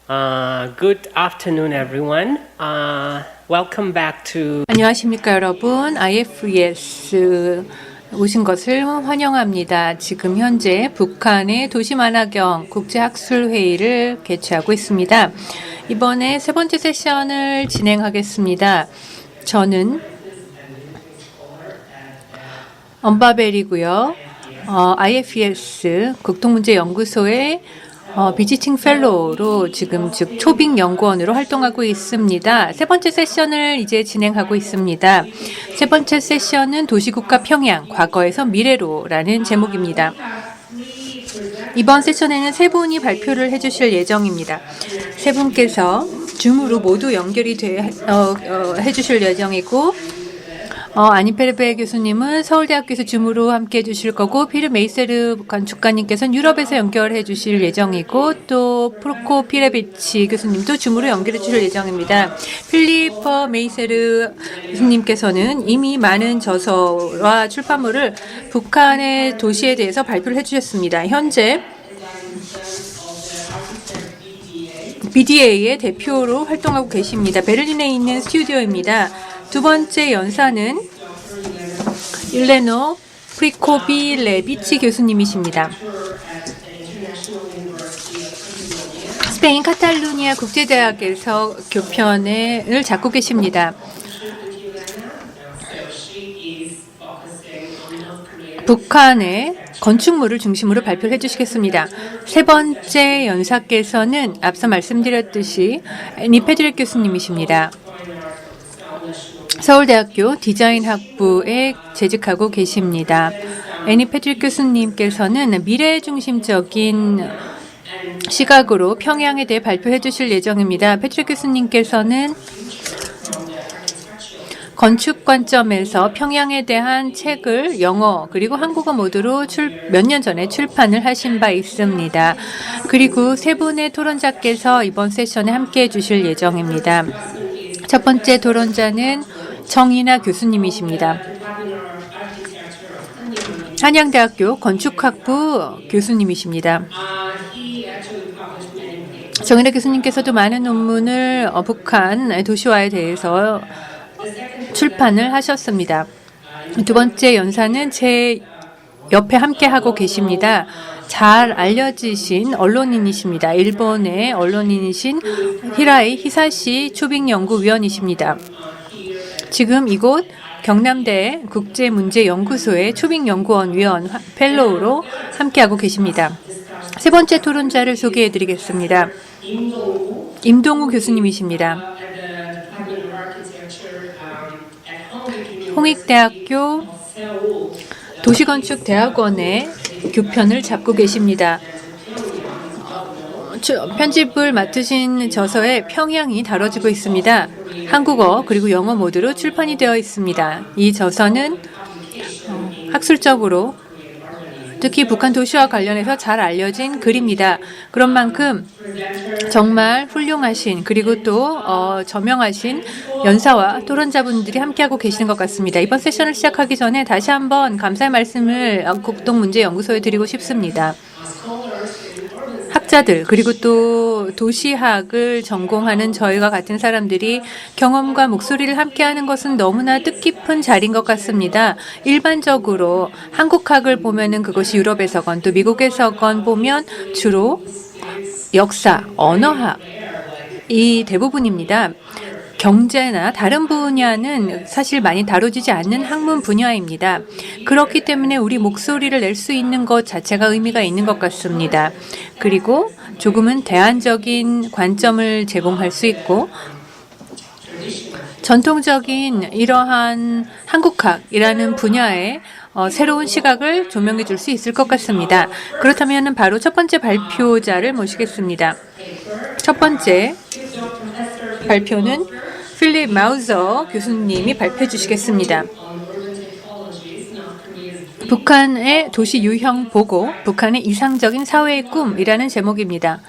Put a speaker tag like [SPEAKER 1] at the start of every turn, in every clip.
[SPEAKER 1] Good afternoon, everyone. Welcome back to.
[SPEAKER 2] 안녕하십니까 여러분. IFES 오신 것을 환영합니다. 지금 현재 북한의 도시만화경 국제학술회의를 개최하고 있습니다. 이번에 세 번째 세션을 진행하겠습니다. 저는 엄바벨이고요. IFES 국통문제연구소의 비지팅 펠로우로 지금 즉 초빙 연구원으로 활동하고 있습니다. 세 번째 세션을 이제 진행하고 있습니다. 세 번째 세션은 도시국가 평양, 과거에서 미래로라는 제목입니다. 이번 세션에는 세 분이 발표를 해주실 예정입니다. 세 분께서 줌으로 모두 연결이 해주실 예정이고 아니페르베 교수님은 서울대학교에서 줌으로 함께 해주실 거고 피르 메이세르 건축가님께서는 유럽에서 연결해 주실 예정이고 또 프로코 피레비치 교수님도 줌으로 연결해 주실 예정입니다. 필리퍼 메이세르 교수님께서는 이미 많은 저서와 출판물을 북한의 도시에 대해서 발표를 해주셨습니다. 현재 BDA의 대표로 활동하고 계십니다. 베를린에 있는 스튜디오입니다. 두 번째 연사는 일레노 프리코빌레비치 교수님이십니다. 스페인 카탈루니아 국제대학에서 교편을 맡고 계십니다. 북한의 건축물을 중심으로 발표를 해주시겠습니다. 세 번째 연사께서는 앞서 말씀드렸듯이 애니 교수님이십니다. 서울대학교 디자인학부에 재직하고 계십니다. 애니 패트릭 교수님께서는 미래 중심적인 시각으로 평양에 대해 발표해 주실 예정입니다. 패트릭 교수님께서는 건축 관점에서 평양에 대한 책을 영어 그리고 한국어 모두로 몇 년 전에 출판을 하신 바 있습니다. 그리고 세 분의 토론자께서 이번 세션에 함께해 주실 예정입니다. 첫 번째 토론자는 정인아 교수님이십니다. 한양대학교 건축학부 교수님이십니다. 정인아 교수님께서도 많은 논문을 북한 도시화에 대해서 출판을 하셨습니다. 두 번째 연사는 제 옆에 함께하고 계십니다. 잘 알려지신 언론인이십니다. 일본의 언론인이신 히라이 히사시 초빙연구위원이십니다. 지금 이곳 경남대 국제문제연구소의 초빙연구원 위원 펠로우로 함께하고 계십니다. 세 번째 토론자를 소개해드리겠습니다. 임동우 교수님이십니다. 홍익대학교 도시건축대학원의 교편을 맡고 계십니다. 편집을 맡으신 저서에 평양이 다뤄지고 있습니다. 한국어 그리고 영어 모두로 출판이 되어 있습니다. 이 저서는 학술적으로 특히 북한 도시와 관련해서 잘 알려진 글입니다. 그런 만큼 정말 훌륭하신 그리고 또 저명하신 연사와 토론자분들이 함께하고 계시는 것 같습니다. 이번 세션을 시작하기 전에 다시 한번 감사의 말씀을 국동문제연구소에 드리고 싶습니다. 학자들 그리고 또 도시학을 전공하는 저희와 같은 사람들이 경험과 목소리를 함께하는 것은 너무나 뜻깊은 자리인 것 같습니다. 일반적으로 한국학을 보면은 그것이 유럽에서건 또 미국에서건 보면 주로 역사, 언어학이 대부분입니다. 경제나 다른 분야는 사실 많이 다뤄지지 않는 학문 분야입니다. 그렇기 때문에 우리 목소리를 낼 수 있는 것 자체가 의미가 있는 것 같습니다. 그리고 조금은 대안적인 관점을 제공할 수 있고 전통적인 이러한 한국학이라는 분야의 새로운 시각을 조명해 줄 수 있을 것 같습니다. 그렇다면 바로 첫 번째 발표자를 모시겠습니다. 첫 번째 발표는 필립 마우저 교수님이 발표해 주시겠습니다. 북한의 도시 유형 보고, 북한의 이상적인 사회의 꿈이라는 제목입니다.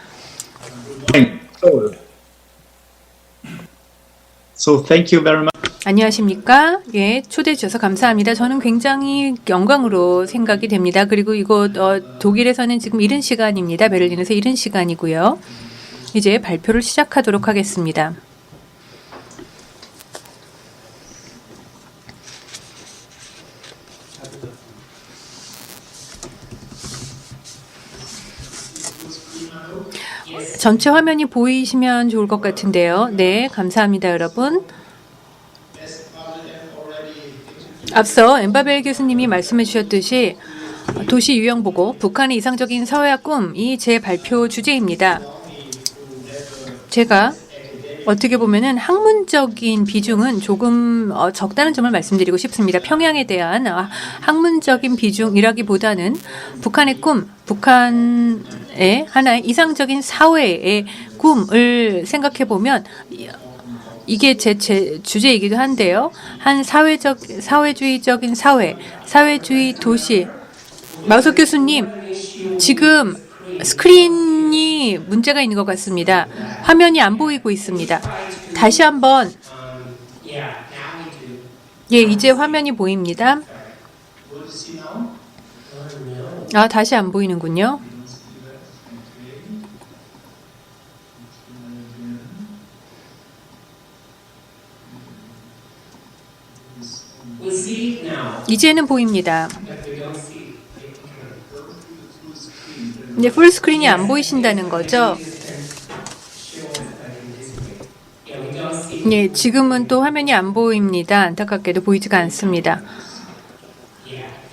[SPEAKER 3] So thank you very much.
[SPEAKER 2] 안녕하십니까? 예, 초대해 주셔서 감사합니다. 저는 굉장히 영광으로 생각이 됩니다. 그리고 이곳 독일에서는 지금 이른 시간입니다. 베를린에서 이른 시간이고요. 이제 발표를 시작하도록 하겠습니다. 전체 화면이 보이시면 좋을 것 같은데요. 네, 감사합니다, 여러분. 앞서 엠바벨 교수님이 말씀해 주셨듯이 도시 유형 보고 북한의 이상적인 사회화 꿈이 제 발표 주제입니다. 제가 어떻게 보면은 학문적인 비중은 조금 적다는 점을 말씀드리고 싶습니다. 평양에 대한 학문적인 비중이라기보다는 북한의 꿈, 북한의 하나의 이상적인 사회의 꿈을 생각해 보면 이게 제 주제이기도 한데요. 한 사회주의적인 사회주의 도시. 마우석 교수님, 지금 스크린이 문제가 있는 것 같습니다. 화면이 안 보이고 있습니다. 다시 한번. 예, 이제 화면이 보입니다. 다시 안 보이는군요. 이제는 보입니다. 이제 풀스크린이 안 보이신다는 거죠? 예, 지금은 또 화면이 안 보입니다. 안타깝게도 보이지가 않습니다.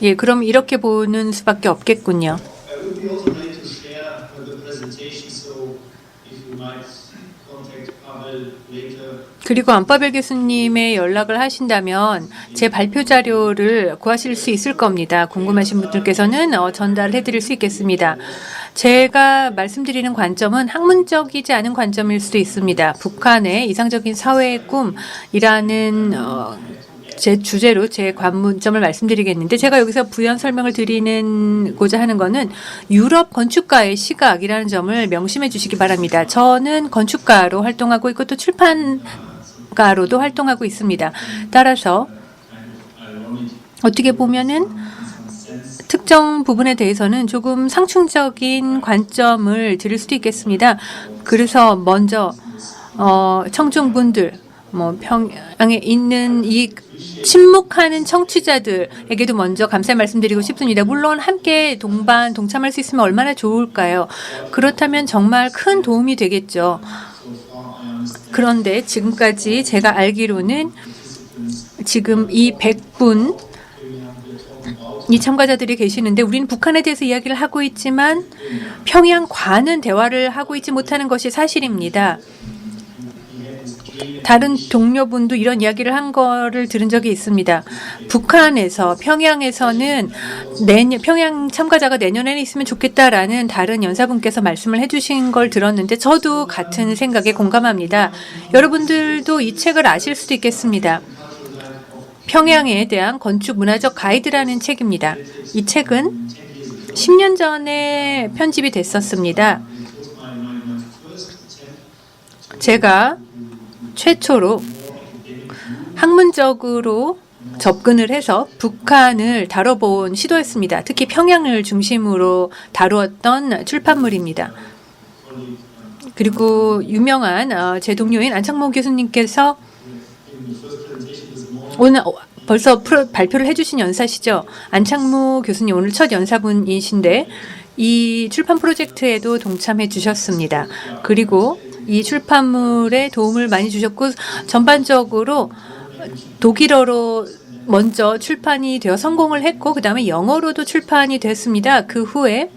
[SPEAKER 2] 예, 그럼 이렇게 보는 수밖에 없겠군요.
[SPEAKER 3] I would be also like to share the presentation, so if you might contact Pavel later.
[SPEAKER 2] 그리고 안파벨 교수님의 연락을 하신다면 제 발표 자료를 구하실 수 있을 겁니다. 궁금하신 분들께서는 전달해 드릴 수 있겠습니다. 제가 말씀드리는 관점은 학문적이지 않은 관점일 수도 있습니다. 북한의 이상적인 사회의 꿈이라는 제 주제로 제 관문점을 말씀드리겠는데, 제가 여기서 부연 설명을 드리고자 하는 것은 유럽 건축가의 시각이라는 점을 명심해 주시기 바랍니다. 저는 건축가로 활동하고 있고 또 출판가로도 활동하고 있습니다. 따라서 어떻게 보면은 특정 부분에 대해서는 조금 상충적인 관점을 드릴 수도 있겠습니다. 그래서 먼저 청중분들, 평양에 있는 이 침묵하는 청취자들에게도 먼저 감사의 말씀드리고 싶습니다. 물론 함께 동참할 수 있으면 얼마나 좋을까요? 그렇다면 정말 큰 도움이 되겠죠. 그런데 지금까지 제가 알기로는 지금 이 100분 이 참가자들이 계시는데, 우리는 북한에 대해서 이야기를 하고 있지만 평양과는 대화를 하고 있지 못하는 것이 사실입니다. 다른 동료분도 이런 이야기를 한 거를 들은 적이 있습니다. 북한에서, 평양에서는 평양 참가자가 내년에는 있으면 좋겠다라는 다른 연사분께서 말씀을 해주신 걸 들었는데, 저도 같은 생각에 공감합니다. 여러분들도 이 책을 아실 수도 있겠습니다. 평양에 대한 건축 문화적 가이드라는 책입니다. 이 책은 10년 전에 편집이 됐었습니다. 제가 최초로 학문적으로 접근을 해서 북한을 다뤄본 시도였습니다. 특히 평양을 중심으로 다루었던 출판물입니다. 그리고 유명한 제 동료인 안창모 교수님께서 오늘 벌써 발표를 해주신 연사시죠. 안창모 교수님 오늘 첫 연사분이신데 이 출판 프로젝트에도 동참해 주셨습니다. 그리고 이 출판물에 도움을 많이 주셨고, 전반적으로 독일어로 먼저 출판이 되어 성공을 했고, 그 다음에 영어로도 출판이 됐습니다. 그 후에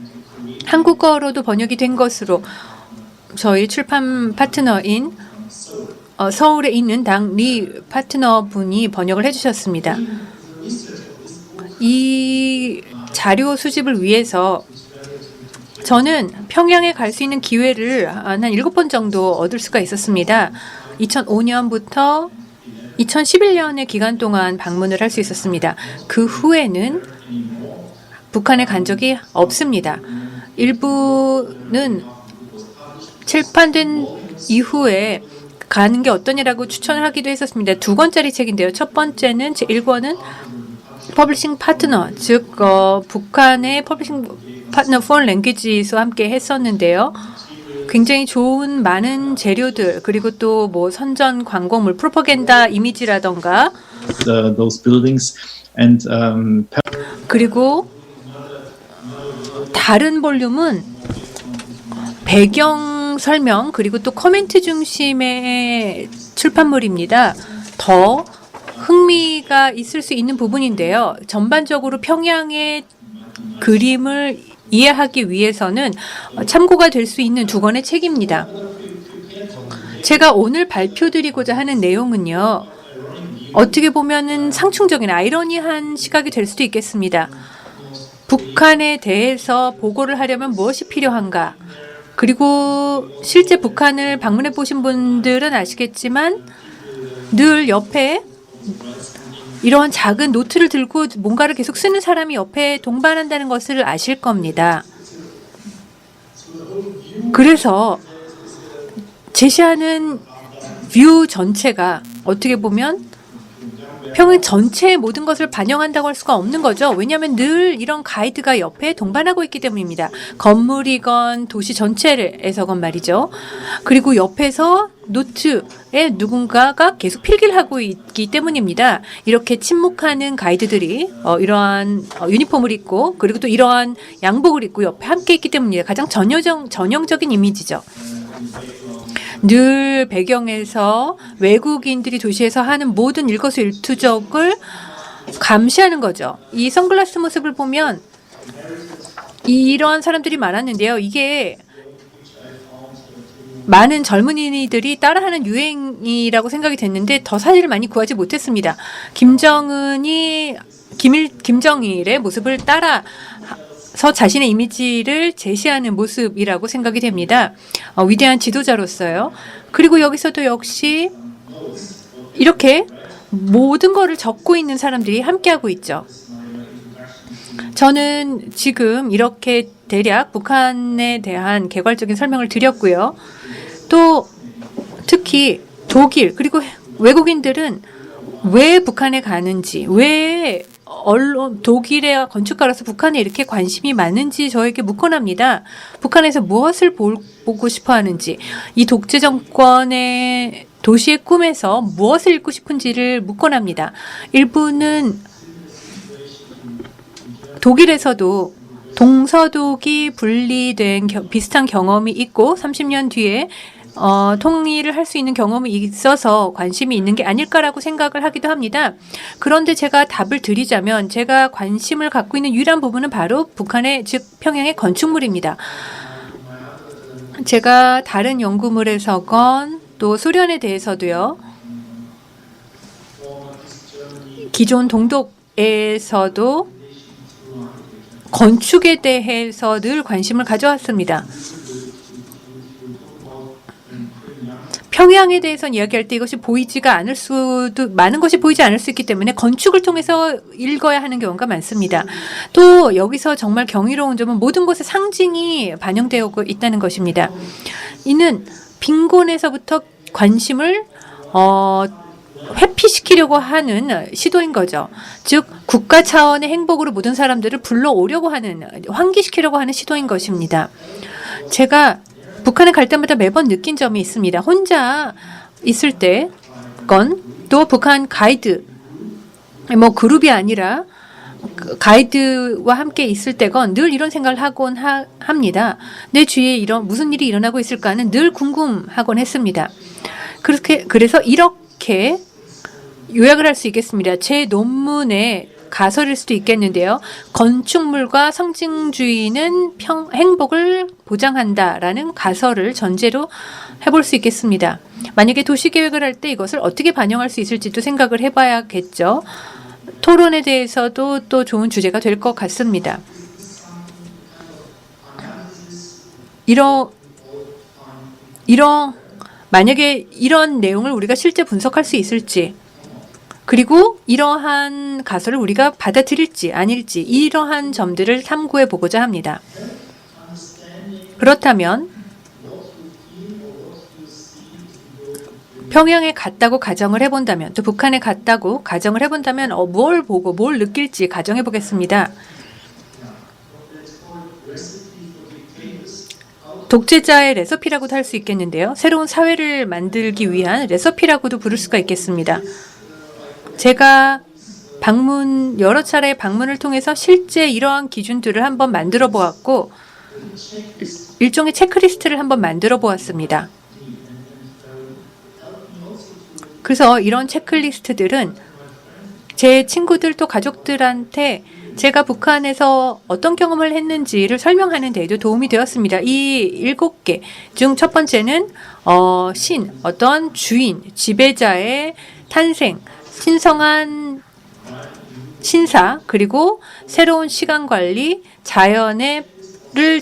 [SPEAKER 2] 한국어로도 번역이 된 것으로 저희 출판 파트너인 서울에 있는 당리 파트너분이 번역을 해주셨습니다. 이 자료 수집을 위해서 저는 평양에 갈 수 있는 기회를 한 7번 정도 얻을 수가 있었습니다. 2005년부터 2011년의 기간 동안 방문을 할 수 있었습니다. 그 후에는 북한에 간 적이 없습니다. 일부는 출판된 이후에 가는 게 어떠냐라고 추천을 하기도 했었습니다. 2권짜리 책인데요. 첫 번째는 제 1권은 퍼블리싱 파트너, 즉 북한의 퍼블리싱 파트너 포런 랭귀지스와 함께 했었는데요. 굉장히 좋은 많은 재료들 그리고 또 뭐 선전 광고물 프로파간다 이미지라던가
[SPEAKER 4] those buildings and
[SPEAKER 2] 그리고 다른 볼륨은 배경 설명 그리고 또 코멘트 중심의 출판물입니다. 더 흥미가 있을 수 있는 부분인데요. 전반적으로 평양의 그림을 이해하기 위해서는 참고가 될 수 있는 두 권의 책입니다. 제가 오늘 발표드리고자 하는 내용은요. 어떻게 보면은 상충적인 아이러니한 시각이 될 수도 있겠습니다. 북한에 대해서 보고를 하려면 무엇이 필요한가? 그리고 실제 북한을 방문해 보신 분들은 아시겠지만 늘 옆에 이런 작은 노트를 들고 뭔가를 계속 쓰는 사람이 옆에 동반한다는 것을 아실 겁니다. 그래서 제시하는 뷰 전체가 어떻게 보면 평양 전체의 모든 것을 반영한다고 할 수가 없는 거죠. 왜냐하면 늘 이런 가이드가 옆에 동반하고 있기 때문입니다. 건물이건 도시 전체에서건 말이죠. 그리고 옆에서 노트에 누군가가 계속 필기를 하고 있기 때문입니다. 이렇게 침묵하는 가이드들이 이러한 유니폼을 입고 그리고 또 이러한 양복을 입고 옆에 함께 있기 때문입니다. 가장 전형적인 이미지죠. 늘 배경에서 외국인들이 도시에서 하는 모든 일거수일투족을 감시하는 거죠. 이 선글라스 모습을 보면 이런 사람들이 많았는데요. 이게 많은 젊은이들이 따라하는 유행이라고 생각이 됐는데 더 사실을 많이 구하지 못했습니다. 김정일의 모습을 따라서 자신의 이미지를 제시하는 모습이라고 생각이 됩니다. 위대한 지도자로서요. 그리고 여기서도 역시 이렇게 모든 것을 적고 있는 사람들이 함께하고 있죠. 저는 지금 이렇게 대략 북한에 대한 개괄적인 설명을 드렸고요. 또 특히 독일 그리고 외국인들은 왜 북한에 가는지, 왜 독일의 건축가로서 북한에 이렇게 관심이 많은지 저에게 묻곤 합니다. 북한에서 무엇을 보고 싶어 하는지, 이 독재 정권의 도시의 꿈에서 무엇을 읽고 싶은지를 묻곤 합니다. 일부는 독일에서도 동서독이 분리된 비슷한 경험이 있고 30년 뒤에 통일을 할 수 있는 경험이 있어서 관심이 있는 게 아닐까라고 생각을 하기도 합니다. 그런데 제가 답을 드리자면 제가 관심을 갖고 있는 유일한 부분은 바로 북한의 즉 평양의 건축물입니다. 제가 다른 연구물에서건 또 소련에 대해서도요. 기존 동독에서도 건축에 대해서 늘 관심을 가져왔습니다. 평양에 대해서는 이야기할 때 이것이 보이지가 않을 수도 많은 것이 보이지 않을 수 있기 때문에 건축을 통해서 읽어야 하는 경우가 많습니다. 또 여기서 정말 경이로운 점은 모든 곳에 상징이 반영되어 있다는 것입니다. 이는 빈곤에서부터 관심을 회피시키려고 하는 시도인 거죠. 즉 국가 차원의 행복으로 모든 사람들을 불러오려고 하는 환기시키려고 하는 시도인 것입니다. 제가 북한에 갈 때마다 매번 느낀 점이 있습니다. 혼자 있을 때건 또 북한 가이드 뭐 그룹이 아니라 가이드와 함께 있을 때건 늘 이런 생각을 하곤 합니다. 내 주위에 이런 무슨 일이 일어나고 있을까는 늘 궁금하곤 했습니다. 그래서 이렇게 요약을 할 수 있겠습니다. 제 논문의 가설일 수도 있겠는데요. 건축물과 상징주의는 행복을 보장한다라는 가설을 전제로 해볼 수 있겠습니다. 만약에 도시계획을 할 때 이것을 어떻게 반영할 수 있을지도 생각을 해봐야겠죠. 토론에 대해서도 또 좋은 주제가 될 것 같습니다. 만약에 이런 내용을 우리가 실제 분석할 수 있을지 그리고 이러한 가설을 우리가 받아들일지 아닐지 이러한 점들을 탐구해 보고자 합니다. 그렇다면 평양에 갔다고 가정을 해본다면 또 북한에 갔다고 가정을 해본다면 뭘 보고 뭘 느낄지 가정해 보겠습니다. 독재자의 레서피라고도 할 수 있겠는데요. 새로운 사회를 만들기 위한 레서피라고도 부를 수가 있겠습니다. 제가 여러 차례 방문을 통해서 실제 이러한 기준들을 한번 만들어 보았고, 일종의 체크리스트를 한번 만들어 보았습니다. 그래서 이런 체크리스트들은 제 친구들 또 가족들한테 제가 북한에서 어떤 경험을 했는지를 설명하는 데에도 도움이 되었습니다. 이 7개 중 첫 번째는 어떤 주인, 지배자의 탄생, 신성한 신사, 그리고 새로운 시간 관리, 자연의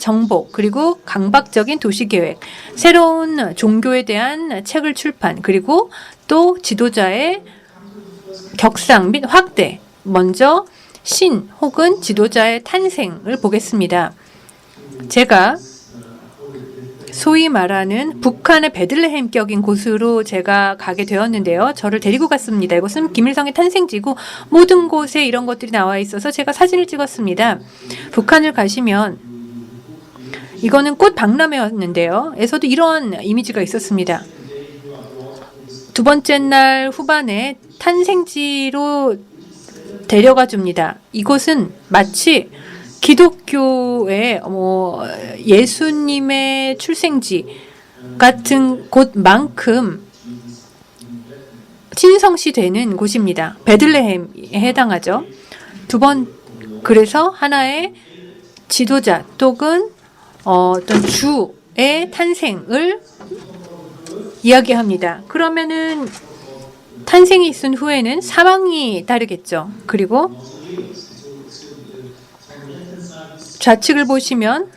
[SPEAKER 2] 정복, 그리고 강박적인 도시계획, 새로운 종교에 대한 책을 출판, 그리고 또 지도자의 격상 및 확대. 먼저 신 혹은 지도자의 탄생을 보겠습니다. 제가 소위 말하는 북한의 베들레헴격인 곳으로 제가 가게 되었는데요. 저를 데리고 갔습니다. 이곳은 김일성의 탄생지고 모든 곳에 이런 것들이 나와 있어서 제가 사진을 찍었습니다. 북한을 가시면 이거는 꽃 박람회였는데요. 에서도 이런 이미지가 있었습니다. 두 번째 날 후반에 탄생지로 데려가 줍니다. 이곳은 마치 기독교의 예수님의 출생지 같은 곳만큼 신성시 되는 곳입니다. 베들레헴에 해당하죠. 그래서 하나의 지도자 또는 어떤 주의 탄생을 이야기합니다. 그러면은 탄생이 있은 후에는 사망이 따르겠죠. 그리고 좌측을 보시면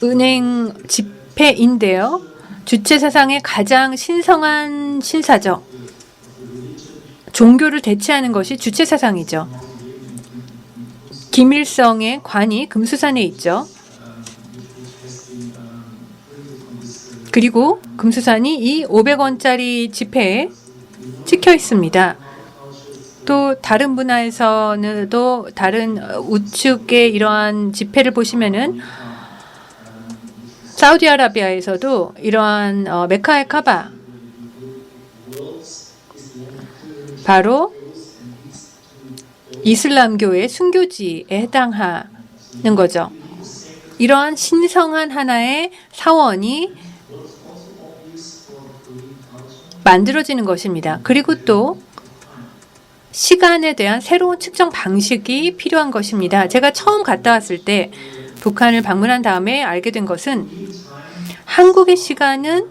[SPEAKER 2] 은행 지폐인데요. 주체 사상의 가장 신성한 신사죠. 종교를 대체하는 것이 주체 사상이죠. 김일성의 관이 금수산에 있죠. 그리고 금수산이 이 500원짜리 지폐에 찍혀 있습니다. 또 다른 문화에서는 또 다른 우측의 이러한 지폐를 보시면은 사우디아라비아에서도 이러한 메카의 카바, 바로 이슬람교의 순교지에 해당하는 거죠. 이러한 신성한 하나의 사원이 만들어지는 것입니다. 그리고 또 시간에 대한 새로운 측정 방식이 필요한 것입니다. 제가 처음 갔다 왔을 때 북한을 방문한 다음에 알게 된 것은 한국의 시간은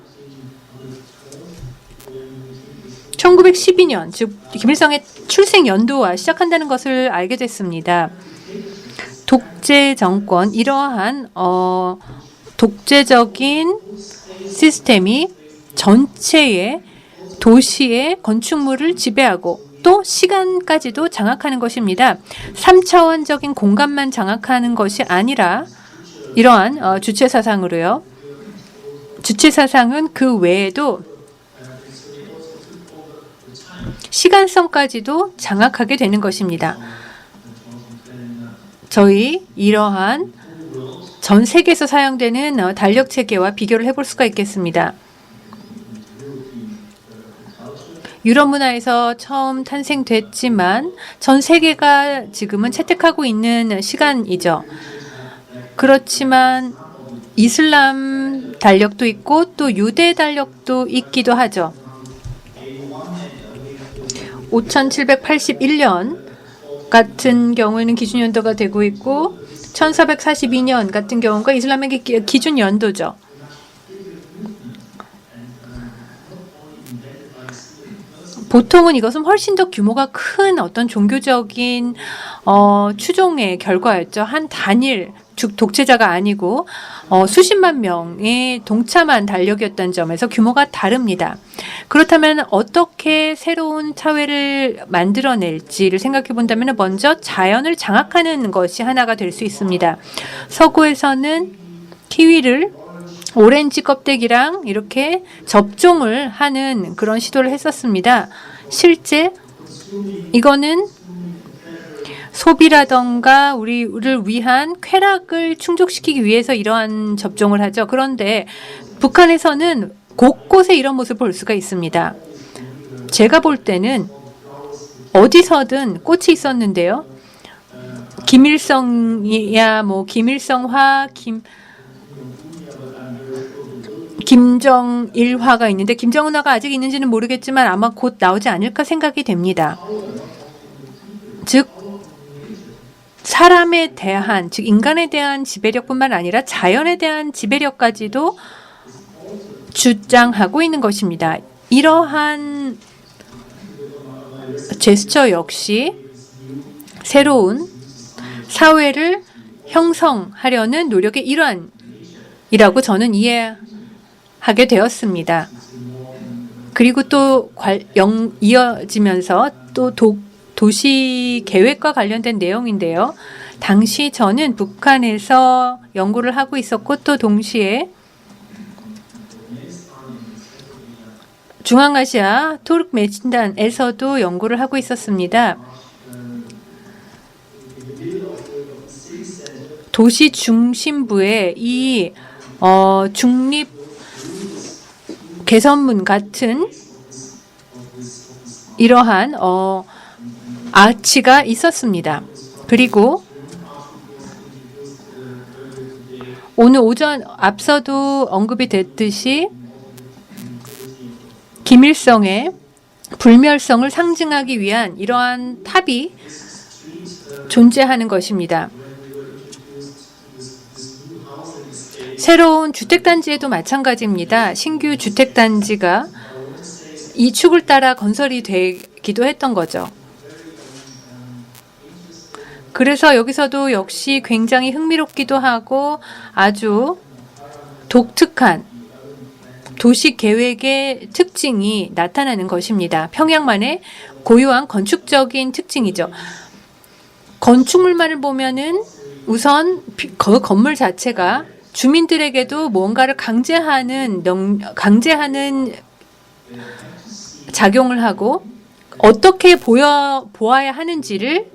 [SPEAKER 2] 1912년, 즉 김일성의 출생 연도와 시작한다는 것을 알게 됐습니다. 독재 정권, 이러한 독재적인 시스템이 전체의 도시의 건축물을 지배하고 또 시간까지도 장악하는 것입니다. 3차원적인 공간만 장악하는 것이 아니라 이러한 주체 사상으로요. 주체 사상은 그 외에도 시간성까지도 장악하게 되는 것입니다. 저희 이러한 전 세계에서 사용되는 달력 체계와 비교를 해볼 수가 있겠습니다. 유럽 문화에서 처음 탄생됐지만 전 세계가 지금은 채택하고 있는 시간이죠. 그렇지만 이슬람 달력도 있고 또 유대 달력도 있기도 하죠. 5781년 같은 경우에는 기준 연도가 되고 있고 1442년 같은 경우가 이슬람의 기준 연도죠. 보통은 이것은 훨씬 더 규모가 큰 어떤 종교적인 추종의 결과였죠. 한 단일 독재자가 아니고 수십만 명의 동참한 달력이었다는 점에서 규모가 다릅니다. 그렇다면 어떻게 새로운 사회를 만들어낼지를 생각해 본다면 먼저 자연을 장악하는 것이 하나가 될 수 있습니다. 서구에서는 키위를 오렌지 껍데기랑 이렇게 접종을 하는 그런 시도를 했었습니다. 실제 이거는 소비라던가 우리를 위한 쾌락을 충족시키기 위해서 이러한 접종을 하죠. 그런데 북한에서는 곳곳에 이런 모습을 볼 수가 있습니다. 제가 볼 때는 어디서든 꽃이 있었는데요. 김일성이야 뭐 김일성화, 김정일화가 있는데 김정은화가 아직 있는지는 모르겠지만 아마 곧 나오지 않을까 생각이 됩니다. 즉 사람에 대한, 즉 인간에 대한 지배력뿐만 아니라 자연에 대한 지배력까지도 주장하고 있는 것입니다. 이러한 제스처 역시 새로운 사회를 형성하려는 노력의 일환이라고 저는 이해하게 되었습니다. 그리고 또 이어지면서 또 도시 계획과 관련된 내용인데요. 당시 저는 북한에서 연구를 하고 있었고 또 동시에 중앙아시아 투르크메니스탄에서도 연구를 하고 있었습니다. 도시 중심부에 이 중립 개선문 같은 이러한 아치가 있었습니다. 그리고 오늘 오전 앞서도 언급이 됐듯이 김일성의 불멸성을 상징하기 위한 이러한 탑이 존재하는 것입니다. 새로운 주택단지에도 마찬가지입니다. 신규 주택단지가 이 축을 따라 건설이 되기도 했던 거죠. 그래서 여기서도 역시 굉장히 흥미롭기도 하고 아주 독특한 도시 계획의 특징이 나타나는 것입니다. 평양만의 고유한 건축적인 특징이죠. 건축물만을 보면은 우선 그 건물 자체가 주민들에게도 뭔가를 강제하는 작용을 하고 어떻게 보아야 하는지를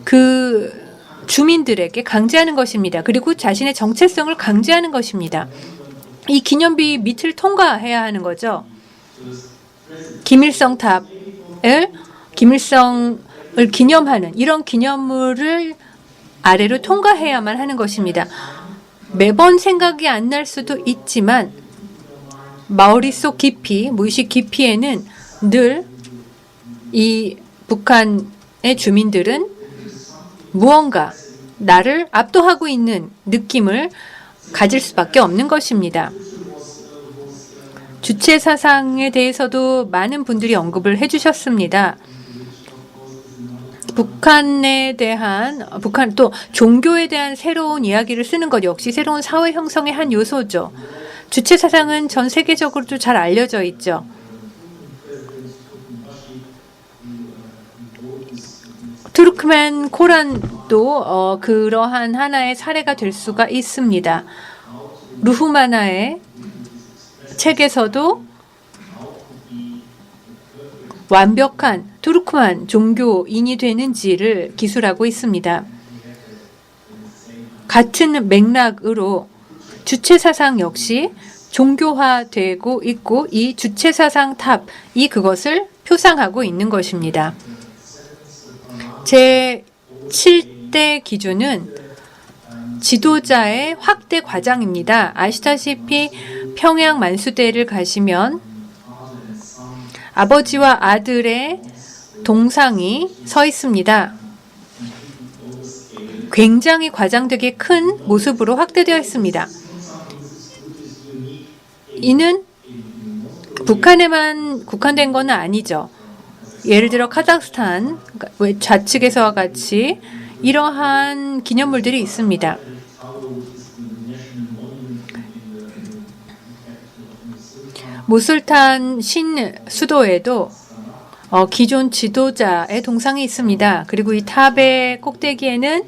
[SPEAKER 2] 그 주민들에게 강제하는 것입니다. 그리고 자신의 정체성을 강제하는 것입니다. 이 기념비 밑을 통과해야 하는 거죠. 김일성을 기념하는 이런 기념물을 아래로 통과해야만 하는 것입니다. 매번 생각이 안 날 수도 있지만 머릿속 깊이, 무의식 깊이에는 늘 이 북한의 주민들은 무언가 나를 압도하고 있는 느낌을 가질 수밖에 없는 것입니다. 주체 사상에 대해서도 많은 분들이 언급을 해주셨습니다. 북한 또 종교에 대한 새로운 이야기를 쓰는 것 역시 새로운 사회 형성의 한 요소죠. 주체 사상은 전 세계적으로도 잘 알려져 있죠. 투르크멘 코란도 그러한 하나의 사례가 될 수가 있습니다. 루흐마나의 책에서도 완벽한 투르크만 종교인이 되는지를 기술하고 있습니다. 같은 맥락으로 주체사상 역시 종교화되고 있고 이 주체사상 탑이 그것을 표상하고 있는 것입니다. 제7대 기준은 지도자의 확대 과장입니다. 아시다시피 평양 만수대를 가시면 아버지와 아들의 동상이 서 있습니다. 굉장히 과장되게 큰 모습으로 확대되어 있습니다. 이는 북한에만 국한된 것은 아니죠. 예를 들어 카자흐스탄 좌측에서와 같이 이러한 기념물들이 있습니다. 무술탄 신 수도에도 기존 지도자의 동상이 있습니다. 그리고 이 탑의 꼭대기에는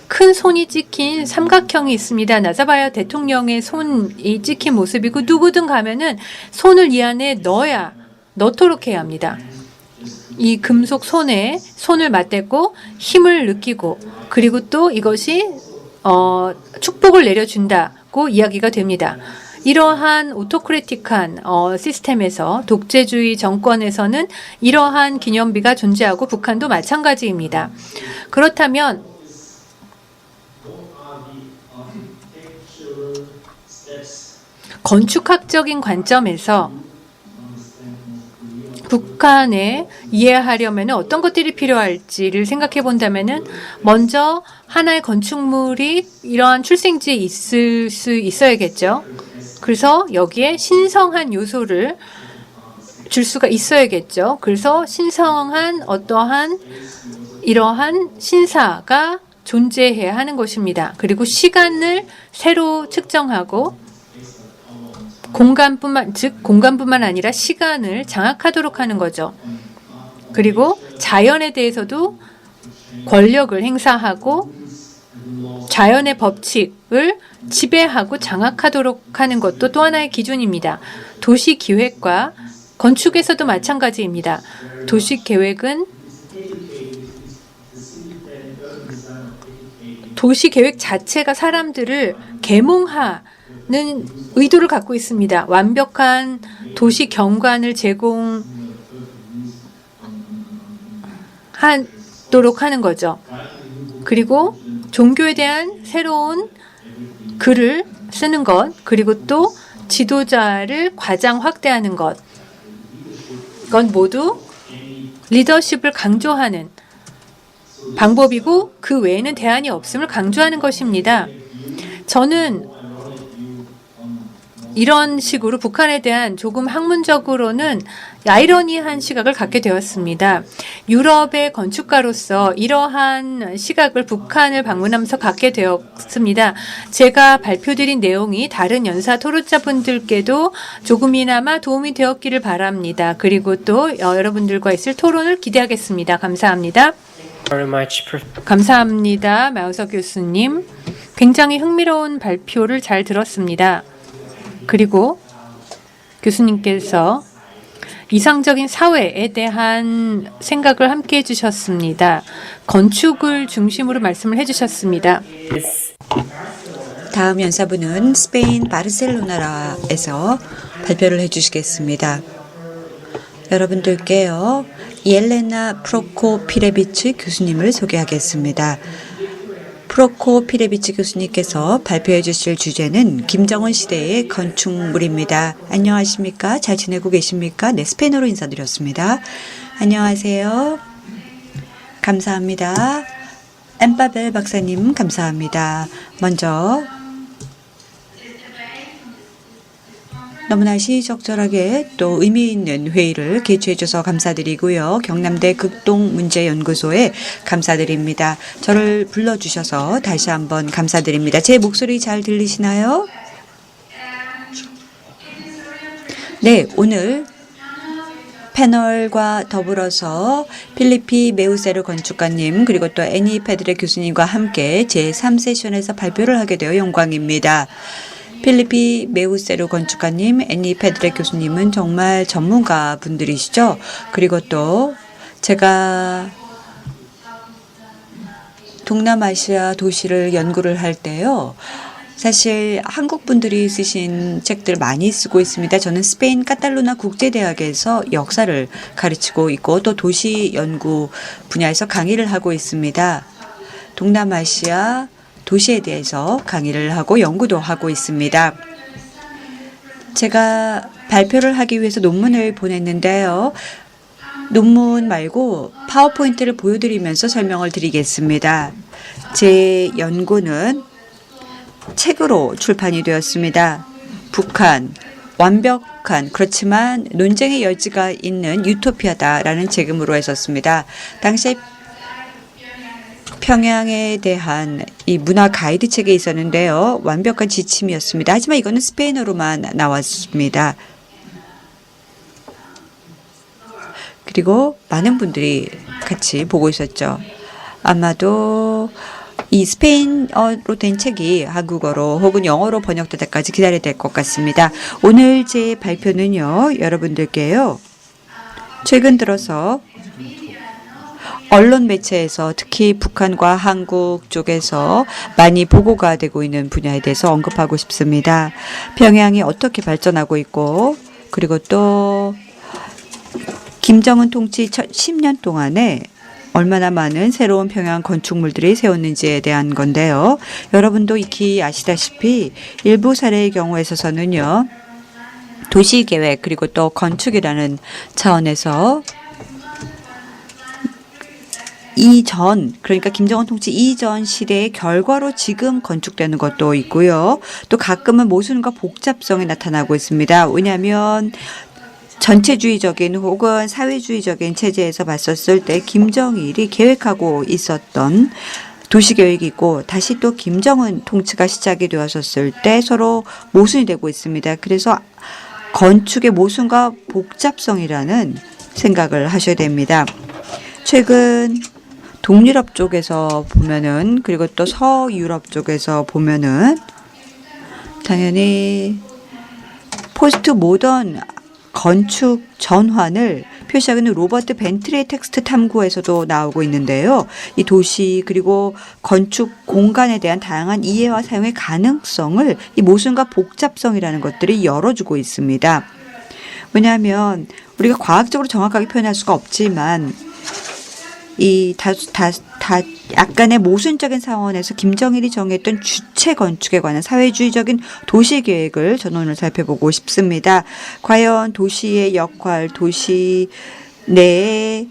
[SPEAKER 2] 큰 손이 찍힌 삼각형이 있습니다. 나자바야 대통령의 손이 찍힌 모습이고 누구든 가면은 손을 이 안에 넣도록 해야 합니다. 이 금속 손에 손을 맞대고 힘을 느끼고 그리고 또 이것이 축복을 내려준다고 이야기가 됩니다. 이러한 오토크래틱한 시스템에서 독재주의 정권에서는 이러한 기념비가 존재하고 북한도 마찬가지입니다. 그렇다면 건축학적인 관점에서 북한에 이해하려면 어떤 것들이 필요할지를 생각해 본다면 먼저 하나의 건축물이 이러한 출생지에 있을 수 있어야겠죠. 그래서 여기에 신성한 요소를 줄 수가 있어야겠죠. 그래서 신성한 어떠한 이러한 신사가 존재해야 하는 것입니다. 그리고 시간을 새로 측정하고 공간뿐만 아니라 시간을 장악하도록 하는 거죠. 그리고 자연에 대해서도 권력을 행사하고 자연의 법칙을 지배하고 장악하도록 하는 것도 또 하나의 기준입니다. 도시 기획과 건축에서도 마찬가지입니다. 도시 계획은 도시 계획 자체가 사람들을 계몽하는 의도를 갖고 있습니다. 완벽한 도시 경관을 제공하도록 하는 거죠. 그리고 종교에 대한 새로운 글을 쓰는 것, 그리고 또 지도자를 과장 확대하는 것, 이건 모두 리더십을 강조하는 방법이고 그 외에는 대안이 없음을 강조하는 것입니다. 저는 이런 식으로 북한에 대한 조금 학문적으로는 아이러니한 시각을 갖게 되었습니다. 유럽의 건축가로서 이러한 시각을 북한을 방문하면서 갖게 되었습니다. 제가 발표드린 내용이 다른 연사 토론자분들께도 조금이나마 도움이 되었기를 바랍니다. 그리고 또 여러분들과 있을 토론을 기대하겠습니다. 감사합니다. 감사합니다. 마우서 교수님. 굉장히 흥미로운 발표를 잘 들었습니다. 그리고 교수님께서 이상적인 사회에 대한 생각을 함께 해주셨습니다. 건축을 중심으로 말씀을 해주셨습니다.
[SPEAKER 5] 다음 연사분은 스페인 바르셀로나에서 발표를 해주시겠습니다. 여러분들께요, 옐레나 프로코피레비치 교수님을 소개하겠습니다. 프로코피레비치 교수님께서 발표해 주실 주제는 김정은 시대의 건축물입니다. 안녕하십니까? 잘 지내고 계십니까? 네, 스페인어로 인사드렸습니다. 안녕하세요. 감사합니다. 엠바벨 박사님 감사합니다. 먼저 너무나 시의적절하게 또 의미 있는 회의를 개최해 주셔서 감사드리고요. 경남대 극동문제연구소에 감사드립니다. 저를 불러주셔서 다시 한번 감사드립니다. 제 목소리 잘 들리시나요? 네, 오늘 패널과 더불어서 필리피 메우세르 건축가님 그리고 또 애니 페드레 교수님과 함께 제3세션에서 발표를 하게 되어 영광입니다. 필리피 메우세르 건축가님, 애니 페드레 교수님은 정말 전문가 분들이시죠. 그리고 또 제가 동남아시아 도시를 연구를 할 때요. 사실 한국 분들이 쓰신 책들 많이 쓰고 있습니다. 저는 스페인 카탈루나 국제대학에서 역사를 가르치고 있고 또 도시 연구 분야에서 강의를 하고 있습니다. 동남아시아 도시에 대해서 강의를 하고 연구도 하고 있습니다. 제가 발표를 하기 위해서 논문을 보냈는데요. 논문 말고 파워포인트를 보여드리면서 설명을 드리겠습니다. 제 연구는 책으로 출판이 되었습니다. 북한, 완벽한 그렇지만 논쟁의 여지가 있는 유토피아다라는 제목으로 했었습니다. 당시 평양에 대한 이 문화 가이드 책에 있었는데요. 완벽한 지침이었습니다. 하지만 이거는 스페인어로만 나왔습니다. 그리고 많은 분들이 같이 보고 있었죠. 아마도 이 스페인어로 된 책이 한국어로 혹은 영어로 번역될 때까지 기다려야 될 것 같습니다. 오늘 제 발표는요. 여러분들께요. 최근 들어서 언론 매체에서 특히 북한과 한국 쪽에서 많이 보고가 되고 있는 분야에 대해서 언급하고 싶습니다. 평양이 어떻게 발전하고 있고 그리고 또 김정은 통치 10년 동안에 얼마나 많은 새로운 평양 건축물들이 세웠는지에 대한 건데요. 여러분도 익히 아시다시피 일부 사례의 경우에 있어서는요. 도시계획 그리고 또 건축이라는 차원에서 이전 그러니까 김정은 통치 이전 시대의 결과로 지금 건축되는 것도 있고요. 또 가끔은 모순과 복잡성이 나타나고 있습니다. 왜냐하면 전체주의적인 혹은 사회주의적인 체제에서 봤었을 때 김정일이 계획하고 있었던 도시계획이고 다시 또 김정은 통치가 시작이 되었을 때 서로 모순이 되고 있습니다. 그래서 건축의 모순과 복잡성이라는 생각을 하셔야 됩니다. 최근 동유럽 쪽에서 보면은 그리고 또 서유럽 쪽에서 보면은 당연히 포스트 모던 건축 전환을 표시하고 있는 로버트 벤틀의 텍스트 탐구에서도 나오고 있는데요. 이 도시 그리고 건축 공간에 대한 다양한 이해와 사용의 가능성을 이 모순과 복잡성이라는 것들이 열어주고 있습니다. 왜냐하면 우리가 과학적으로 정확하게 표현할 수가 없지만 이 약간의 모순적인 상황에서 김정일이 정했던 주체 건축에 관한 사회주의적인 도시 계획을 저는 오늘 살펴보고 싶습니다. 과연 도시의 역할, 도시 내에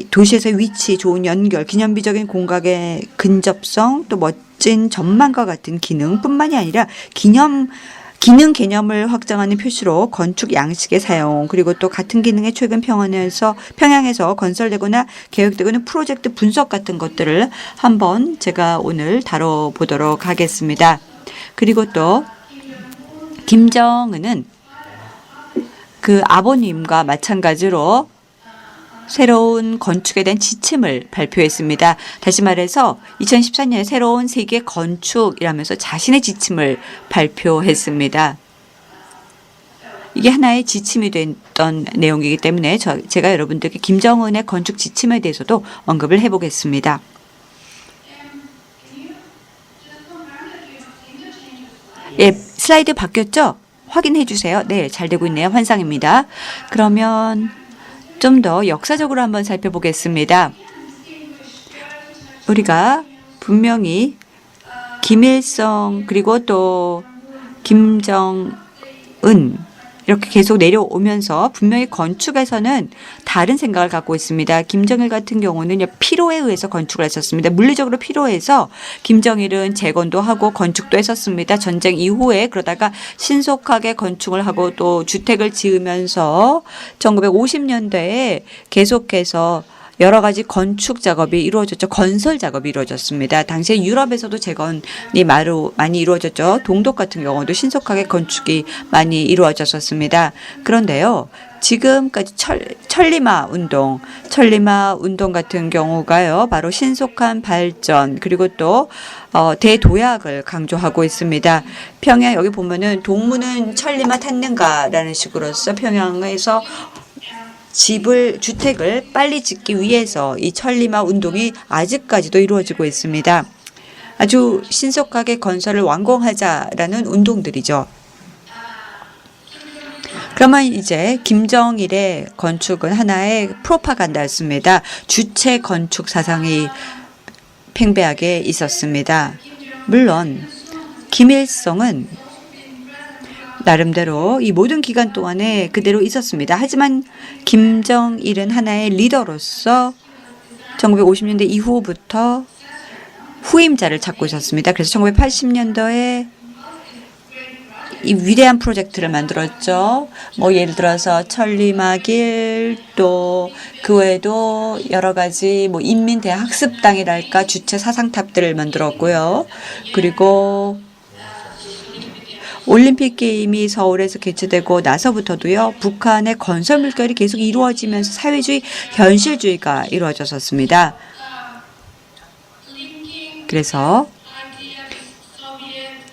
[SPEAKER 5] 도시에서의 위치, 좋은 연결, 기념비적인 공간의 근접성, 또 멋진 전망과 같은 기능뿐만이 아니라 기능 개념을 확장하는 표시로 건축 양식의 사용 그리고 또 같은 기능의 최근 평양에서 건설되거나 계획되고는 프로젝트 분석 같은 것들을 한번 제가 오늘 다뤄보도록 하겠습니다. 그리고 또 김정은은 그 아버님과 마찬가지로 새로운 건축에 대한 지침을 발표했습니다. 다시 말해서 2014년에 새로운 세계 건축이라면서 자신의 지침을 발표했습니다. 이게 하나의 지침이 됐던 내용이기 때문에 제가 여러분들께 김정은의 건축 지침에 대해서도 언급을 해보겠습니다. 예, 슬라이드 바뀌었죠? 확인해 주세요. 네, 잘 되고 있네요. 환상입니다. 그러면 좀 더 역사적으로 한번 살펴보겠습니다. 우리가 분명히 김일성 그리고 또 김정은 이렇게 계속 내려오면서 분명히 건축에서는 다른 생각을 갖고 있습니다. 김정일 같은 경우는 필요에 의해서 건축을 했었습니다. 물리적으로 필요해서 김정일은 재건도 하고 건축도 했었습니다. 전쟁 이후에 그러다가 신속하게 건축을 하고 또 주택을 지으면서 1950년대에 계속해서 여러 가지 건축 작업이 이루어졌죠. 건설 작업이 이루어졌습니다. 당시에 유럽에서도 재건이 많이 이루어졌죠. 동독 같은 경우도 신속하게 건축이 많이 이루어졌었습니다. 그런데요. 지금까지 천리마 운동 같은 경우가요. 바로 신속한 발전 그리고 또 대도약을 강조하고 있습니다. 평양 여기 보면은 동무는 천리마 탔는가라는 식으로서 평양에서 주택을 빨리 짓기 위해서 이 천리마 운동이 아직까지도 이루어지고 있습니다. 아주 신속하게 건설을 완공하자라는 운동들이죠. 그러면 이제 김정일의 건축은 하나의 프로파간다였습니다. 주체 건축 사상이 팽배하게 있었습니다. 물론 김일성은 나름대로 이 모든 기간 동안에 그대로 있었습니다. 하지만 김정일은 하나의 리더로서 1950년대 이후부터 후임자를 찾고 있었습니다. 그래서 1980년도에 이 위대한 프로젝트를 만들었죠. 예를 들어서 천리마길 또 그 외에도 여러 가지 인민대학습당이랄까 주체 사상탑들을 만들었고요. 그리고 올림픽 게임이 서울에서 개최되고 나서부터도요. 북한의 건설 물결이 계속 이루어지면서 사회주의 현실주의가 이루어졌었습니다. 그래서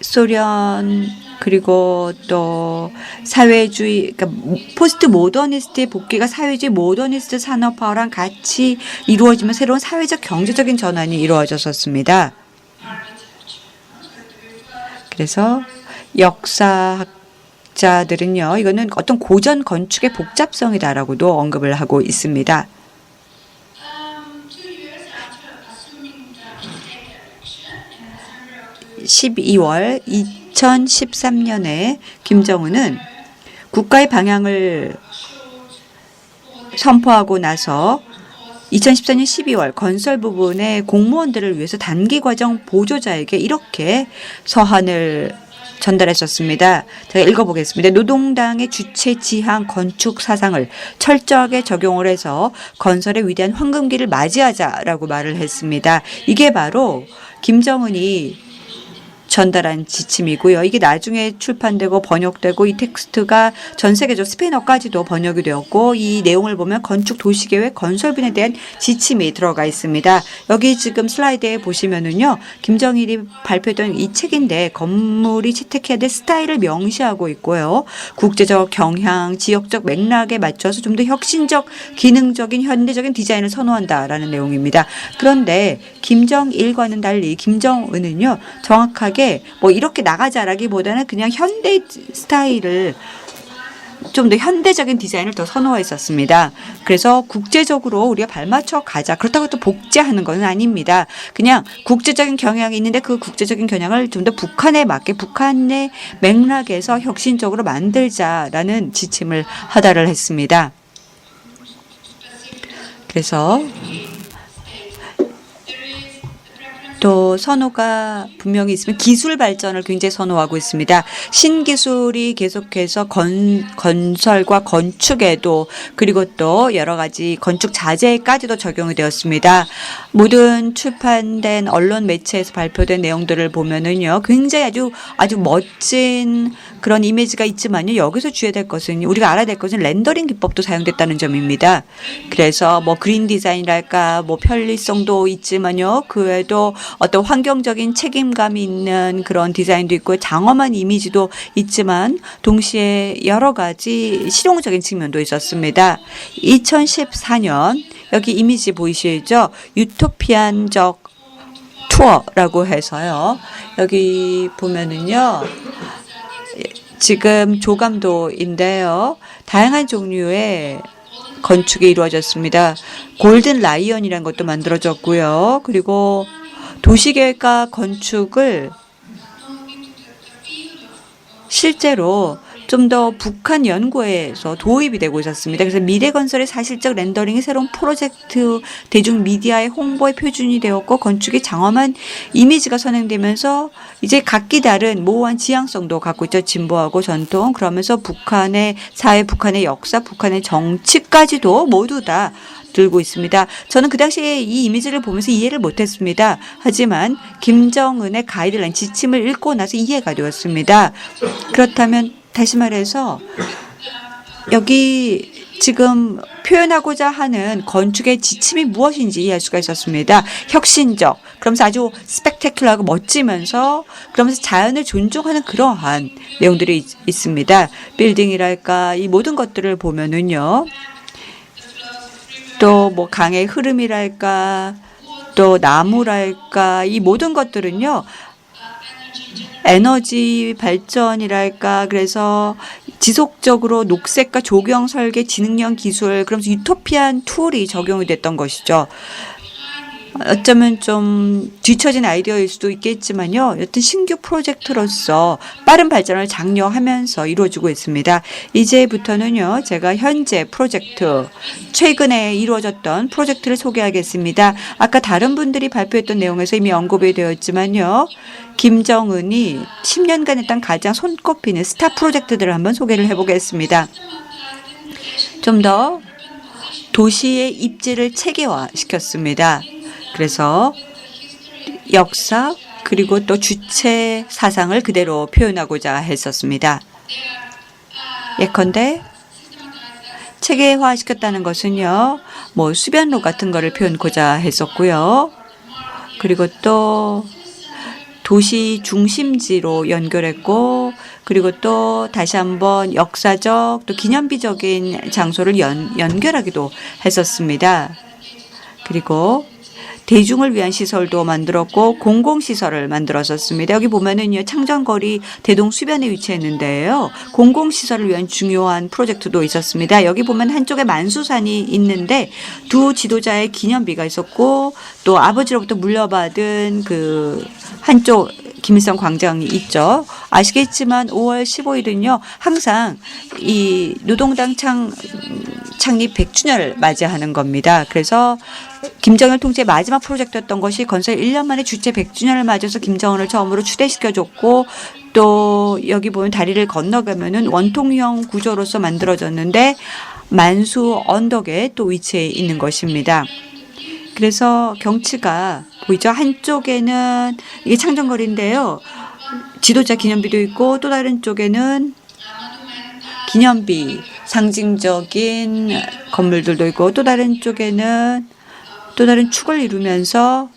[SPEAKER 5] 소련 그리고 또 사회주의, 그러니까 포스트 모더니스트의 복귀가 사회주의 모더니스트 산업화랑 같이 이루어지면 새로운 사회적 경제적인 전환이 이루어졌었습니다. 그래서 역사학자들은요, 이거는 어떤 고전 건축의 복잡성이다라고도 언급을 하고 있습니다. 12월 2013년에 김정은은 국가의 방향을 선포하고 나서 2014년 12월 건설 부분의 공무원들을 위해서 단기과정 보조자에게 이렇게 서한을 전달했었습니다. 제가 읽어보겠습니다. 노동당의 주체 지향 건축 사상을 철저하게 적용을 해서 건설의 위대한 황금기를 맞이하자라고 말을 했습니다. 이게 바로 김정은이 전달한 지침이고요. 이게 나중에 출판되고 번역되고 이 텍스트가 전 세계적 스페인어까지도 번역이 되었고 이 내용을 보면 건축 도시계획 건설분에 대한 지침이 들어가 있습니다. 여기 지금 슬라이드에 보시면은요. 김정일이 발표했던 이 책인데 건물이 채택해야 될 스타일을 명시하고 있고요. 국제적 경향, 지역적 맥락에 맞춰서 좀 더 혁신적, 기능적인, 현대적인 디자인을 선호한다라는 내용입니다. 그런데 김정일과는 달리 김정은은요. 정확하게 뭐 이렇게 나가자라기보다는 그냥 현대 스타일을 좀 더 현대적인 디자인을 더 선호했었습니다. 그래서 국제적으로 우리가 발맞춰 가자. 그렇다고 또 복제하는 건 아닙니다. 그냥 국제적인 경향이 있는데 그 국제적인 경향을 좀 더 북한에 맞게 북한의 맥락에서 혁신적으로 만들자라는 지침을 하달을 했습니다. 그래서 또 선호가 분명히 있으면 기술 발전을 굉장히 선호하고 있습니다. 신기술이 계속해서 건설과 건축에도 그리고 또 여러 가지 건축 자재까지도 적용이 되었습니다. 모든 출판된 언론 매체에서 발표된 내용들을 보면은요, 굉장히 아주 멋진 그런 이미지가 있지만요, 여기서 주의해야 될 것은 우리가 알아야 될 것은 렌더링 기법도 사용됐다는 점입니다. 그래서 뭐 그린 디자인이랄까, 뭐 편리성도 있지만요, 그 외에도 어떤 환경적인 책임감이 있는 그런 디자인도 있고 장엄한 이미지도 있지만 동시에 여러 가지 실용적인 측면도 있었습니다. 2014년 여기 이미지 보이시죠? 유토피안적 투어라고 해서요. 여기 보면은요. 지금 조감도인데요. 다양한 종류의 건축이 이루어졌습니다. 골든 라이언이라는 것도 만들어졌고요. 그리고 도시계획과 건축을 실제로 좀 더 북한 연구에서 도입이 되고 있었습니다. 그래서 미래건설의 사실적 렌더링이 새로운 프로젝트 대중미디어의 홍보의 표준이 되었고 건축의 장엄한 이미지가 선행되면서 이제 각기 다른 모호한 지향성도 갖고 있죠. 진보하고 전통. 그러면서 북한의 사회, 북한의 역사, 북한의 정치까지도 모두 다 들고 있습니다. 저는 그 당시에 이 이미지를 보면서 이해를 못했습니다. 하지만 김정은의 가이드라인 지침을 읽고 나서 이해가 되었습니다. 그렇다면 다시 말해서 여기 지금 표현하고자 하는 건축의 지침이 무엇인지 이해할 수가 있었습니다. 혁신적, 그러면서 아주 스펙테큘러하고 멋지면서 그러면서 자연을 존중하는 그러한 내용들이 있습니다. 빌딩이랄까 이 모든 것들을 보면은요. 또 뭐 강의 흐름이랄까 또 나무랄까 이 모든 것들은요. 에너지 발전이랄까 그래서 지속적으로 녹색과 조경 설계 지능형 기술 그러면서 유토피안 툴이 적용이 됐던 것이죠. 어쩌면 좀 뒤처진 아이디어일 수도 있겠지만요. 여튼 신규 프로젝트로서 빠른 발전을 장려하면서 이루어지고 있습니다. 이제부터는요. 제가 현재 프로젝트, 최근에 이루어졌던 프로젝트를 소개하겠습니다. 아까 다른 분들이 발표했던 내용에서 이미 언급이 되었지만요. 김정은이 10년간 했던 가장 손꼽히는 스타 프로젝트들을 한번 소개를 해보겠습니다. 좀 더 도시의 입지를 체계화시켰습니다. 그래서 역사 그리고 또 주체 사상을 그대로 표현하고자 했었습니다. 예컨대 체계화시켰다는 것은요. 뭐 수변로 같은 거를 표현하고자 했었고요. 그리고 또 도시 중심지로 연결했고 그리고 또 다시 한번 역사적 또 기념비적인 장소를 연결하기도 했었습니다. 그리고 대중을 위한 시설도 만들었고 공공시설을 만들었었습니다. 여기 보면은요, 창정거리 대동수변에 위치했는데요. 공공시설을 위한 중요한 프로젝트도 있었습니다. 여기 보면 한쪽에 만수산이 있는데 두 지도자의 기념비가 있었고 또 아버지로부터 물려받은 그 한쪽 김일성 광장이 있죠. 아시겠지만 5월 15일은요, 항상 이 노동당 창립 100주년을 맞이하는 겁니다. 그래서 김정일 통치의 마지막 프로젝트였던 것이 건설 1년 만에 주체 100주년을 맞아서 김정은을 처음으로 추대시켜줬고 또 여기 보면 다리를 건너가면은 원통형 구조로서 만들어졌는데 만수 언덕에 또 위치해 있는 것입니다. 그래서 경치가 보이죠? 한쪽에는 이게 창정거리인데요. 지도자 기념비도 있고 또 다른 쪽에는 기념비 상징적인 건물들도 있고 또 다른 쪽에는 또 다른 축을 이루면서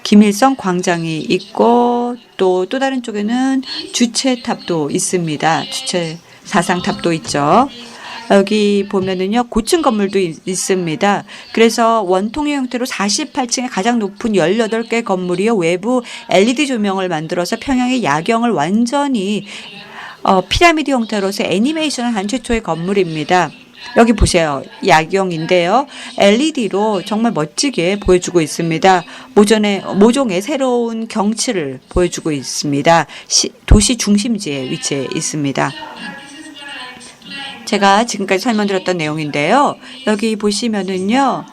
[SPEAKER 5] 김일성 광장이 있고 또 다른 쪽에는 주체탑도 있습니다. 주체 사상탑도 있죠. 여기 보면은요, 고층 건물도 있습니다. 그래서 원통형 형태로 48층의 가장 높은 18개 건물이요, 외부 LED 조명을 만들어서 평양의 야경을 완전히 피라미드 형태로서 애니메이션을 한 최초의 건물입니다. 여기 보세요. 야경인데요. LED로 정말 멋지게 보여주고 있습니다. 모종의 새로운 경치를 보여주고 있습니다. 도시 중심지에 위치해 있습니다. 제가 지금까지 설명드렸던 내용인데요. 여기 보시면은요,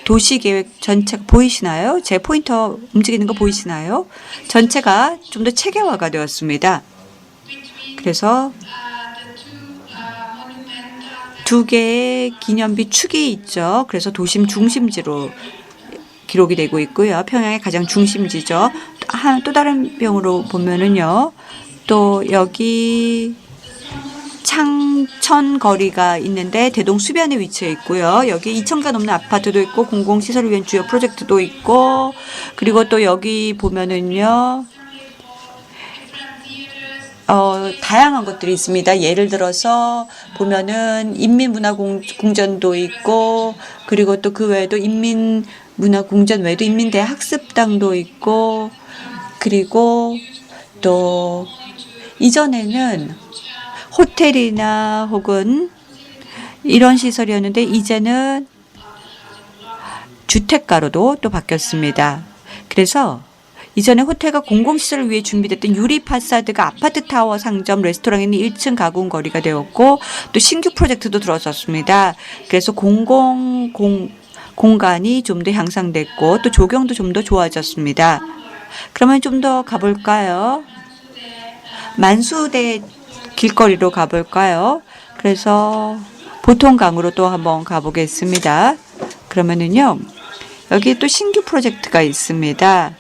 [SPEAKER 5] 도시계획 전체가 보이시나요? 제 포인터 움직이는 거 보이시나요? 전체가 좀 더 체계화가 되었습니다. 그래서 두 개의 기념비 축이 있죠. 그래서 도심 중심지로 기록이 되고 있고요. 평양의 가장 중심지죠. 또 다른 병으로 보면은요, 또 여기 창천거리가 있는데 대동수변에 위치해 있고요. 여기 2,000가 넘는 아파트도 있고 공공시설을 위한 주요 프로젝트도 있고 그리고 또 여기 보면은요, 다양한 것들이 있습니다. 예를 들어서 보면은 인민문화궁전도 있고 그리고 또 그 외에도 인민문화궁전 외에도 인민대학습당도 있고 그리고 또 이전에는 호텔이나 혹은 이런 시설이었는데 이제는 주택가로도 또 바뀌었습니다. 그래서 이전에 호텔과 공공시설을 위해 준비됐던 유리 파사드가 아파트 타워 상점 레스토랑에 있는 1층 가공 거리가 되었고 또 신규 프로젝트도 들어섰습니다. 그래서 공간이 좀 더 향상됐고 또 조경도 좀 더 좋아졌습니다. 그러면 좀 더 가볼까요? 만수대 길거리로 가볼까요? 그래서 보통강으로 또 한번 가보겠습니다. 그러면은요, 여기 또 신규 프로젝트가 있습니다.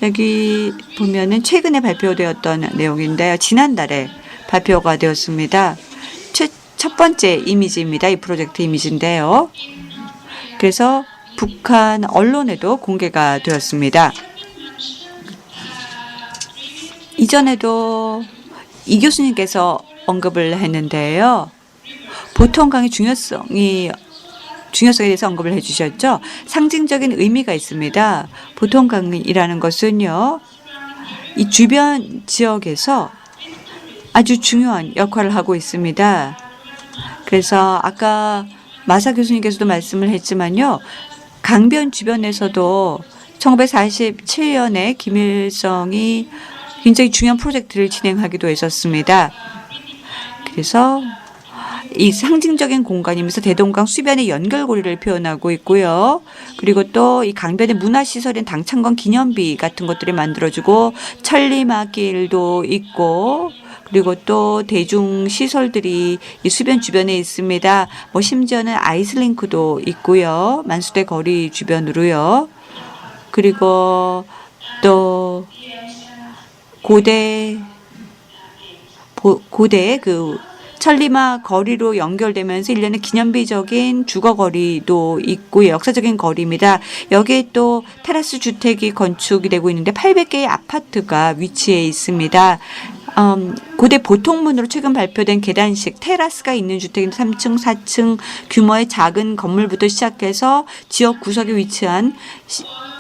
[SPEAKER 5] 여기 보면은 최근에 발표되었던 내용인데요. 지난달에 발표가 되었습니다. 첫 번째 이미지입니다. 이 프로젝트 이미지인데요. 그래서 북한 언론에도 공개가 되었습니다. 이전에도 이 교수님께서 언급을 했는데요. 보통강의 중요성에 대해서 언급을 해주셨죠. 상징적인 의미가 있습니다. 보통강이라는 것은요, 이 주변 지역에서 아주 중요한 역할을 하고 있습니다. 그래서 아까 마사 교수님께서도 말씀을 했지만요, 강변 주변에서도 1947년에 김일성이 굉장히 중요한 프로젝트를 진행하기도 했었습니다. 그래서 이 상징적인 공간이면서 대동강 수변의 연결고리를 표현하고 있고요. 그리고 또 이 강변의 문화시설인 당창건 기념비 같은 것들이 만들어지고 천리마길도 있고 그리고 또 대중시설들이 이 수변 주변에 있습니다. 심지어는 아이스링크도 있고요. 만수대 거리 주변으로요. 그리고 또 고대 그 천리마 거리로 연결되면서 일련의 기념비적인 주거거리도 있고요. 역사적인 거리입니다. 여기에 또 테라스 주택이 건축이 되고 있는데 800개의 아파트가 위치해 있습니다. 고대 보통문으로 최근 발표된 계단식 테라스가 있는 주택인데 3층, 4층 규모의 작은 건물부터 시작해서 지역 구석에 위치한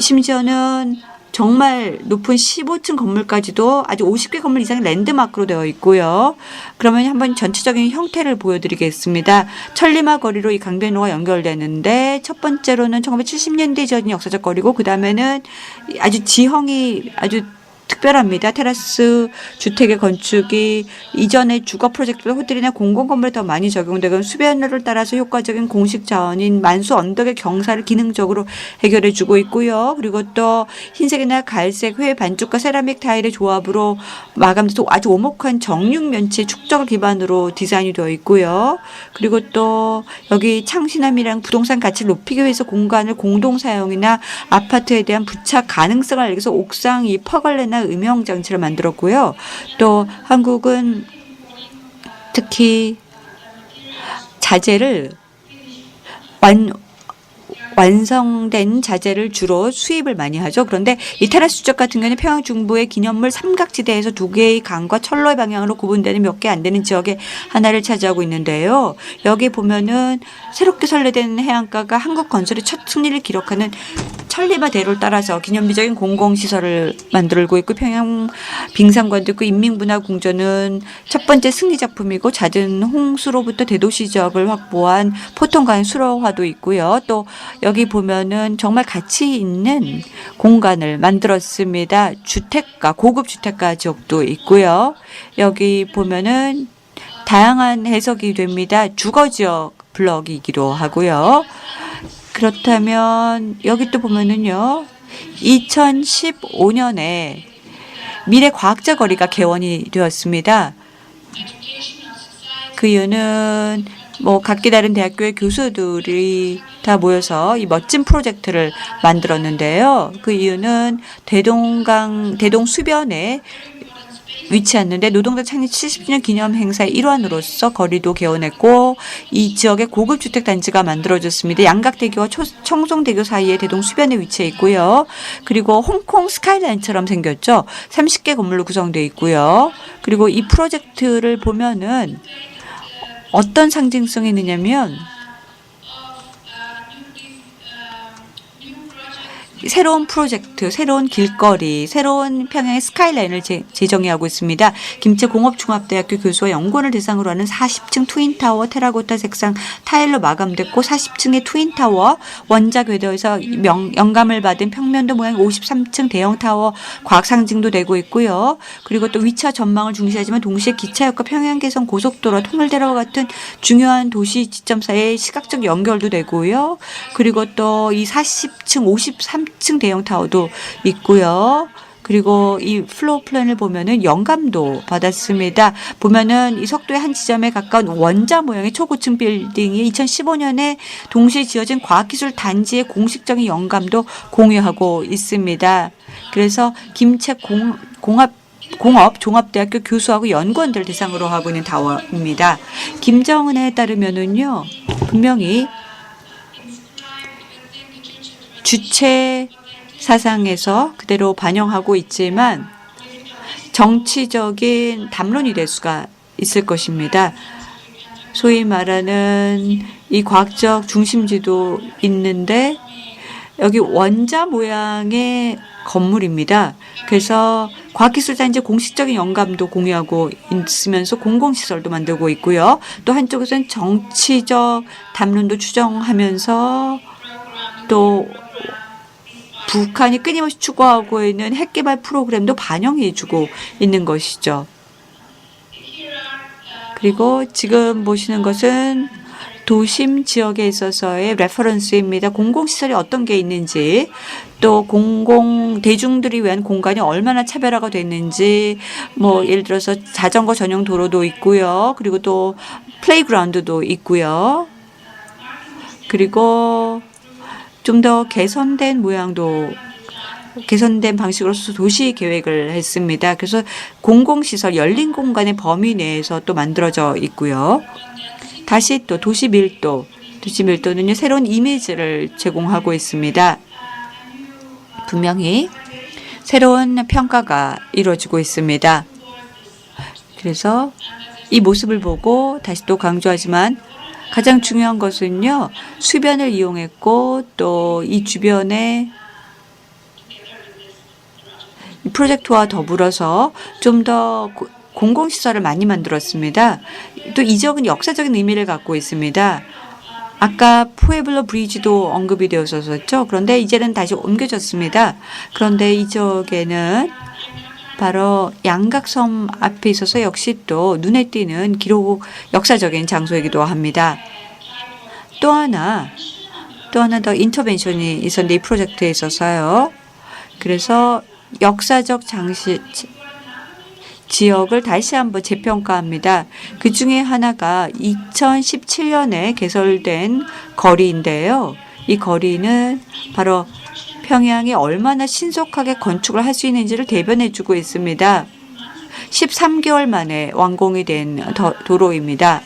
[SPEAKER 5] 심지어는 정말 높은 15층 건물까지도 아주 50개 건물 이상의 랜드마크로 되어 있고요. 그러면 한번 전체적인 형태를 보여드리겠습니다. 천리마 거리로 이 강변로가 연결되는데 첫 번째로는 1970년대 지어진 역사적 거리고 그 다음에는 아주 지형이 아주 특별합니다. 테라스 주택의 건축이 이전의 주거 프로젝트보다 호텔이나 공공건물에 더 많이 적용되고 수변로를 따라서 효과적인 공식 자원인 만수 언덕의 경사를 기능적으로 해결해 주고 있고요. 그리고 또 흰색이나 갈색 회 반죽과 세라믹 타일의 조합으로 마감돼서 아주 오목한 정육 면체 축적을 기반으로 디자인이 되어 있고요. 그리고 또 여기 창신함이랑 부동산 가치를 높이기 위해서 공간을 공동 사용이나 아파트에 대한 부착 가능성을 알기 위해서 옥상 이 퍼걸레나 음영 장치를 만들었고요. 또 한국은 특히 자재를 완성된 자재를 주로 수입을 많이 하죠. 그런데 이 테라스 주택 같은 경우는 평양 중부의 기념물 삼각지대에서 두 개의 강과 철로의 방향으로 구분되는 몇 개 안 되는 지역의 하나를 차지하고 있는데요. 여기 보면은 새롭게 설계된 해안가가 한국 건설의 첫 승리를 기록하는 천리마 대로를 따라서 기념비적인 공공시설을 만들고 있고 평양 빙상관도 있고 인민문화궁전은 첫 번째 승리 작품이고 잦은 홍수로부터 대도시 지역을 확보한 포통간 수로화도 있고요. 또 여기 보면은 정말 가치 있는 공간을 만들었습니다. 주택가, 고급 주택가 지역도 있고요. 여기 보면은 다양한 해석이 됩니다. 주거지역 블럭이기도 하고요. 그렇다면 여기 또 보면은요. 2015년에 미래과학자 거리가 개원이 되었습니다. 그 이유는 각기 다른 대학교의 교수들이 다 모여서 이 멋진 프로젝트를 만들었는데요. 그 이유는 대동 수변에 위치했는데 노동자 창립 70주년 기념 행사의 일환으로서 거리도 개원했고 이 지역에 고급 주택 단지가 만들어졌습니다. 양각대교와 청송대교 사이에 대동 수변에 위치해 있고요. 그리고 홍콩 스카이라인처럼 생겼죠. 30개 건물로 구성되어 있고요. 그리고 이 프로젝트를 보면은 어떤 상징성이 있느냐면 새로운 프로젝트, 새로운 길거리, 새로운 평양의 스카이라인을 제정하고 있습니다. 김제공업종합대학교 교수와 연구원을 대상으로 하는 40층 트윈타워 테라코타 색상 타일로 마감됐고 40층의 트윈타워 원작 궤도에서 영감을 받은 평면도 모양 53층 대형타워 과학 상징도 되고 있고요. 그리고 또 위치와 전망을 중시하지만 동시에 기차역과 평양 개성 고속도로 통일대로와 같은 중요한 도시 지점 사이의 시각적 연결도 되고요. 그리고 또 이 40층, 53층 대형 타워도 있고요. 그리고 이 플로어 플랜을 보면은 영감도 받았습니다. 보면은 이 석도의 한 지점에 가까운 원자 모양의 초고층 빌딩이 2015년에 동시에 지어진 과학기술 단지의 공식적인 영감도 공유하고 있습니다. 그래서 김책 공업종합대학교 교수하고 연구원들을 대상으로 하고 있는 타워입니다. 김정은에 따르면은요, 분명히 주체 사상에서 그대로 반영하고 있지만 정치적인 담론이 될 수가 있을 것입니다. 소위 말하는 이 과학적 중심지도 있는데 여기 원자 모양의 건물입니다. 그래서 과학기술단지 공식적인 영감도 공유하고 있으면서 공공시설도 만들고 있고요. 또 한쪽에서는 정치적 담론도 추정하면서 또 북한이 끊임없이 추구하고 있는 핵개발 프로그램도 반영해주고 있는 것이죠. 그리고 지금 보시는 것은 도심 지역에 있어서의 레퍼런스입니다. 공공시설이 어떤 게 있는지, 또 대중들이 위한 공간이 얼마나 차별화가 됐는지, 예를 들어서 자전거 전용 도로도 있고요. 그리고 또 플레이그라운드도 있고요. 그리고 좀 더 개선된 모양도 개선된 방식으로서 도시 계획을 했습니다. 그래서 공공시설, 열린 공간의 범위 내에서 또 만들어져 있고요. 다시 또 도시 밀도는요, 새로운 이미지를 제공하고 있습니다. 분명히 새로운 평가가 이루어지고 있습니다. 그래서 이 모습을 보고 다시 또 강조하지만 가장 중요한 것은요, 수변을 이용했고 또 이 주변에 이 프로젝트와 더불어서 좀 더 공공시설을 많이 만들었습니다. 또 이 지역은 역사적인 의미를 갖고 있습니다. 아까 포에블로 브리지도 언급이 되었었죠. 그런데 이제는 다시 옮겨졌습니다. 그런데 이 지역에는 바로 양각섬 앞에 있어서 역시 또 눈에 띄는 기록 역사적인 장소이기도 합니다. 또 하나 더 인터벤션이 있었는데 이 프로젝트에 있어서요. 그래서 역사적 지역을 다시 한번 재평가합니다. 그 중에 하나가 2017년에 개설된 거리인데요. 이 거리는 바로 평양이 얼마나 신속하게 건축을 할 수 있는지를 대변해주고 있습니다. 13개월 만에 완공이 된 도로입니다.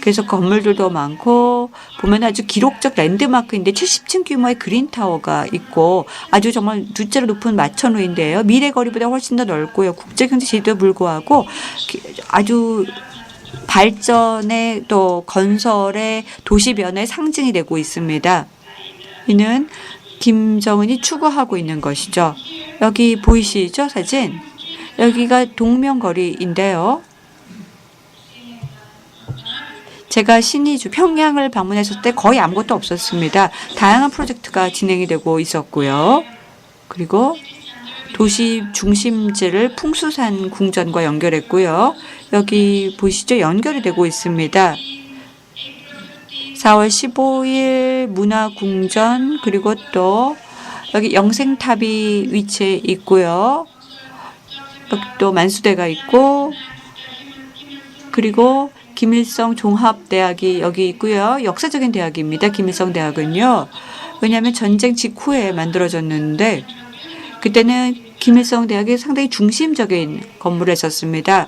[SPEAKER 5] 그래서 건물들도 많고 보면 아주 기록적 랜드마크인데 70층 규모의 그린타워가 있고 아주 정말 두째로 높은 마천루인데요. 미래 거리보다 훨씬 더 넓고요. 국제경제 지도에 불구하고 아주 발전의 또 건설의 도시변의 상징이 되고 있습니다. 이는 김정은이 추구하고 있는 것이죠. 여기 보이시죠, 사진? 여기가 동명거리인데요. 제가 신의주 평양을 방문했을 때 거의 아무것도 없었습니다. 다양한 프로젝트가 진행이 되고 있었고요. 그리고 도시 중심지를 풍수산 궁전과 연결했고요. 여기 보시죠, 연결이 되고 있습니다. 4월 15일 문화궁전, 그리고 또 여기 영생탑이 위치해 있고요. 여기 또 만수대가 있고, 그리고 김일성 종합대학이 여기 있고요. 역사적인 대학입니다. 김일성 대학은요. 왜냐하면 전쟁 직후에 만들어졌는데 그때는 김일성 대학이 상당히 중심적인 건물을 했었습니다.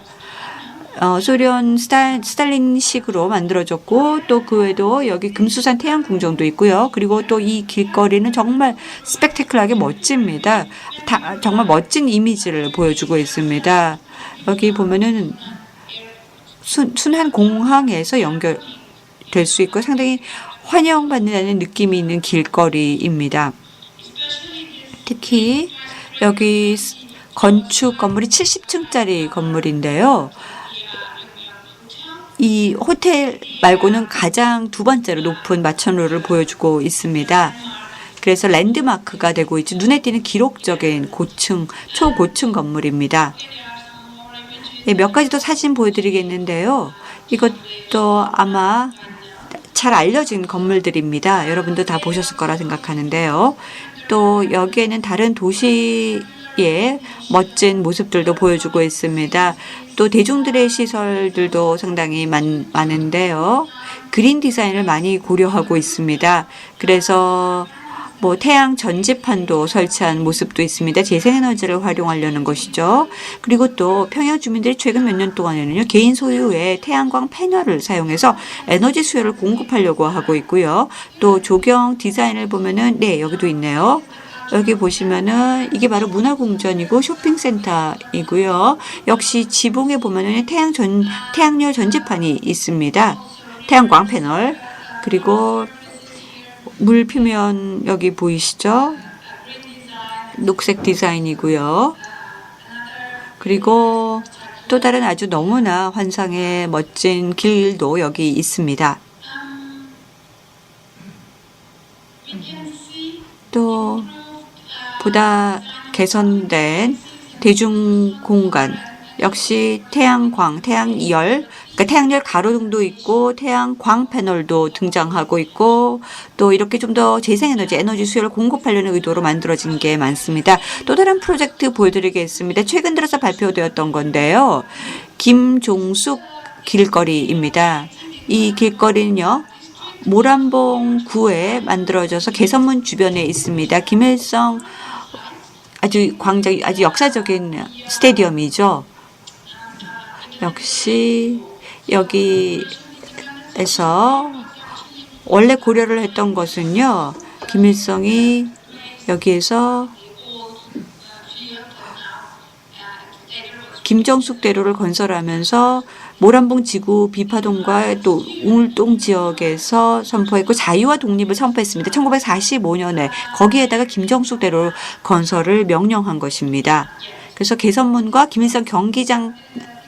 [SPEAKER 5] 소련 스탈린식으로 만들어졌고 또 그 외에도 여기 금수산 태양궁정도 있고요. 그리고 또 이 길거리는 정말 스펙테클하게 멋집니다. 정말 멋진 이미지를 보여주고 있습니다. 여기 보면은 순한 공항에서 연결될 수 있고 상당히 환영받는다는 느낌이 있는 길거리입니다. 특히 여기 건축 건물이 70층짜리 건물인데요. 이 호텔 말고는 가장 두 번째로 높은 마천루를 보여주고 있습니다. 그래서 랜드마크가 되고 있죠. 눈에 띄는 기록적인 초고층 건물입니다. 몇 가지 더 사진 보여드리겠는데요. 이것도 아마 잘 알려진 건물들입니다. 여러분도 다 보셨을 거라 생각하는데요. 또 여기에는 다른 도시의 멋진 모습들도 보여주고 있습니다. 또 대중들의 시설들도 상당히 많은데요. 그린 디자인을 많이 고려하고 있습니다. 그래서 태양 전지판도 설치한 모습도 있습니다. 재생에너지를 활용하려는 것이죠. 그리고 또 평양 주민들이 최근 몇 년 동안에는요, 개인 소유의 태양광 패널을 사용해서 에너지 수요를 공급하려고 하고 있고요. 또 조경 디자인을 보면은, 여기도 있네요. 여기 보시면은 이게 바로 문화궁전이고 쇼핑센터이고요. 역시 지붕에 보면은 태양열 전지판이 있습니다. 태양광 패널. 그리고 물 표면 여기 보이시죠? 녹색 디자인이고요. 그리고 또 다른 아주 너무나 환상의 멋진 길도 여기 있습니다. 또 보다 개선된 대중공간, 역시 태양열, 그러니까 태양열 가로등도 있고 태양광 패널도 등장하고 있고 또 이렇게 좀 더 재생에너지 수요를 공급하려는 의도로 만들어진 게 많습니다. 또 다른 프로젝트 보여드리겠습니다. 최근 들어서 발표되었던 건데요. 김종숙 길거리입니다. 이 길거리는요, 모란봉구에 만들어져서 개선문 주변에 있습니다. 김일성 아주 광장이 아주 역사적인 스테디움이죠. 역시 여기에서 원래 고려를 했던 것은요. 김일성이 여기에서 김정숙 대로를 건설하면서 모란봉 지구 비파동과 또 우물동 지역에서 선포했고 자유와 독립을 선포했습니다. 1945년에 거기에다가 김정숙 대로 건설을 명령한 것입니다. 그래서 개선문과 김일성 경기장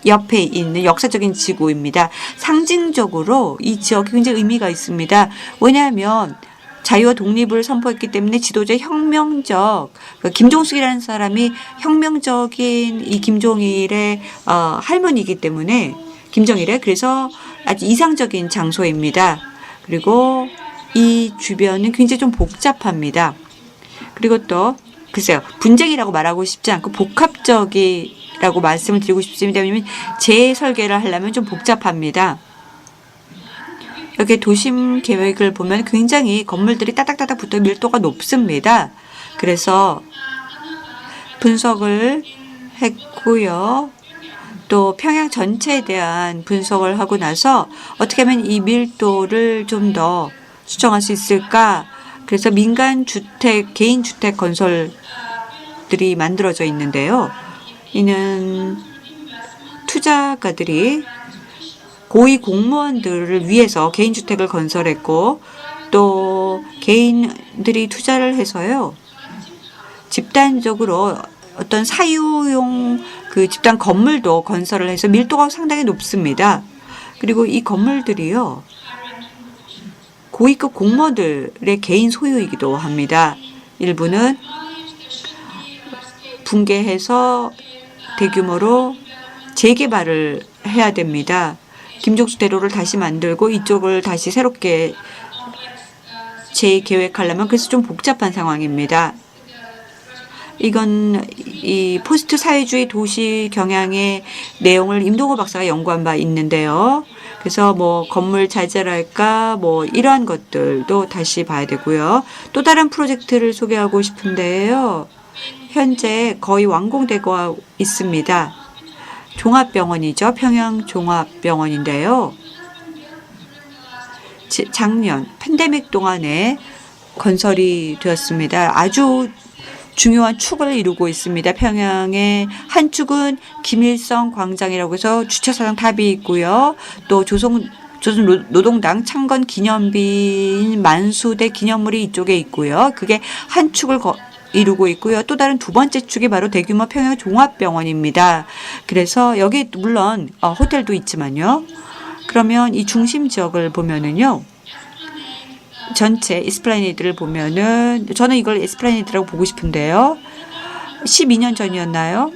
[SPEAKER 5] 옆에 있는 역사적인 지구입니다. 상징적으로 이 지역이 굉장히 의미가 있습니다. 왜냐하면 자유와 독립을 선포했기 때문에 지도자 혁명적 김종숙이라는 사람이 혁명적인 이 김종일의 할머니이기 때문에 김정일의 그래서 아주 이상적인 장소입니다. 그리고 이 주변은 굉장히 좀 복잡합니다. 그리고 또 글쎄요 분쟁이라고 말하고 싶지 않고 복합적이라고 말씀을 드리고 싶습니다. 왜냐하면 재설계를 하려면 좀 복잡합니다. 여기 도심 계획을 보면 굉장히 건물들이 따닥따닥 붙어 밀도가 높습니다. 그래서 분석을 했고요. 또 평양 전체에 대한 분석을 하고 나서 어떻게 하면 이 밀도를 좀 더 수정할 수 있을까? 그래서 민간 주택, 개인 주택 건설들이 만들어져 있는데요. 이는 투자가들이 고위 공무원들을 위해서 개인주택을 건설했고 또 개인들이 투자를 해서요. 집단적으로 어떤 사유용 그 집단 건물도 건설을 해서 밀도가 상당히 높습니다. 그리고 이 건물들이요. 고위급 공무원들의 개인 소유이기도 합니다. 일부는 붕괴해서 대규모로 재개발을 해야 됩니다. 김종숙 대로를 다시 만들고 이쪽을 다시 새롭게 재계획하려면 그래서 좀 복잡한 상황입니다. 이건 이 포스트 사회주의 도시 경향의 내용을 임동호 박사가 연구한 바 있는데요. 그래서 뭐 건물 자재랄까 뭐 이러한 것들도 다시 봐야 되고요. 또 다른 프로젝트를 소개하고 싶은데요. 현재 거의 완공되고 있습니다. 종합병원이죠. 평양 종합병원인데요. 작년 팬데믹 동안에 건설이 되었습니다. 아주 중요한 축을 이루고 있습니다. 평양의 한 축은 김일성 광장이라고 해서 주차사당 탑이 있고요. 또 조선 노동당 창건 기념비인 만수대 기념물이 이쪽에 있고요. 그게 한 축을 이루고 있고요. 또 다른 두 번째 축이 바로 대규모 평양 종합병원입니다. 그래서 여기 물론 호텔도 있지만요. 그러면 이 중심 지역을 보면은요. 전체 에스플라네이드를 보면은 저는 이걸 에스플라네이드라고 보고 싶은데요. 12년 전이었나요?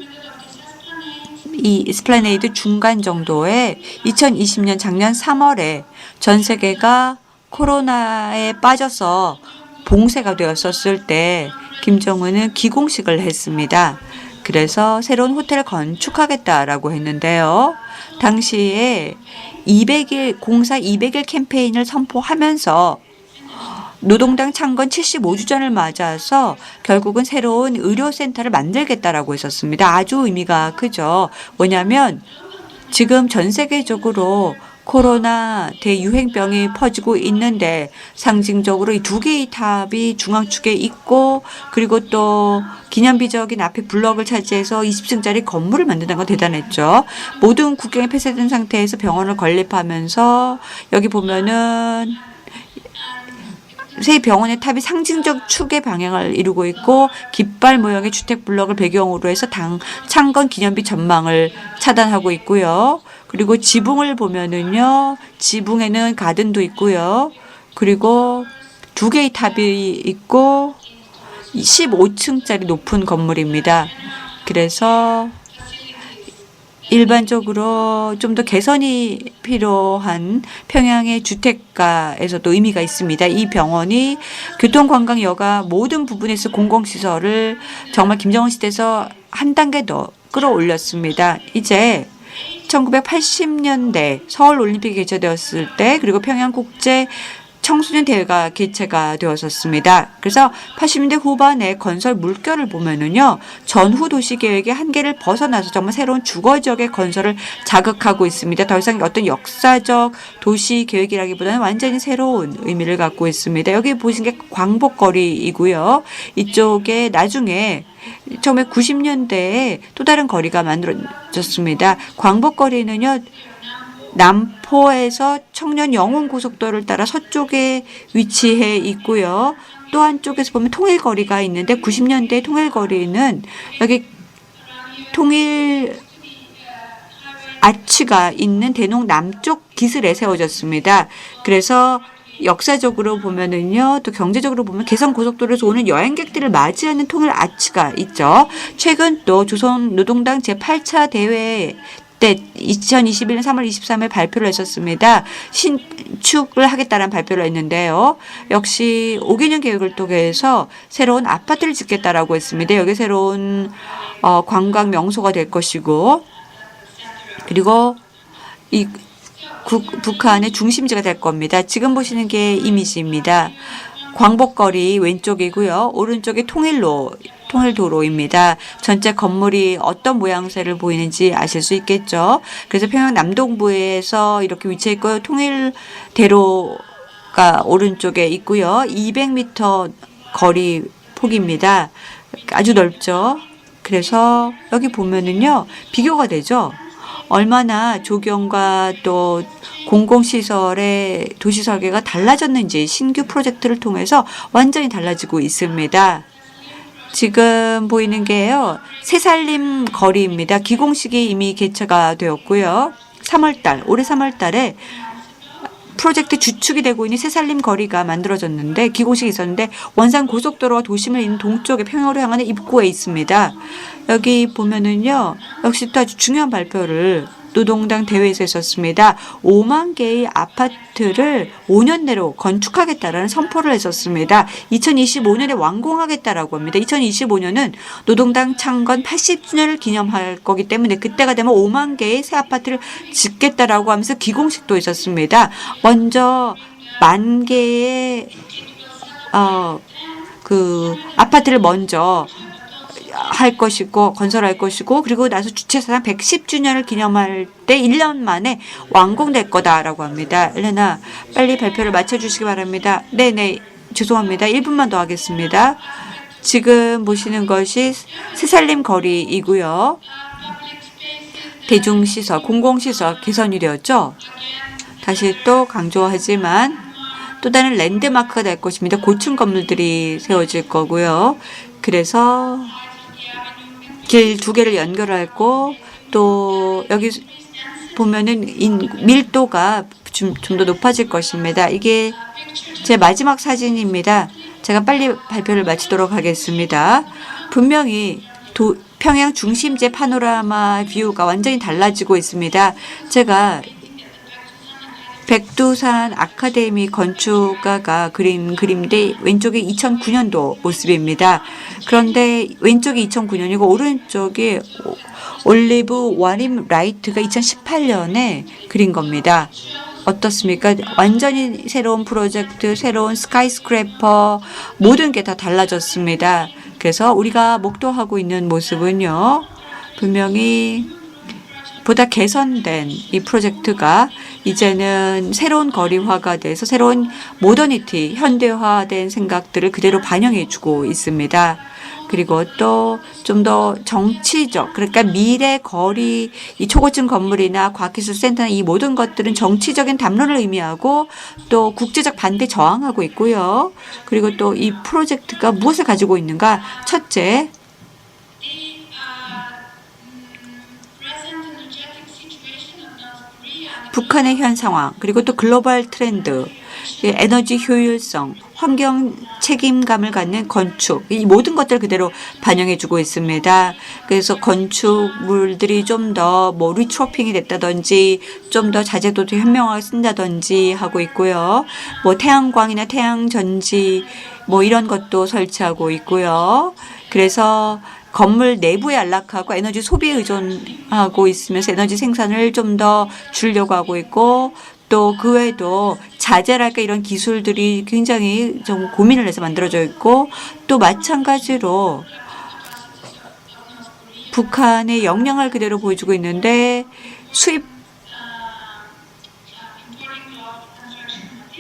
[SPEAKER 5] 이 에스플라네이드 중간 정도에 2020년 작년 3월에 전 세계가 코로나에 빠져서 봉쇄가 되었었을 때 김정은은 기공식을 했습니다. 그래서 새로운 호텔을 건축하겠다라고 했는데요. 당시에 200일 공사 200일 캠페인을 선포하면서 노동당 창건 75주년을 맞아서 결국은 새로운 의료센터를 만들겠다라고 했었습니다. 아주 의미가 크죠. 뭐냐면 지금 전 세계적으로 코로나 대유행병이 퍼지고 있는데 상징적으로 이 두 개의 탑이 중앙축에 있고 그리고 또 기념비적인 앞에 블럭을 차지해서 20층짜리 건물을 만든다는 건 대단했죠. 모든 국경이 폐쇄된 상태에서 병원을 건립하면서 여기 보면은 새 병원의 탑이 상징적 축의 방향을 이루고 있고 깃발 모형의 주택 블럭을 배경으로 해서 창건 기념비 전망을 차단하고 있고요. 그리고 지붕을 보면은요. 지붕에는 가든도 있고요. 그리고 두 개의 탑이 있고 15층짜리 높은 건물입니다. 그래서 일반적으로 좀 더 개선이 필요한 평양의 주택가에서도 의미가 있습니다. 이 병원이 교통관광여가 모든 부분에서 공공시설을 정말 김정은 시대에서 한 단계 더 끌어올렸습니다. 이제 1980년대 서울올림픽이 개최되었을 때 그리고 평양국제 청소년 대회가 개최가 되었었습니다. 그래서 80년대 후반에 건설 물결을 보면은요, 전후 도시 계획의 한계를 벗어나서 정말 새로운 주거 지역의 건설을 자극하고 있습니다. 더 이상 어떤 역사적 도시 계획이라기보다는 완전히 새로운 의미를 갖고 있습니다. 여기 보시는 게 광복거리이고요. 이쪽에 나중에 1990년대에 또 다른 거리가 만들어졌습니다. 광복거리는요, 남포에서 청년 영흥고속도로를 따라 서쪽에 위치해 있고요. 또 한쪽에서 보면 통일거리가 있는데 90년대 통일거리는 여기 통일 아치가 있는 대농 남쪽 기슬에 세워졌습니다. 그래서 역사적으로 보면은요, 또 경제적으로 보면 개성 고속도로에서 오는 여행객들을 맞이하는 통일 아치가 있죠. 최근 또 조선 노동당 제8차 대회 때 2021년 3월 23일 발표를 했었습니다. 신축을 하겠다는 발표를 했는데요. 역시 5개년 계획을 통해서 새로운 아파트를 짓겠다라고 했습니다. 여기 새로운 관광 명소가 될 것이고, 그리고 이 북한의 중심지가 될 겁니다. 지금 보시는 게 이미지입니다. 광복거리 왼쪽이고요. 오른쪽이 통일도로입니다. 전체 건물이 어떤 모양새를 보이는지 아실 수 있겠죠. 그래서 평양 남동부에서 이렇게 위치해 있고 통일대로가 오른쪽에 있고요. 200m 거리 폭입니다. 아주 넓죠. 그래서 여기 보면은요, 비교가 되죠. 얼마나 조경과 또 공공시설의 도시 설계가 달라졌는지 신규 프로젝트를 통해서 완전히 달라지고 있습니다. 지금 보이는 게요, 새살림 거리입니다. 기공식이 이미 개최가 되었고요. 올해 3월 달에 프로젝트 주축이 되고 있는 새살림 거리가 만들어졌는데, 기공식이 있었는데 원산 고속도로와 도심을 잇는 동쪽에 평양으로 향하는 입구에 있습니다. 여기 보면은요, 역시 또 아주 중요한 발표를 노동당 대회에서 했었습니다. 5만 개의 아파트를 5년 내로 건축하겠다라는 선포를 했었습니다. 2025년에 완공하겠다라고 합니다. 2025년은 노동당 창건 80주년을 기념할 거기 때문에 그때가 되면 5만 개의 새 아파트를 짓겠다라고 하면서 기공식도 있었습니다. 먼저 1만 개의 아파트를 먼저 할 것이고 건설할 것이고, 그리고 나서 주최사상 110주년을 기념할 때 1년 만에 완공될 거다라고 합니다. 엘레나, 빨리 발표를 마쳐주시기 바랍니다. 네네, 죄송합니다. 1분만 더 하겠습니다. 지금 보시는 것이 새살림 거리이고요. 대중시설, 공공시설 개선이 되었죠. 다시 또 강조하지만 또 다른 랜드마크가 될 것입니다. 고층 건물들이 세워질 거고요. 그래서 길 2개를 연결하고, 또 여기 보면은 밀도가 좀 더 높아질 것입니다. 이게 제 마지막 사진입니다. 제가 빨리 발표를 마치도록 하겠습니다. 분명히 평양 중심지 파노라마 뷰가 완전히 달라지고 있습니다. 제가 백두산 아카데미 건축가가 그린 그림인데 왼쪽이 2009년도 모습입니다. 그런데 왼쪽이 2009년이고 오른쪽이 올리브 와림 라이트가 2018년에 그린 겁니다. 어떻습니까? 완전히 새로운 프로젝트, 새로운 스카이스크래퍼, 모든 게 다 달라졌습니다. 그래서 우리가 목도하고 있는 모습은요, 분명히 보다 개선된 이 프로젝트가 이제는 새로운 거리화가 돼서 새로운 모더니티, 현대화된 생각들을 그대로 반영해주고 있습니다. 그리고 또 좀 더 정치적, 그러니까 미래 거리, 이 초고층 건물이나 과학기술센터나 이 모든 것들은 정치적인 담론을 의미하고 또 국제적 반대 저항하고 있고요. 그리고 또 이 프로젝트가 무엇을 가지고 있는가? 첫째, 북한의 현 상황, 그리고 또 글로벌 트렌드, 에너지 효율성, 환경 책임감을 갖는 건축, 이 모든 것들을 그대로 반영해주고 있습니다. 그래서 건축물들이 좀 더 리트로핑이 됐다든지, 좀 더 자재도도 현명하게 쓴다든지 하고 있고요. 태양광이나 태양전지 이런 것도 설치하고 있고요. 그래서 건물 내부에 안락하고 에너지 소비에 의존하고 있으면서 에너지 생산을 좀 더 줄려고 하고 있고, 또 그 외에도 자재랄까 이런 기술들이 굉장히 좀 고민을 해서 만들어져 있고 또 마찬가지로 북한의 역량을 그대로 보여주고 있는데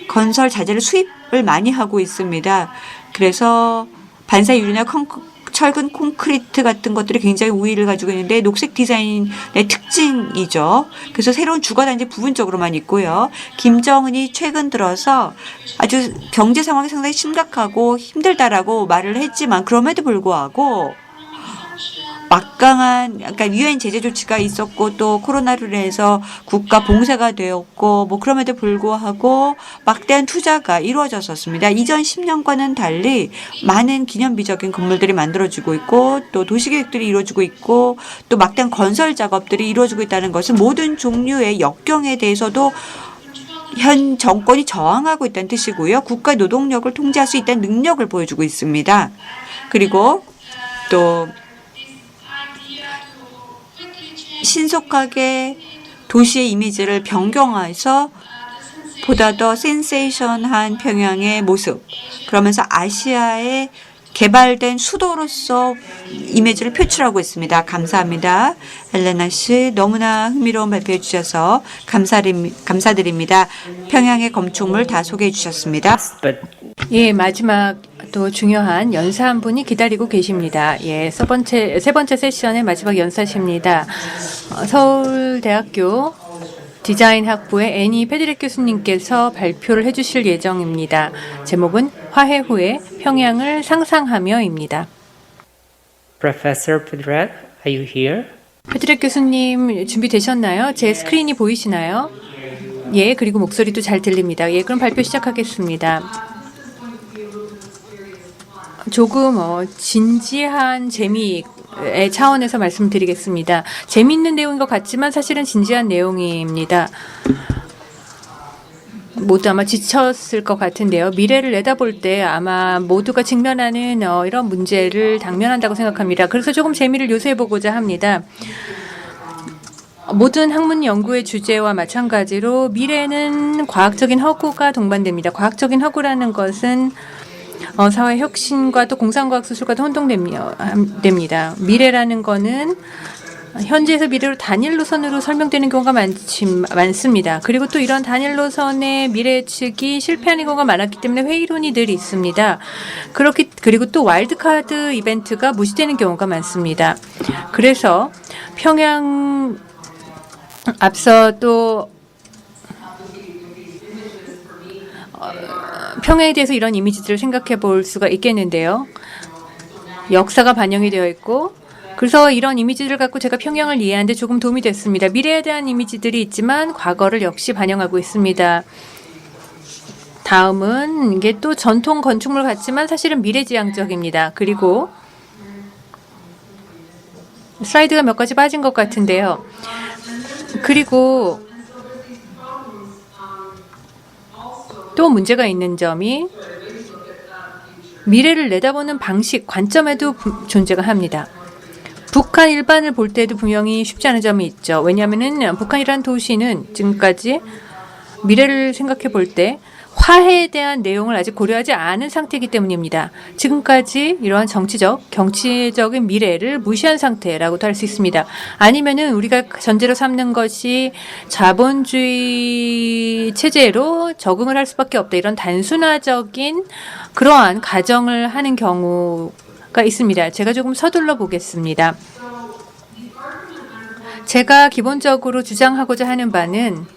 [SPEAKER 5] 건설 자재를 수입을 많이 하고 있습니다. 그래서 반사 유리나 철근 콘크리트 같은 것들이 굉장히 우위를 가지고 있는데 녹색 디자인의 특징이죠. 그래서 새로운 주가 단지 부분적으로만 있고요. 김정은이 최근 들어서 아주 경제 상황이 상당히 심각하고 힘들다라고 말을 했지만 그럼에도 불구하고 막강한 약간 유엔 제재 조치가 있었고 또 코로나로 인해서 국가 봉쇄가 되었고 뭐 그럼에도 불구하고 막대한 투자가 이루어졌었습니다. 이전 10년과는 달리 많은 기념비적인 건물들이 만들어지고 있고 또 도시계획들이 이루어지고 있고 또 막대한 건설 작업들이 이루어지고 있다는 것은 모든 종류의 역경에 대해서도 현 정권이 저항하고 있다는 뜻이고요. 국가 노동력을 통제할 수 있다는 능력을 보여주고 있습니다. 그리고 또 신속하게 도시의 이미지를 변경해서 보다 더 센세이션한 평양의 모습, 그러면서 아시아의 개발된 수도로서 이미지를 표출하고 있습니다. 감사합니다. 엘레나 씨, 너무나 흥미로운 발표해 주셔서 감사드립니다. 평양의 건축물 다 소개해 주셨습니다.
[SPEAKER 2] 예, 마지막 또 중요한 연사 한 분이 기다리고 계십니다. 예, 세 번째 세션의 마지막 연사십니다. 서울대학교 디자인학부의 애니 페드렉 교수님께서 발표를 해주실 예정입니다. 제목은 화해 후에 평양을 상상하며입니다.
[SPEAKER 1] Professor Pedret, are you here?
[SPEAKER 2] 페드렉 교수님 준비되셨나요? 제 스크린이 보이시나요? 예, 그리고 목소리도 잘 들립니다. 예, 그럼 발표 시작하겠습니다. 조금 진지한 재미의 차원에서 말씀드리겠습니다. 재미있는 내용인 것 같지만 사실은 진지한 내용입니다. 모두 아마 지쳤을 것 같은데요. 미래를 내다볼 때 아마 모두가 직면하는 이런 문제를 당면한다고 생각합니다. 그래서 조금 재미를 요소해보고자 합니다. 모든 학문 연구의 주제와 마찬가지로 미래는 과학적인 허구가 동반됩니다. 과학적인 허구라는 것은 사회 혁신과 또 공상과학 수술과도 혼동됩니다. 미래라는 거는 현재에서 미래로 단일 노선으로 설명되는 경우가 많습니다. 그리고 또 이런 단일 노선의 미래 예측이 실패하는 경우가 많았기 때문에 회의론이 늘 있습니다. 그리고 또 와일드카드 이벤트가 무시되는 경우가 많습니다. 그래서 평양 앞서 또 평양에 대해서 이런 이미지들을 생각해 볼 수가 있겠는데요. 역사가 반영이 되어 있고 그래서 이런 이미지들을 갖고 제가 평양을 이해하는 데 조금 도움이 됐습니다. 미래에 대한 이미지들이 있지만 과거를 역시 반영하고 있습니다. 다음은 이게 또 전통 건축물 같지만 사실은 미래지향적입니다. 그리고 슬라이드가 몇 가지 빠진 것 같은데요. 그리고 또 문제가 있는 점이 미래를 내다보는 방식, 관점에도 존재가 합니다. 북한 일반을 볼 때도 분명히 쉽지 않은 점이 있죠. 왜냐하면 북한이라는 도시는 지금까지 미래를 생각해 볼 때 화해에 대한 내용을 아직 고려하지 않은 상태이기 때문입니다. 지금까지 이러한 경치적인 미래를 무시한 상태라고도 할 수 있습니다. 아니면은 우리가 전제로 삼는 것이 자본주의 체제로 적응을 할 수밖에 없다. 이런 단순화적인 그러한 가정을 하는 경우가 있습니다. 제가 조금 서둘러 보겠습니다. 제가 기본적으로 주장하고자 하는 바는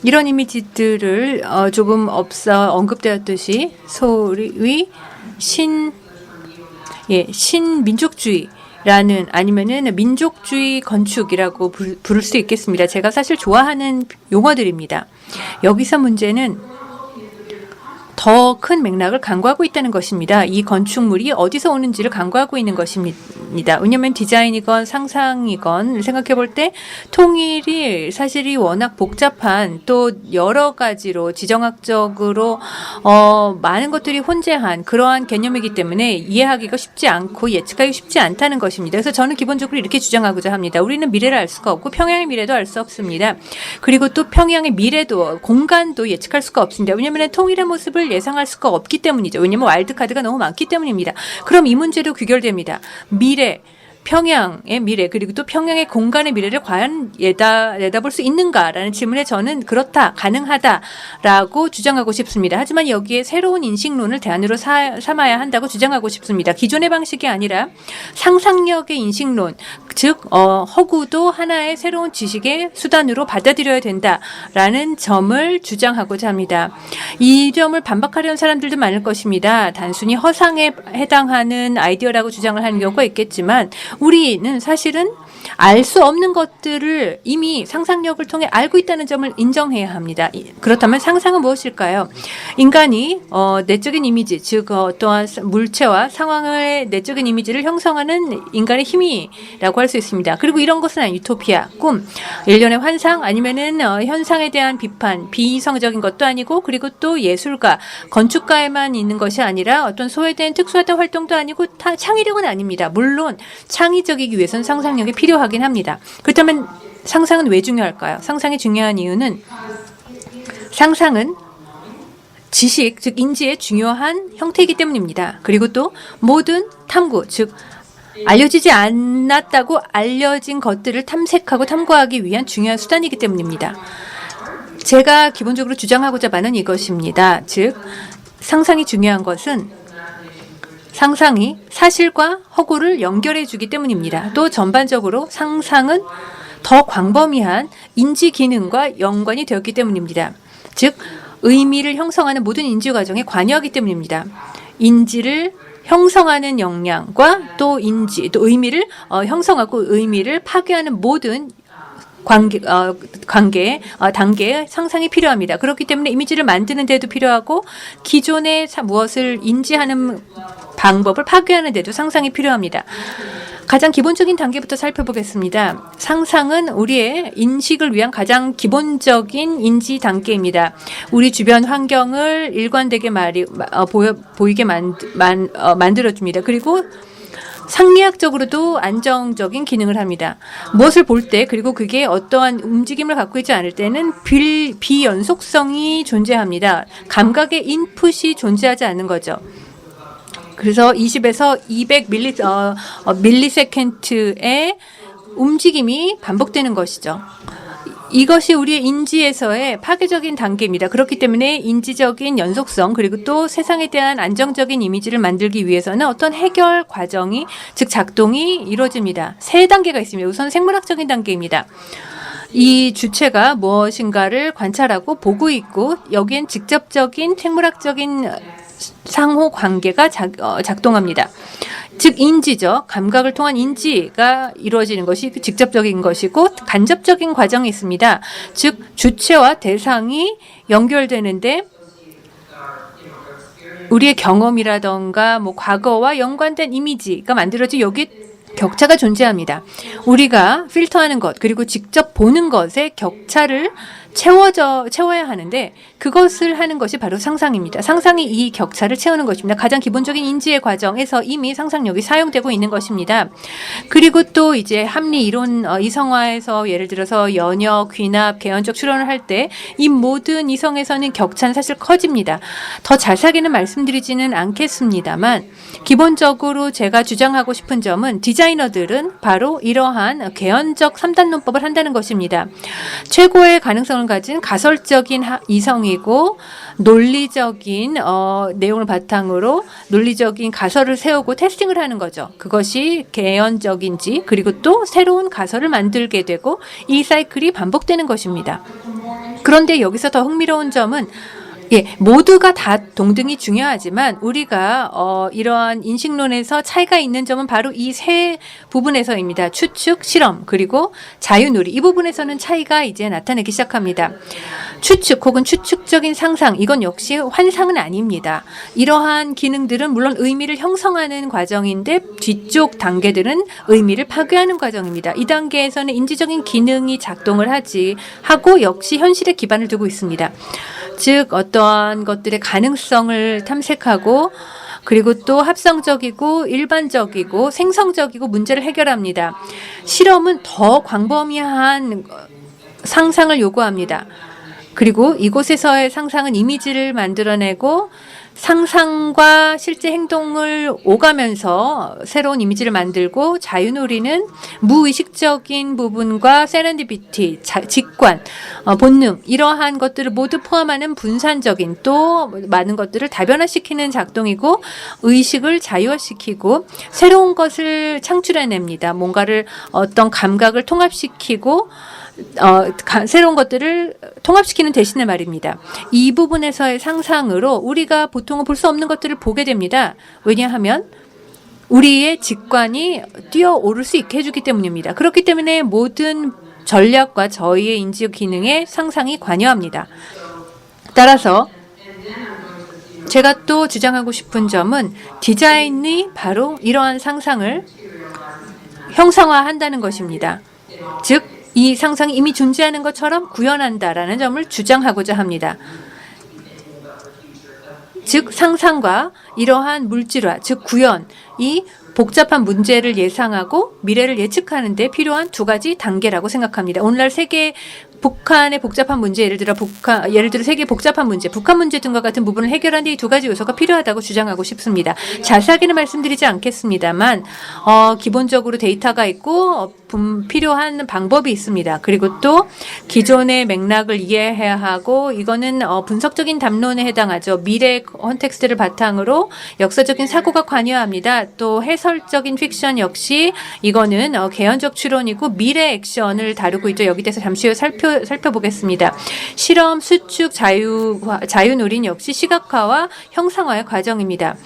[SPEAKER 2] 이런 이미지들을 조금 언급되었듯이 소위 신민족주의라는 아니면은 민족주의 건축이라고 부를 수 있겠습니다. 제가 사실 좋아하는 용어들입니다. 여기서 문제는 더 큰 맥락을 간과하고 있다는 것입니다. 이 건축물이 어디서 오는지를 간과하고 있는 것입니다. 왜냐하면 디자인이건 상상이건 생각해 볼 때 통일이 사실이 워낙 복잡한 또 여러 가지로 지정학적으로 많은 것들이 혼재한 그러한 개념이기 때문에 이해하기가 쉽지 않고 예측하기 쉽지 않다는 것입니다. 그래서 저는 기본적으로 이렇게 주장하고자 합니다. 우리는 미래를 알 수가 없고 평양의 미래도 알 수 없습니다. 그리고 또 평양의 미래도 공간도 예측할 수가 없습니다. 왜냐하면 통일의 모습을 예상할 수가 없기 때문이죠. 왜냐하면 와일드카드가 너무 많기 때문입니다. 그럼 이 문제도 귀결됩니다. 미래, 평양의 미래 그리고 또 평양의 공간의 미래를 과연 내다볼 수 있는가라는 질문에 저는 그렇다, 가능하다라고 주장하고 싶습니다. 하지만 여기에 새로운 인식론을 대안으로 삼아야 한다고 주장하고 싶습니다. 기존의 방식이 아니라 상상력의 인식론, 즉 허구도 하나의 새로운 지식의 수단으로 받아들여야 된다라는 점을 주장하고자 합니다. 이 점을 반박하려는 사람들도 많을 것입니다. 단순히 허상에 해당하는 아이디어라고 주장을 하는 경우가 있겠지만 우리는 사실은 알 수 없는 것들을 이미 상상력을 통해 알고 있다는 점을 인정해야 합니다. 그렇다면 상상은 무엇일까요? 인간이 내적인 이미지, 즉 어떠한 물체와 상황의 내적인 이미지를 형성하는 인간의 힘이라고 할 수 있습니다. 그리고 이런 것은 유토피아, 꿈, 일련의 환상 아니면은 현상에 대한 비판, 비이성적인 것도 아니고 그리고 또 예술가, 건축가에만 있는 것이 아니라 어떤 소외된 특수한 활동도 아니고 창의력은 아닙니다. 물론 창의적이기 위해서는 상상력이 필요하긴 합니다. 그렇다면 상상은 왜 중요할까요? 상상이 중요한 이유는 상상은 지식, 즉 인지의 중요한 형태이기 때문입니다. 그리고 또 모든 탐구, 즉 알려지지 않았다고 알려진 것들을 탐색하고 탐구하기 위한 중요한 수단이기 때문입니다. 제가 기본적으로 주장하고자 하는 이것입니다. 즉 상상이 중요한 것은 상상이 사실과 허구를 연결해 주기 때문입니다. 또 전반적으로 상상은 더 광범위한 인지 기능과 연관이 되었기 때문입니다. 즉 의미를 형성하는 모든 인지 과정에 관여하기 때문입니다. 인지를 형성하는 역량과 또 인지, 또 의미를 형성하고 의미를 파괴하는 모든 단계의 상상이 필요합니다. 그렇기 때문에 이미지를 만드는 데도 필요하고 기존의 무엇을 인지하는 방법을 파괴하는 데도 상상이 필요합니다. 가장 기본적인 단계부터 살펴보겠습니다. 상상은 우리의 인식을 위한 가장 기본적인 인지 단계입니다. 우리 주변 환경을 일관되게 보이게 만들어줍니다. 그리고 상리학적으로도 안정적인 기능을 합니다. 무엇을 볼 때 그리고 그게 어떠한 움직임을 갖고 있지 않을 때는 비연속성이 존재합니다. 감각의 인풋이 존재하지 않는 거죠. 그래서 20에서 200 밀리세컨트의 움직임이 반복되는 것이죠. 이것이 우리의 인지에서의 파괴적인 단계입니다. 그렇기 때문에 인지적인 연속성 그리고 또 세상에 대한 안정적인 이미지를 만들기 위해서는 어떤 해결 과정이 즉 작동이 이루어집니다. 세 단계가 있습니다. 우선 생물학적인 단계입니다. 이 주체가 무엇인가를 관찰하고 보고 있고 여기엔 직접적인 생물학적인 상호 관계가 작동합니다. 즉 인지죠. 감각을 통한 인지가 이루어지는 것이 직접적인 것이고 간접적인 과정이 있습니다. 즉 주체와 대상이 연결되는데 우리의 경험이라던가 과거와 연관된 이미지가 만들어지 여기 격차가 존재합니다. 우리가 필터하는 것 그리고 직접 보는 것의 격차를 채워야 하는데 그것을 하는 것이 바로 상상입니다. 상상이 이 격차를 채우는 것입니다. 가장 기본적인 인지의 과정에서 이미 상상력이 사용되고 있는 것입니다. 그리고 또 이제 합리 이론 이성화에서 예를 들어서 연역, 귀납, 개연적 추론을 할 때 이 모든 이성에서는 격차는 사실 커집니다. 더 자세하게는 말씀드리지는 않겠습니다만 기본적으로 제가 주장하고 싶은 점은 디자이너들은 바로 이러한 개연적 3단 논법을 한다는 것입니다. 최고의 가능성을 가진 가설적인 이성이고 논리적인 내용을 바탕으로 논리적인 가설을 세우고 테스팅을 하는 거죠. 그것이 개연적인지 그리고 또 새로운 가설을 만들게 되고 이 사이클이 반복되는 것입니다. 그런데 여기서 더 흥미로운 점은 모두가 다 동등히 중요하지만 우리가 이러한 인식론에서 차이가 있는 점은 바로 이 세 부분에서입니다. 추측, 실험, 그리고 자유놀이. 이 부분에서는 차이가 이제 나타나기 시작합니다. 추측 혹은 추측적인 상상, 이건 역시 환상은 아닙니다. 이러한 기능들은 물론 의미를 형성하는 과정인데 뒤쪽 단계들은 의미를 파괴하는 과정입니다. 이 단계에서는 인지적인 기능이 작동을 하고 역시 현실에 기반을 두고 있습니다. 즉 어떠한 것들의 가능성을 탐색하고 그리고 또 합성적이고 일반적이고 생성적이고 문제를 해결합니다. 실험은 더 광범위한 상상을 요구합니다. 그리고 이곳에서의 상상은 이미지를 만들어내고 상상과 실제 행동을 오가면서 새로운 이미지를 만들고 자유놀이는 무의식적인 부분과 세렌디피티, 직관, 본능 이러한 것들을 모두 포함하는 분산적인 또 많은 것들을 다변화시키는 작동이고 의식을 자유화시키고 새로운 것을 창출해냅니다. 뭔가를 어떤 감각을 통합시키고 새로운 것들을 통합시키는 대신에 말입니다. 이 부분에서의 상상으로 우리가 보통은 볼 수 없는 것들을 보게 됩니다. 왜냐하면 우리의 직관이 뛰어오를 수 있게 해주기 때문입니다. 그렇기 때문에 모든 전략과 저희의 인지 기능에 상상이 관여합니다. 따라서 제가 또 주장하고 싶은 점은 디자인이 바로 이러한 상상을 형상화한다는 것입니다. 즉 이 상상이 이미 존재하는 것처럼 구현한다라는 점을 주장하고자 합니다. 즉 상상과 이러한 물질화, 즉 구현이 복잡한 문제를 예상하고 미래를 예측하는 데 필요한 두 가지 단계라고 생각합니다. 오늘날 세계 북한의 복잡한 문제, 예를 들어 세계의 복잡한 문제, 북한 문제 등과 같은 부분을 해결하는 데 이 두 가지 요소가 필요하다고 주장하고 싶습니다. 자세하게는 말씀드리지 않겠습니다만 기본적으로 데이터가 있고 필요한 방법이 있습니다. 그리고 또 기존의 맥락을 이해해야 하고 이거는 분석적인 담론에 해당하죠. 미래 컨텍스트를 바탕으로 역사적인 사고가 관여합니다. 또 해설적인 픽션 역시 이거는 개연적 추론이고 미래 액션을 다루고 있죠. 여기 대해서 잠시 후에 살펴보겠습니다. 실험, 수축, 자유놀이는 역시 시각화와 형상화의 과정입니다.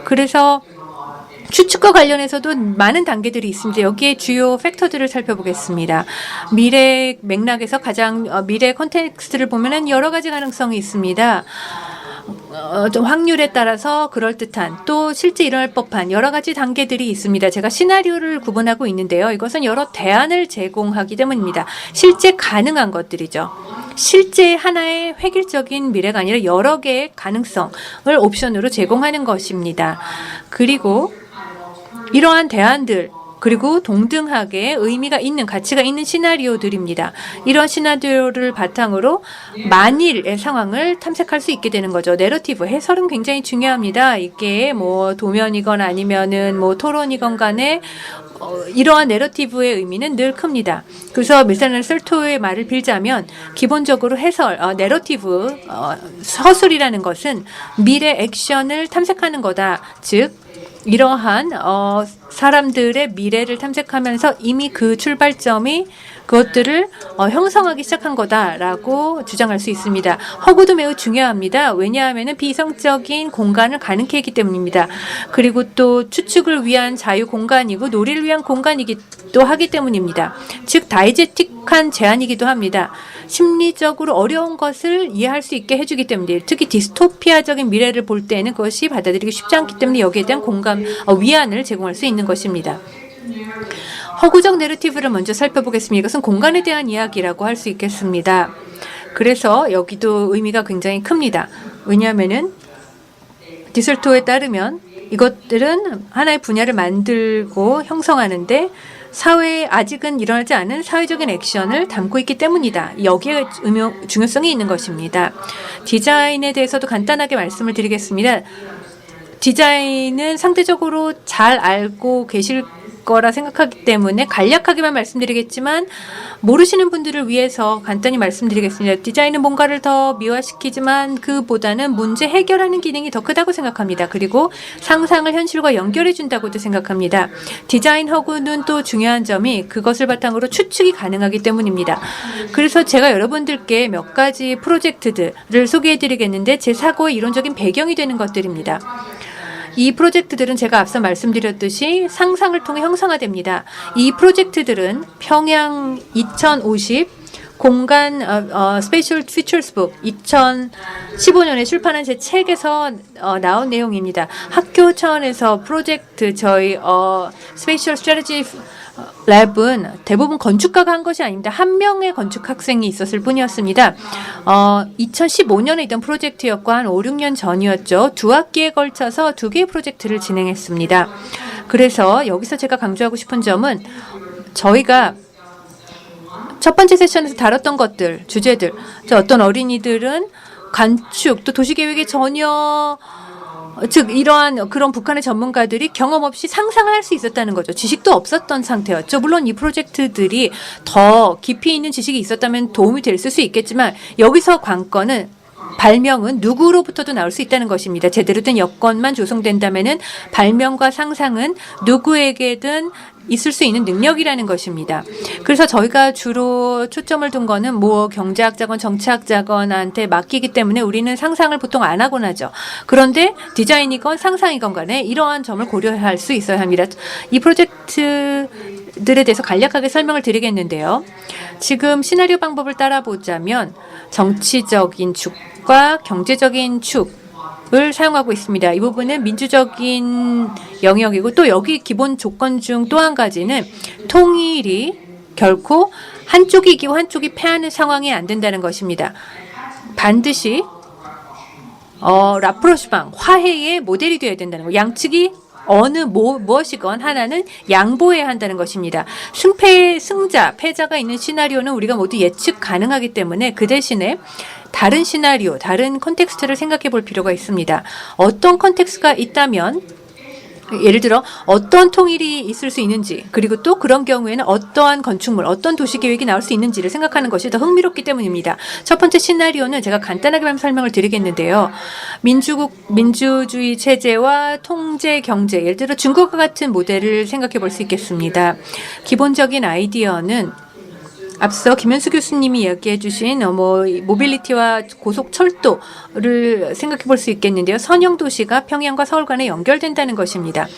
[SPEAKER 2] 그래서 추측과 관련해서도 많은 단계들이 있습니다. 여기에 주요 팩터들을 살펴보겠습니다. 미래 맥락에서 가장 미래 컨텍스트를 보면은 여러 가지 가능성이 있습니다. 좀 확률에 따라서 그럴듯한 또 실제 일어날 법한 여러 가지 단계들이 있습니다. 제가 시나리오를 구분하고 있는데요. 이것은 여러 대안을 제공하기 때문입니다. 실제 가능한 것들이죠. 실제 하나의 획일적인 미래가 아니라 여러 개의 가능성을 옵션으로 제공하는 것입니다. 그리고 이러한 대안들 그리고 동등하게 의미가 있는 가치가 있는 시나리오들입니다. 이런 시나리오를 바탕으로 만일의 상황을 탐색할 수 있게 되는 거죠. 내러티브 해설은 굉장히 중요합니다. 이게 뭐 도면이건 아니면은 뭐 토론이건 간에 이러한 내러티브의 의미는 늘 큽니다. 그래서 밀사나 설토의 말을 빌자면 기본적으로 해설, 내러티브, 서술이라는 것은 미래 액션을 탐색하는 거다. 즉 이러한 사람들의 미래를 탐색하면서 이미 그 출발점이 그것들을 형성하기 시작한 거다라고 주장할 수 있습니다. 허구도 매우 중요합니다. 왜냐하면 비이성적인 공간을 가능케 했기 때문입니다. 그리고 또 추측을 위한 자유 공간이고 놀이를 위한 공간이기도 하기 때문입니다. 즉 다이제틱한 제안이기도 합니다. 심리적으로 어려운 것을 이해할 수 있게 해주기 때문에 특히 디스토피아적인 미래를 볼 때는 그것이 받아들이기 쉽지 않기 때문에 여기에 대한 공감, 위안을 제공할 수 있는 것입니다. 허구적 내러티브를 먼저 살펴보겠습니다. 이것은 공간에 대한 이야기라고 할 수 있겠습니다. 그래서 여기도 의미가 굉장히 큽니다. 왜냐하면은 디설토에 따르면 이것들은 하나의 분야를 만들고 형성하는데 사회에 아직은 일어나지 않은 사회적인 액션을 담고 있기 때문이다. 여기에 중요성이 있는 것입니다. 디자인에 대해서도 간단하게 말씀을 드리겠습니다. 디자인은 상대적으로 잘 알고 계실 거라 생각하기 때문에 간략하게만 말씀드리겠지만 모르시는 분들을 위해서 간단히 말씀드리겠습니다. 디자인은 뭔가를 더 미화시키지만 그보다는 문제 해결하는 기능이 더 크다고 생각합니다. 그리고 상상을 현실과 연결해 준다고도 생각합니다. 디자인 허구는 또 중요한 점이 그것을 바탕으로 추측이 가능하기 때문입니다. 그래서 제가 여러분들께 몇 가지 프로젝트들을 소개해 드리겠는데 제 사고의 이론적인 배경이 되는 것들입니다. 이 프로젝트들은 제가 앞서 말씀드렸듯이 상상을 통해 형상화됩니다. 이 프로젝트들은 평양 2050 공간 스페셜 피처스 북 2015년에 출판한 제 책에서 나온 내용입니다. 학교 차원에서 프로젝트 저희 스페셜 스트래티지 랩은 대부분 건축가가 한 것이 아닙니다. 한 명의 건축 학생이 있었을 뿐이었습니다. 2015년에 있던 프로젝트였고 한 5, 6년 전이었죠. 2학기에 걸쳐서 2개의 프로젝트를 진행했습니다. 그래서 여기서 제가 강조하고 싶은 점은 저희가 첫 번째 세션에서 다뤘던 것들, 주제들, 어떤 어린이들은 건축, 또 도시계획에 전혀 즉 이러한 그런 북한의 전문가들이 경험 없이 상상을 할 수 있었다는 거죠. 지식도 없었던 상태였죠. 물론 이 프로젝트들이 더 깊이 있는 지식이 있었다면 도움이 됐을 수 있겠지만 여기서 관건은 발명은 누구로부터도 나올 수 있다는 것입니다. 제대로 된 여건만 조성된다면은 발명과 상상은 누구에게든 있을 수 있는 능력이라는 것입니다. 그래서 저희가 주로 초점을 둔 거는 뭐 경제학자건 정치학자건한테 맡기기 때문에 우리는 상상을 보통 안 하곤 하죠. 그런데 디자인이건 상상이건 간에 이러한 점을 고려할 수 있어야 합니다. 이 프로젝트들에 대해서 간략하게 설명을 드리겠는데요. 지금 시나리오 방법을 따라보자면 정치적인 축과 경제적인 축을 사용하고 있습니다. 이 부분은 민주적인 영역이고 또 여기 기본 조건 중 또 한 가지는 통일이 결코 한쪽이 이기고 한쪽이 패하는 상황이 안 된다는 것입니다. 반드시 라프로시방 화해의 모델이 되어야 된다는 거. 양측이 어느 무엇이건 하나는 양보해야 한다는 것입니다. 승자, 패자가 있는 시나리오는 우리가 모두 예측 가능하기 때문에 그 대신에 다른 시나리오, 다른 컨텍스트를 생각해 볼 필요가 있습니다. 어떤 컨텍스트가 있다면 예를 들어 어떤 통일이 있을 수 있는지 그리고 또 그런 경우에는 어떠한 건축물, 어떤 도시계획이 나올 수 있는지를 생각하는 것이 더 흥미롭기 때문입니다. 첫 번째 시나리오는 제가 간단하게만 설명을 드리겠는데요. 민주주의 체제와 통제 경제, 예를 들어 중국과 같은 모델을 생각해 볼 수 있겠습니다. 기본적인 아이디어는 앞서 김현수 교수님이 이야기해 주신 모빌리티와 고속철도를 생각해 볼 수 있겠는데요. 선형 도시가 평양과 서울 간에 연결된다는 것입니다.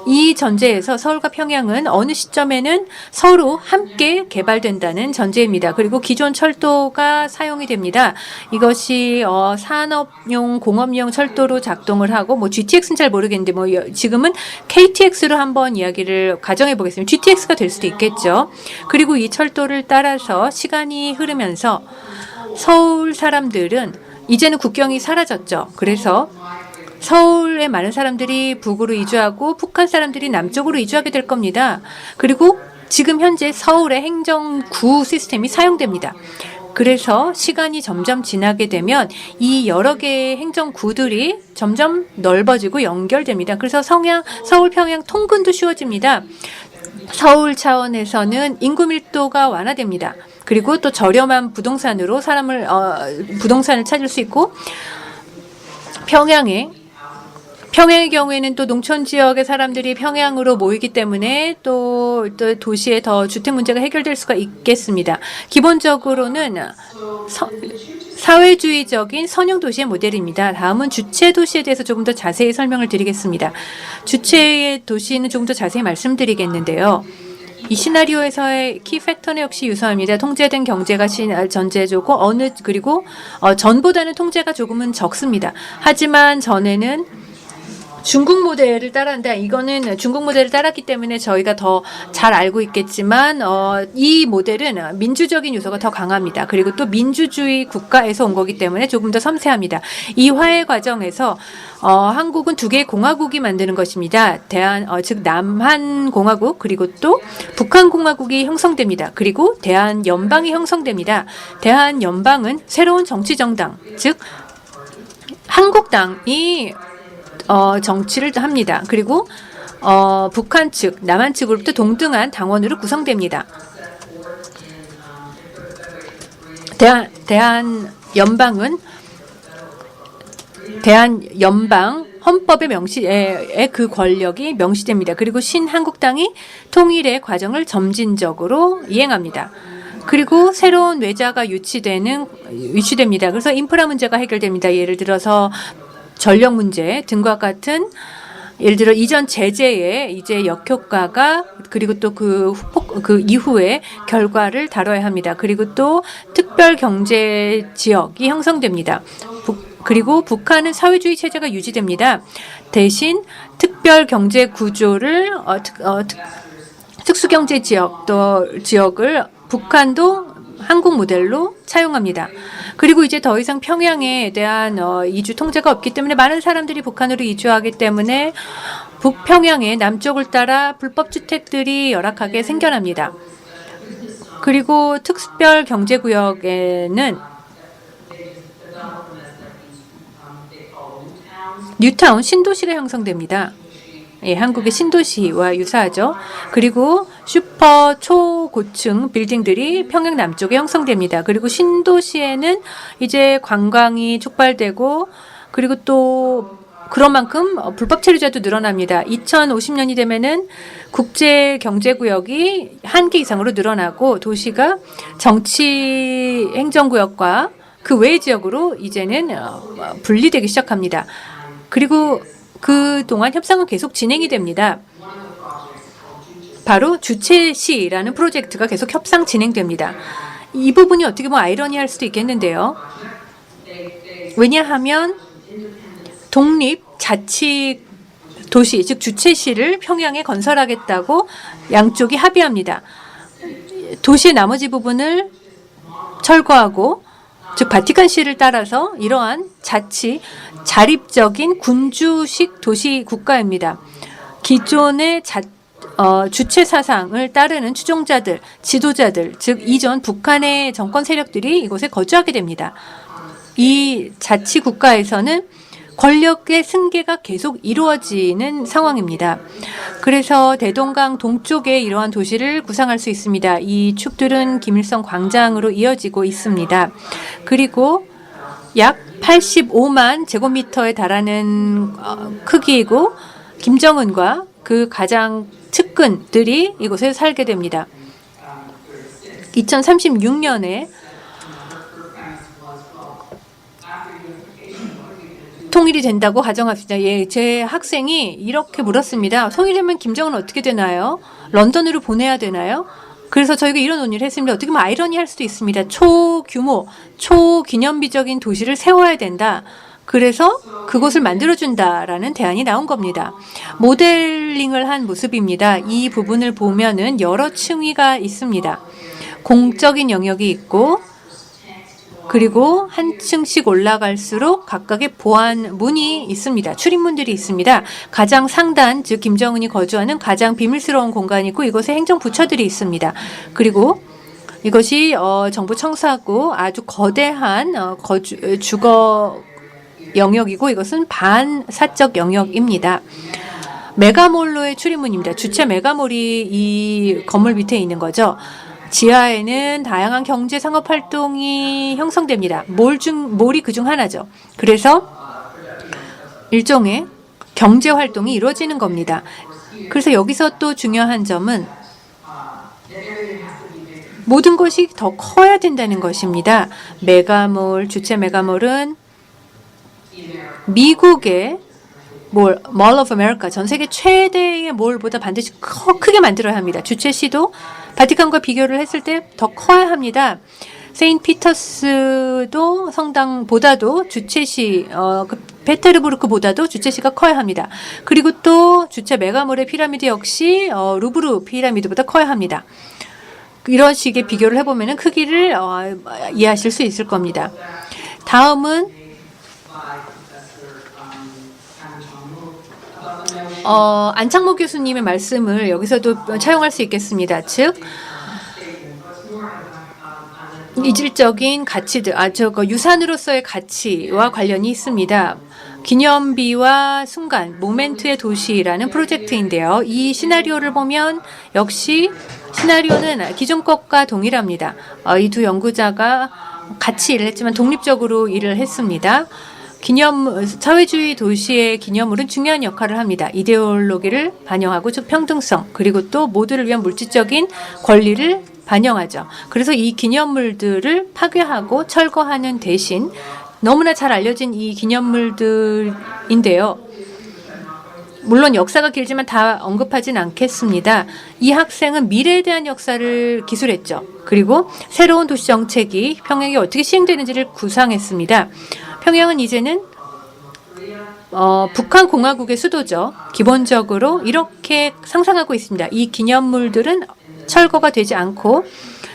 [SPEAKER 2] 이 전제에서 서울과 평양은 어느 시점에는 서로 함께 개발된다는 전제입니다. 그리고 기존 철도가 사용이 됩니다. 이것이 산업용, 공업용 철도로 작동을 하고 GTX는 잘 모르겠는데 지금은 KTX로 한번 이야기를 가정해 보겠습니다. GTX가 될 수도 있겠죠. 그리고 이 철도를 따라서 시간이 흐르면서 서울 사람들은 이제는 국경이 사라졌죠. 그래서 서울에 많은 사람들이 북으로 이주하고 북한 사람들이 남쪽으로 이주하게 될 겁니다. 그리고 지금 현재 서울의 행정구 시스템이 사용됩니다. 그래서 시간이 점점 지나게 되면 이 여러 개의 행정구들이 점점 넓어지고 연결됩니다. 그래서 서울 평양 통근도 쉬워집니다. 서울 차원에서는 인구 밀도가 완화됩니다. 그리고 또 저렴한 부동산으로 부동산을 찾을 수 있고 평양의 경우에는 또 농촌 지역의 사람들이 평양으로 모이기 때문에 또 도시에 더 주택 문제가 해결될 수가 있겠습니다. 기본적으로는 사회주의적인 선형 도시의 모델입니다. 다음은 주체 도시에 대해서 조금 더 자세히 설명을 드리겠습니다. 주체의 도시는 조금 더 자세히 말씀드리겠는데요. 이 시나리오에서의 키 팩터는 역시 유사합니다. 통제된 경제가 전제조고 그리고 전보다는 통제가 조금은 적습니다. 하지만 전에는 중국 모델을 따랐는데 이거는 중국 모델을 따랐기 때문에 저희가 더 잘 알고 있겠지만 이 모델은 민주적인 요소가 더 강합니다. 그리고 또 민주주의 국가에서 온 거기 때문에 조금 더 섬세합니다. 이 화해 과정에서 한국은 두 개의 공화국이 만드는 것입니다. 즉 남한공화국 그리고 또 북한공화국이 형성됩니다. 그리고 대한연방이 형성됩니다. 대한연방은 새로운 정치정당 즉 한국당이 정치를 합니다. 그리고 북한 측, 남한 측으로부터 동등한 당원으로 구성됩니다. 대한연방 헌법의 그 권력이 명시됩니다. 그리고 신한국당이 통일의 과정을 점진적으로 이행합니다. 그리고 새로운 외자가 유치됩니다. 그래서 인프라 문제가 해결됩니다. 예를 들어서 전력 문제 등과 같은 예를 들어 이전 제재의 이제 역효과가 그리고 또 그 이후의 결과를 다뤄야 합니다. 그리고 또 특별 경제 지역이 형성됩니다. 그리고 북한은 사회주의 체제가 유지됩니다. 대신 특별 경제 구조를 특수경제 지역을 북한도 한국 모델로 차용합니다. 그리고 이제 더 이상 평양에 대한 이주 통제가 없기 때문에 많은 사람들이 북한으로 이주하기 때문에 북평양의 남쪽을 따라 불법 주택들이 열악하게 생겨납니다. 그리고 특별 경제구역에는 뉴타운 신도시가 형성됩니다. 예, 한국의 신도시와 유사하죠. 그리고 슈퍼 초고층 빌딩들이 평양 남쪽에 형성됩니다. 그리고 신도시에는 이제 관광이 촉발되고 그리고 또 그런 만큼 불법 체류자도 늘어납니다. 2050년이 되면은 국제 경제구역이 1개 이상으로 늘어나고 도시가 정치 행정구역과 그 외의 지역으로 이제는 분리되기 시작합니다. 그리고 그동안 협상은 계속 진행이 됩니다. 바로 주체시라는 프로젝트가 계속 협상 진행됩니다. 이 부분이 어떻게 보면 아이러니할 수도 있겠는데요. 왜냐하면 독립 자치 도시, 즉 주체시를 평양에 건설하겠다고 양쪽이 합의합니다. 도시의 나머지 부분을 철거하고 즉 바티칸시를 따라서 이러한 자립적인 군주식 도시 국가입니다. 기존의 주체 사상을 따르는 추종자들, 지도자들, 즉 이전 북한의 정권 세력들이 이곳에 거주하게 됩니다. 이 자치 국가에서는 권력의 승계가 계속 이루어지는 상황입니다. 그래서 대동강 동쪽에 이러한 도시를 구상할 수 있습니다. 이 축들은 김일성 광장으로 이어지고 있습니다. 그리고 약 85만 제곱미터에 달하는 크기이고 김정은과 그 가장 측근들이 이곳에 살게 됩니다. 2036년에 통일이 된다고 가정합시다. 예, 제 학생이 이렇게 물었습니다. 통일되면 김정은 어떻게 되나요? 런던으로 보내야 되나요? 그래서 저희가 이런 논의를 했습니다. 어떻게 보면 아이러니할 수도 있습니다. 초규모, 초기념비적인 도시를 세워야 된다. 그래서 그곳을 만들어준다라는 대안이 나온 겁니다. 모델링을 한 모습입니다. 이 부분을 보면은 여러 층위가 있습니다. 공적인 영역이 있고 그리고 한 층씩 올라갈수록 각각의 보안 문이 있습니다. 출입문들이 있습니다. 가장 상단, 즉 김정은이 거주하는 가장 비밀스러운 공간이 있고 이곳에 행정부처들이 있습니다. 그리고 이것이 정부 청사고 아주 거대한 주거 영역이고 이것은 반사적 영역입니다. 메가몰로의 출입문입니다. 주체 메가몰이 이 건물 밑에 있는 거죠. 지하에는 다양한 경제 상업 활동이 형성됩니다. 몰이 그중 하나죠. 그래서 일종의 경제 활동이 이루어지는 겁니다. 그래서 여기서 또 중요한 점은 모든 것이 더 커야 된다는 것입니다. 메가몰, 주체 메가몰은 미국의 몰 오브 아메리카, 전 세계 최대의 몰보다 반드시 크게 만들어야 합니다. 주체시도 바티칸과 비교를 했을 때 더 커야 합니다. 세인트 피터스도 성당보다도 주체시, 페테르부르크보다도 주체시가 커야 합니다. 그리고 또 주체 메가몰의 피라미드 역시 루브르 피라미드보다 커야 합니다. 이런 식의 비교를 해보면 크기를 이해하실 수 있을 겁니다. 다음은 안창모 교수님의 말씀을 여기서도 차용할 수 있겠습니다. 즉 이질적인 가치들, 유산으로서의 가치와 관련이 있습니다. 기념비와 순간, 모멘트의 도시라는 프로젝트인데요. 이 시나리오를 보면 역시 시나리오는 기존 것과 동일합니다. 이 두 연구자가 같이 일을 했지만 독립적으로 일을 했습니다. 사회주의 도시의 기념물은 중요한 역할을 합니다. 이데올로기를 반영하고 즉 평등성 그리고 또 모두를 위한 물질적인 권리를 반영하죠. 그래서 이 기념물들을 파괴하고 철거하는 대신 너무나 잘 알려진 이 기념물들인데요. 물론 역사가 길지만 다 언급하진 않겠습니다. 이 학생은 미래에 대한 역사를 기술했죠. 그리고 새로운 도시 정책이 평양에 어떻게 시행되는지를 구상했습니다. 평양은 이제는 북한 공화국의 수도죠. 기본적으로 이렇게 상상하고 있습니다. 이 기념물들은 철거가 되지 않고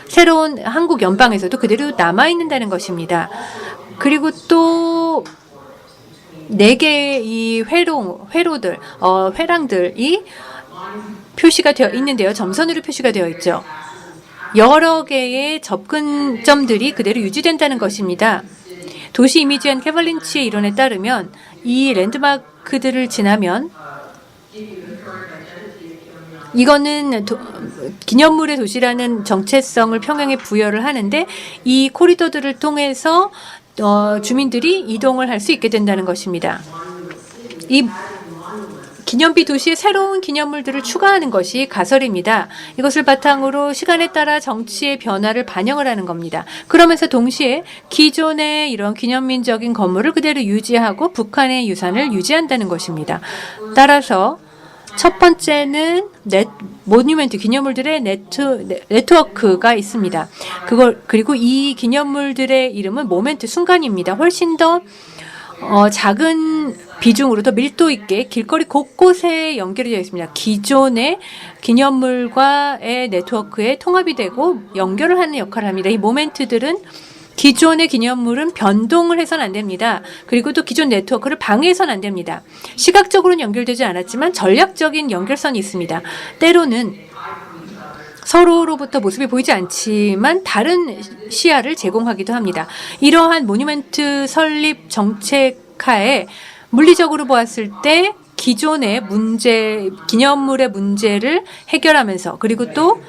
[SPEAKER 2] 새로운 한국 연방에서도 그대로 남아있는다는 것입니다. 그리고 또 4개의 이 회로들, 회랑들이 표시가 되어 있는데요. 점선으로 표시가 되어 있죠. 여러 개의 접근점들이 그대로 유지된다는 것입니다. 도시 이미지한 케발린치의 이론에 따르면 이 랜드마크들을 지나면 이거는 기념물의 도시라는 정체성을 평양에 부여를 하는데 이 코리도들을 통해서 주민들이 이동을 할 수 있게 된다는 것입니다. 이 기념비 도시에 새로운 기념물들을 추가하는 것이 가설입니다. 이것을 바탕으로 시간에 따라 정치의 변화를 반영을 하는 겁니다. 그러면서 동시에 기존의 이런 기념민적인 건물을 그대로 유지하고 북한의 유산을 유지한다는 것입니다. 따라서 첫 번째는 모뉴멘트 기념물들의 네트워크가 있습니다. 그리고 이 기념물들의 이름은 모멘트 순간입니다. 훨씬 더 작은 비중으로 더 밀도 있게 길거리 곳곳에 연결이 되어 있습니다. 기존의 기념물과의 네트워크에 통합이 되고 연결을 하는 역할을 합니다. 이 모멘트들은 기존의 기념물은 변동을 해서는 안 됩니다. 그리고 또 기존 네트워크를 방해해서는 안 됩니다. 시각적으로는 연결되지 않았지만 전략적인 연결선이 있습니다. 때로는 서로로부터 모습이 보이지 않지만 다른 시야를 제공하기도 합니다. 이러한 모뉴멘트 설립 정책하에 물리적으로 보았을 때 기존의 기념물의 문제를 해결하면서 그리고 또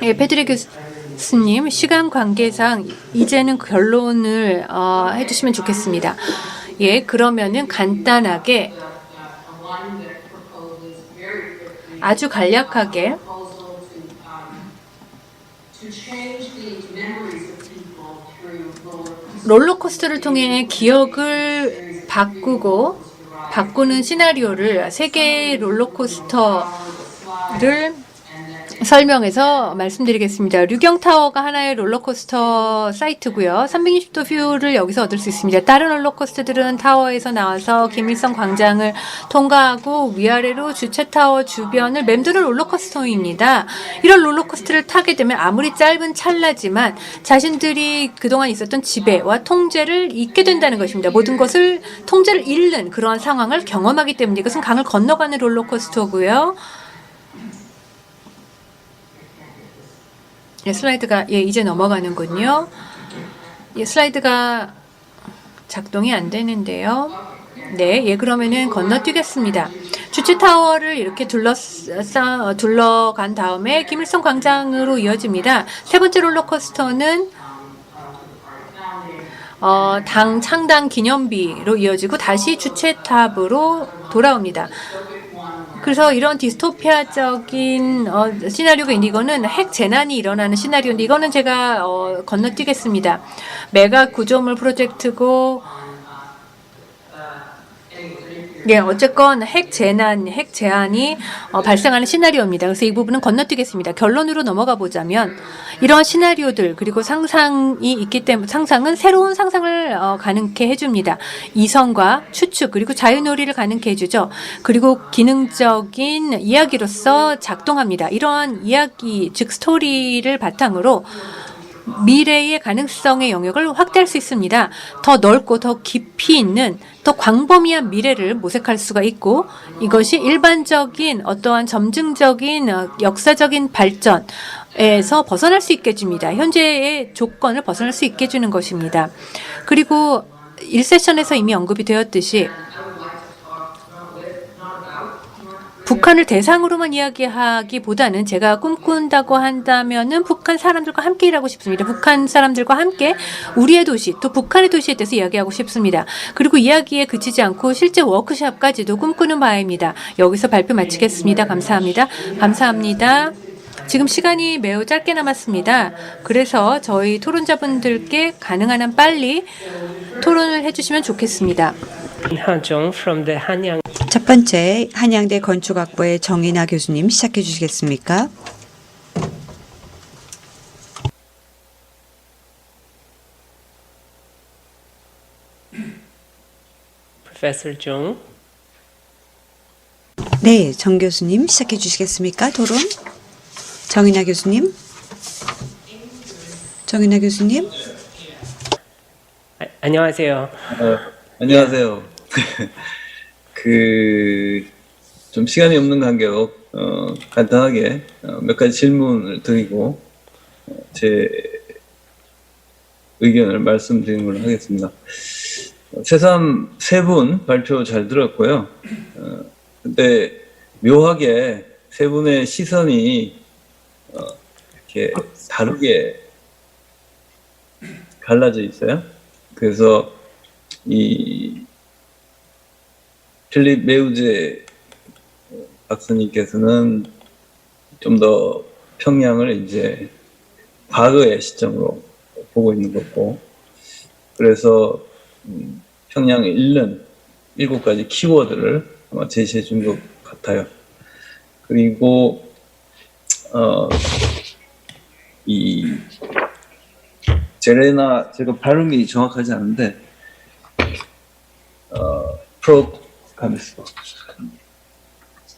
[SPEAKER 2] 패트릭 교수님 시간 관계상 이제는 결론을 해주시면 좋겠습니다. 예, 그러면은 간단하게 아주 간략하게 롤러코스터를 통해 기억을 바꾸는 시나리오를 세계의 롤러코스터를 설명해서 말씀드리겠습니다. 류경타워가 하나의 롤러코스터 사이트고요. 360도 뷰를 여기서 얻을 수 있습니다. 다른 롤러코스터들은 타워에서 나와서 김일성 광장을 통과하고 위아래로 주체타워 주변을 맴도는 롤러코스터입니다. 이런 롤러코스터를 타게 되면 아무리 짧은 찰나지만 자신들이 그동안 있었던 지배와 통제를 잊게 된다는 것입니다. 모든 것을 통제를 잃는 그러한 상황을 경험하기 때문에 이것은 강을 건너가는 롤러코스터고요. 예, 슬라이드가 이제 넘어가는군요. 예, 슬라이드가 작동이 안 되는데요. 네, 그러면은 건너뛰겠습니다. 주체타워를 이렇게 둘러간 다음에 김일성 광장으로 이어집니다. 세 번째 롤러코스터는 당 창당 기념비로 이어지고 다시 주체탑으로 돌아옵니다. 그래서 이런 디스토피아적인 시나리오가 있는 이거는 핵 재난이 일어나는 시나리오인데 이거는 제가 건너뛰겠습니다. 메가 구조물 프로젝트고 예, 어쨌건 핵 재난이 발생하는 시나리오입니다. 그래서 이 부분은 건너뛰겠습니다. 결론으로 넘어가 보자면 이러한 시나리오들 그리고 상상이 있기 때문에 상상은 새로운 상상을 가능케 해줍니다. 이성과 추측 그리고 자유놀이를 가능케 해주죠. 그리고 기능적인 이야기로서 작동합니다. 이러한 이야기 즉 스토리를 바탕으로 미래의 가능성의 영역을 확대할 수 있습니다. 더 넓고 더 깊이 있는 더 광범위한 미래를 모색할 수가 있고 이것이 일반적인 어떠한 점증적인 역사적인 발전에서 벗어날 수 있게 해줍니다. 현재의 조건을 벗어날 수 있게 해주는 것입니다. 그리고 1세션에서 이미 언급이 되었듯이 북한을 대상으로만 이야기하기보다는 제가 꿈꾼다고 한다면은 북한 사람들과 함께 일하고 싶습니다. 북한 사람들과 함께 우리의 도시 또 북한의 도시에 대해서 이야기하고 싶습니다. 그리고 이야기에 그치지 않고 실제 워크숍까지도 꿈꾸는 바입니다. 여기서 발표 마치겠습니다. 감사합니다. 감사합니다. 지금 시간이 매우 짧게 남았습니다. 그래서 저희 토론자분들께 가능한 한 빨리 토론을 해주시면 좋겠습니다.
[SPEAKER 1] Ha-jong from the Hanyang
[SPEAKER 5] 첫 번째 한양대 건축학부의 정인아 교수님 시작해 주시겠습니까?
[SPEAKER 1] Professor Jung.
[SPEAKER 5] 네, 정 교수님 시작해 주시겠습니까? 토론. 정인아 교수님. 정인아 교수님.
[SPEAKER 1] 안녕하세요.
[SPEAKER 6] 안녕하세요. 좀 시간이 없는 관계로, 간단하게, 몇 가지 질문을 드리고, 제 의견을 말씀드리는 걸로 하겠습니다. 새삼 세 분 발표 잘 들었고요. 근데 묘하게 세 분의 시선이, 이렇게 다르게 갈라져 있어요. 그래서 필립 메우제 박사님께서는 좀 더 평양을 이제 과거의 시점으로 보고 있는 거고, 그래서 평양을 잃는 7가지 키워드를 아마 제시해 준 것 같아요. 그리고 제레나, 제가 발음이 정확하지 않은데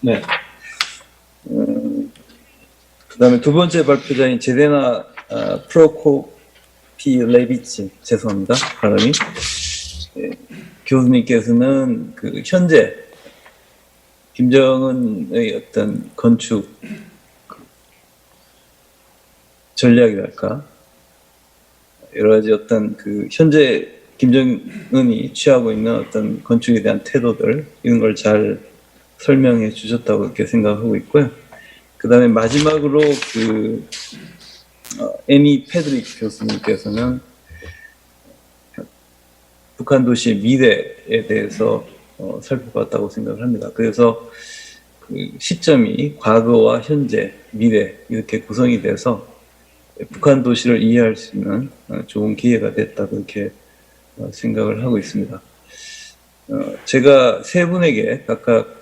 [SPEAKER 6] 네. 그 다음에 두 번째 발표자인 제레나 프로코피레비치, 죄송합니다, 발음이. 교수님께서는 그 현재 김정은의 어떤 건축 전략이랄까, 여러 가지 어떤 그 현재 김정은이 취하고 있는 어떤 건축에 대한 태도들, 이런 걸 잘 설명해 주셨다고 이렇게 생각하고 있고요. 그 다음에 마지막으로 애니 패드릭 교수님께서는 북한 도시의 미래에 대해서 살펴봤다고 생각을 합니다. 그래서 그 시점이 과거와 현재, 미래 이렇게 구성이 돼서 북한 도시를 이해할 수 있는 좋은 기회가 됐다고 이렇게 생각을 하고 있습니다. 제가 세 분에게 각각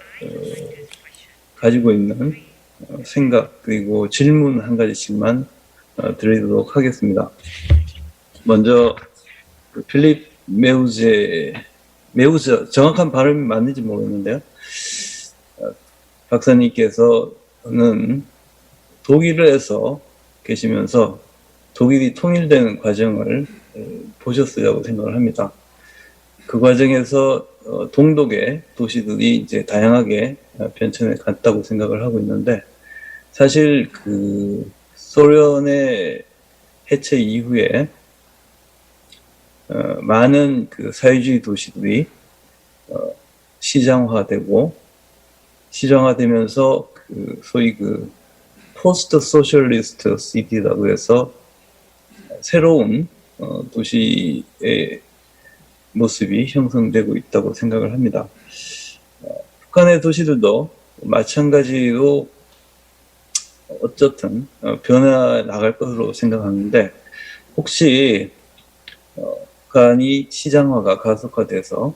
[SPEAKER 6] 가지고 있는 생각 그리고 질문 한 가지씩만 드리도록 하겠습니다. 먼저 필립 메우제 정확한 발음이 맞는지 모르겠는데요. 박사님께서는 독일에서 계시면서 독일이 통일되는 과정을 보셨으라고 생각을 합니다. 그 과정에서 동독의 도시들이 이제 다양하게 변천해 갔다고 생각을 하고 있는데, 사실 그 소련의 해체 이후에 많은 그 사회주의 도시들이 시장화되면서 그 소위 그 포스트 소셜리스트 시티라고 해서 새로운 도시의 모습이 형성되고 있다고 생각을 합니다. 북한의 도시들도 마찬가지로 어쨌든 변해 나갈 것으로 생각하는데, 혹시 북한이 시장화가 가속화돼서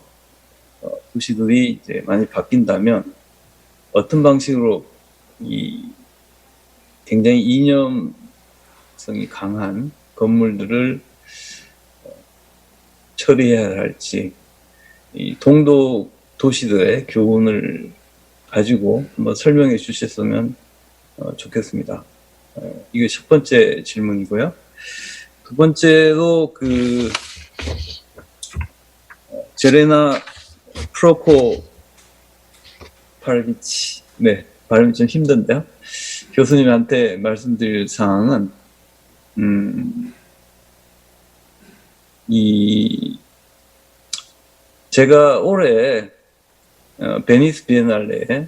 [SPEAKER 6] 도시들이 이제 많이 바뀐다면 어떤 방식으로 이 굉장히 이념성이 강한 건물들을 처리해야 할지, 이 동독 도시들의 교훈을 가지고 한번 설명해 주셨으면 좋겠습니다. 이게 첫 번째 질문이고요. 두 번째로 제레나 프로코파르비치, 네, 발음이 좀 힘든데요. 교수님한테 말씀드릴 사항은 제가 올해 베니스 비엔날레에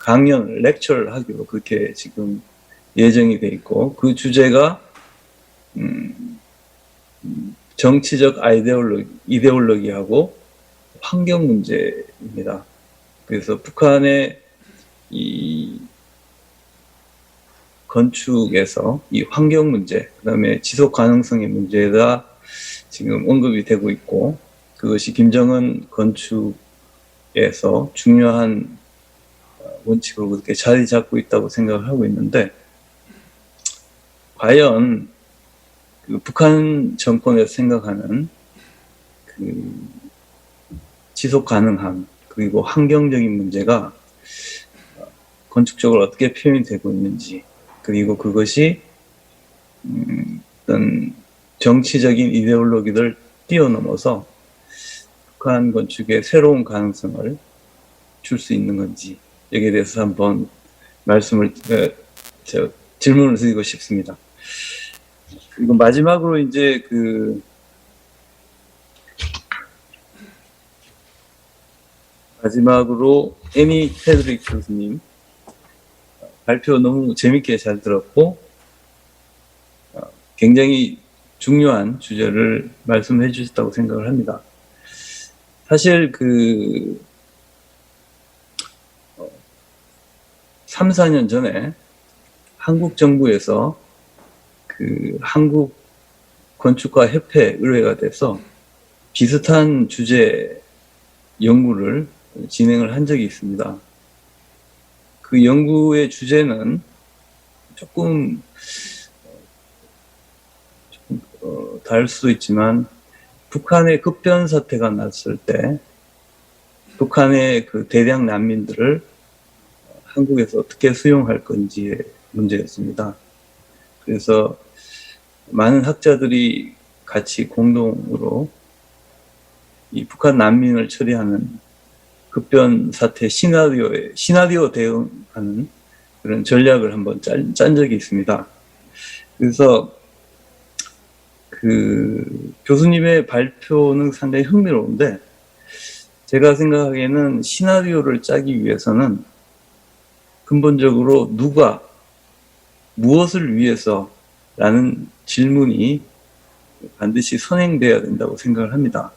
[SPEAKER 6] 강연, 렉처를 하기로 그렇게 지금 예정이 돼 있고, 그 주제가 정치적 이데올로기하고 환경 문제입니다. 그래서 북한의 이 건축에서 이 환경 문제, 그다음에 지속 가능성의 문제에다 지금 언급이 되고 있고 그것이 김정은 건축에서 중요한 원칙으로 그렇게 자리 잡고 있다고 생각을 하고 있는데 과연 그 북한 정권에서 생각하는 그 지속 가능함 그리고 환경적인 문제가 건축적으로 어떻게 표현이 되고 있는지 그리고 그것이 어떤 정치적인 이데올로기를 뛰어넘어서 북한 건축의 새로운 가능성을 줄 수 있는 건지 여기에 대해서 한번 질문을 드리고 싶습니다. 그리고 마지막으로 이제 마지막으로 애니 패드릭 교수님 발표 너무 재밌게 잘 들었고 굉장히 중요한 주제를 말씀해 주셨다고 생각을 합니다. 사실 3, 4년 전에 한국 정부에서 한국 건축가 협회 의뢰가 돼서 비슷한 주제 연구를 진행을 한 적이 있습니다. 그 연구의 주제는 조금 다를 수도 있지만 북한의 급변 사태가 났을 때 북한의 그 대량 난민들을 한국에서 어떻게 수용할 건지의 문제였습니다. 그래서 많은 학자들이 같이 공동으로 이 북한 난민을 처리하는 급변 사태 시나리오 대응하는 그런 전략을 한번 짠 적이 있습니다. 그래서 교수님의 발표는 상당히 흥미로운데 제가 생각하기에는 시나리오를 짜기 위해서는 근본적으로 누가 무엇을 위해서라는 질문이 반드시 선행돼야 된다고 생각을 합니다.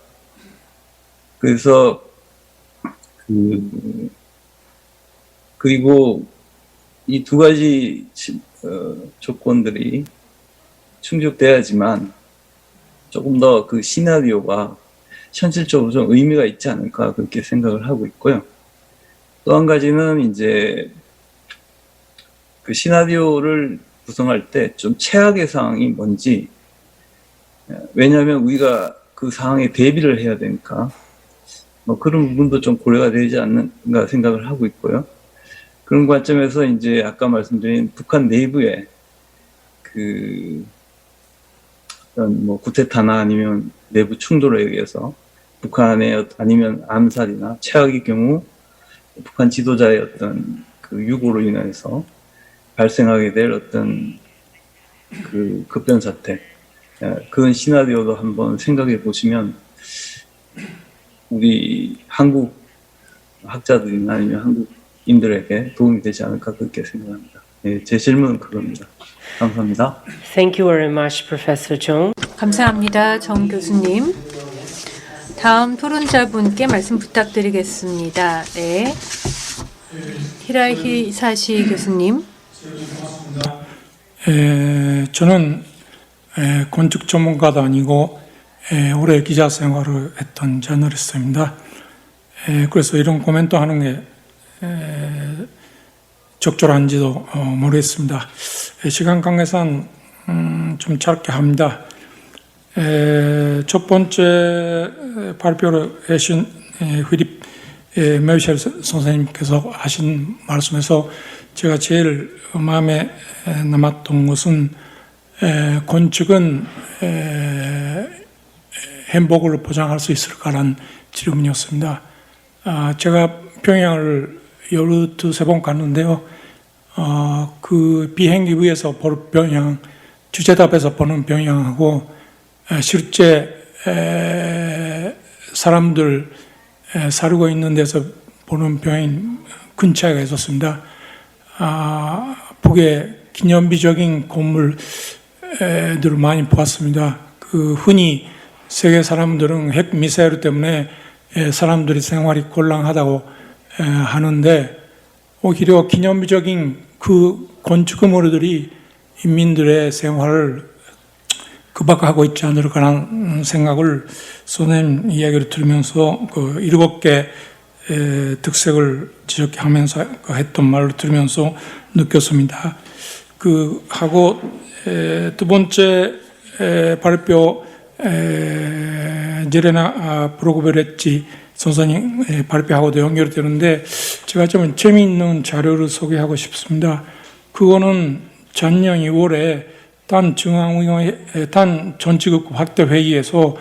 [SPEAKER 6] 그래서 그리고 이 두 가지 조건들이 충족돼야지만 조금 더 그 시나리오가 현실적으로 좀 의미가 있지 않을까 그렇게 생각을 하고 있고요. 또 한 가지는 이제 그 시나리오를 구성할 때 좀 최악의 상황이 뭔지 왜냐하면 우리가 그 상황에 대비를 해야 되니까 뭐 그런 부분도 좀 고려가 되지 않는가 생각을 하고 있고요. 그런 관점에서 이제 아까 말씀드린 북한 내부에 어떤 뭐 쿠데타나 아니면 내부 충돌에 의해서 북한의 아니면 암살이나 최악의 경우 북한 지도자의 어떤 그 유고로 인해서 발생하게 될 어떤 그 급변 사태 그런 시나리오도 한번 생각해 보시면 우리 한국 학자들이나 아니면 한국인들에게 도움이 되지 않을까 그렇게 생각합니다. 네, 제 질문은 그겁니다. 감사합니다.
[SPEAKER 1] Thank you very much, Professor Jung.
[SPEAKER 2] 감사합니다. 정 교수님. 다음 토론자분께 말씀 부탁드리겠습니다. 네. 히라히 사시 교수님.
[SPEAKER 7] 저는 건축 전문가도 아니고 오래 기자 생활을 했던 저널리스트입니다. 그래서 이런 코멘트 하는 게 적절한지도 모르겠습니다. 시간 관계상 좀 짧게 합니다. 첫 번째 발표를 하신 휘립 메이셸 선생님께서 하신 말씀에서 제가 제일 마음에 남았던 것은 건축은 행복을 보장할 수 있을까라는 질문이었습니다. 제가 평양을 12번 갔는데요. 그 비행기 위에서 보는 평양, 주제답에서 보는 평양하고 실제 사람들 살고 있는 데서 보는 평양 큰 차이가 있었습니다. 북의 기념비적인 건물들을 많이 보았습니다. 흔히 세계 사람들은 핵 미사일 때문에 사람들이 생활이 곤란하다고 하는데 오히려 기념비적인 그 건축 건물들이 인민들의 생활을 급박하고 있지 않을까라는 생각을 선생님 이야기를 들으면서 그 7개 특색을 지적하면서 했던 말을 들으면서 느꼈습니다. 그 하고 두 번째 발표 제레나 브로그베레치 선생님 발표하고도 연결되는데 제가 좀 재미있는 자료를 소개하고 싶습니다. 그거는 작년 2월에 단 전체국 확대 회의에서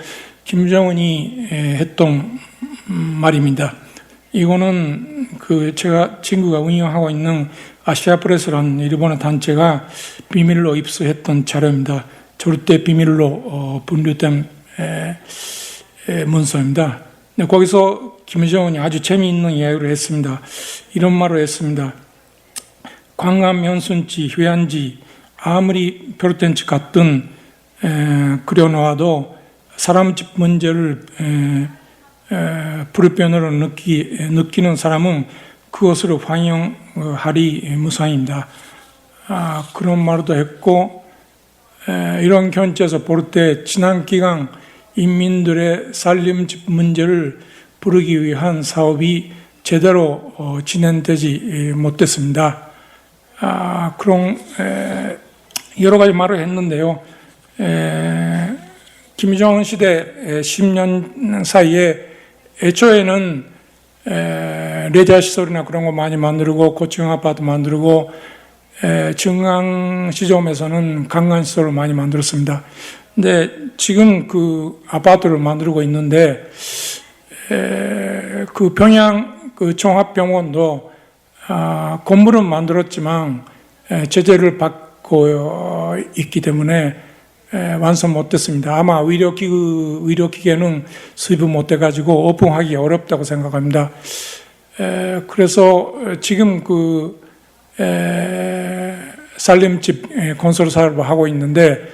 [SPEAKER 7] 김정은이 했던 말입니다. 이거는 그 제가 친구가 운영하고 있는 아시아프레스라는 일본의 단체가 비밀로 입수했던 자료입니다. 절대 비밀로 분류된 문서입니다. 거기서 김정은이 아주 재미있는 이야기를 했습니다. 이런 말을 했습니다. 광안 면순지, 휴양지 아무리 비롯된 집 같든 그려놓아도 사람집 문제를 불편으로 느끼는 사람은 그것으로 환영하리 무상입니다. 그런 말도 했고 이런 견지에서 볼 때 지난 기간 인민들의 살림집 문제를 부르기 위한 사업이 제대로 진행되지 못했습니다. 그런 여러 가지 말을 했는데요. 김정은 시대 10년 사이에 애초에는 레저 시설이나 그런 거 많이 만들고 고층 아파트 만들고 중앙시점에서는 강간시설을 많이 만들었습니다. 근데 지금 그 아파트를 만들고 있는데 그 평양 그 종합병원도 건물은 만들었지만 제재를 받고 있기 때문에 완성 못했습니다. 아마 의료기계는 수입을 못해가지고 오픈하기 어렵다고 생각합니다. 그래서 지금 그 살림집 건설 사업을 하고 있는데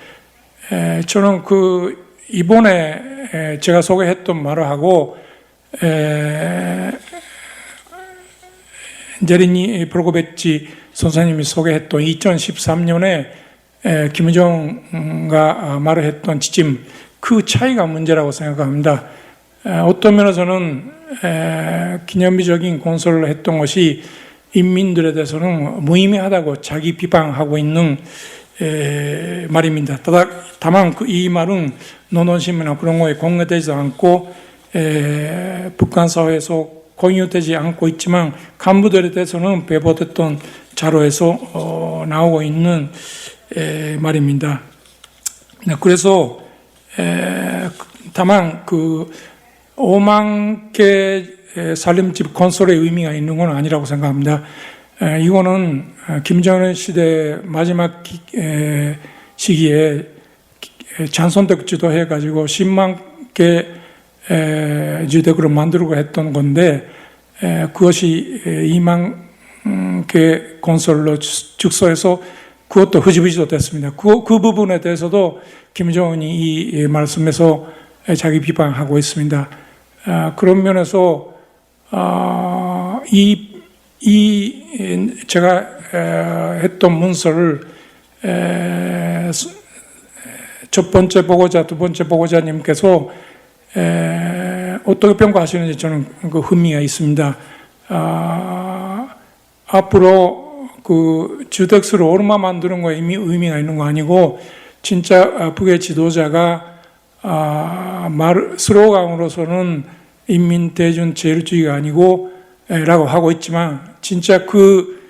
[SPEAKER 7] 저는 그 이번에 제가 소개했던 말을 하고 제리니 프로고베치 선생님이 소개했던 2013년에 김정은가 말을 했던 지침 그 차이가 문제라고 생각합니다. 어떤 면에서는 기념비적인 건설을 했던 것이 인민들에 대해서는 무의미하다고 자기 비방하고 있는 말입니다. 다만 이 말은 논어심이나 그런 거에 공개되지 않고 북한 사회에서 공유되지 않고 있지만 간부들에 대해서는 배포됐던 자료에서 나오고 있는 말입니다. 그래서 다만 그 5만 개 살림집 건설의 의미가 있는 건 아니라고 생각합니다. 이거는 김정은 시대 마지막 시기에 잔선택 주도해가지고 10만 개 주택으로 만들고 했던 건데 그것이 2만 개 건설로 축소해서 그것도 흐지부지도 됐습니다. 그 부분에 대해서도 김정은이 이 말씀에서 자기 비판하고 있습니다. 그런 면에서 제가 했던 문서를 첫 번째 보고자, 두 번째 보고자님께서 어떻게 평가하시는지 저는 그 흥미가 있습니다. 앞으로 그 주택수를 얼마 만드는 거에 이미 의미가 있는 거 아니고 진짜 북의 지도자가 스로건으로서는 인민대전 제일주의가 아니고 라고 하고 있지만 진짜 그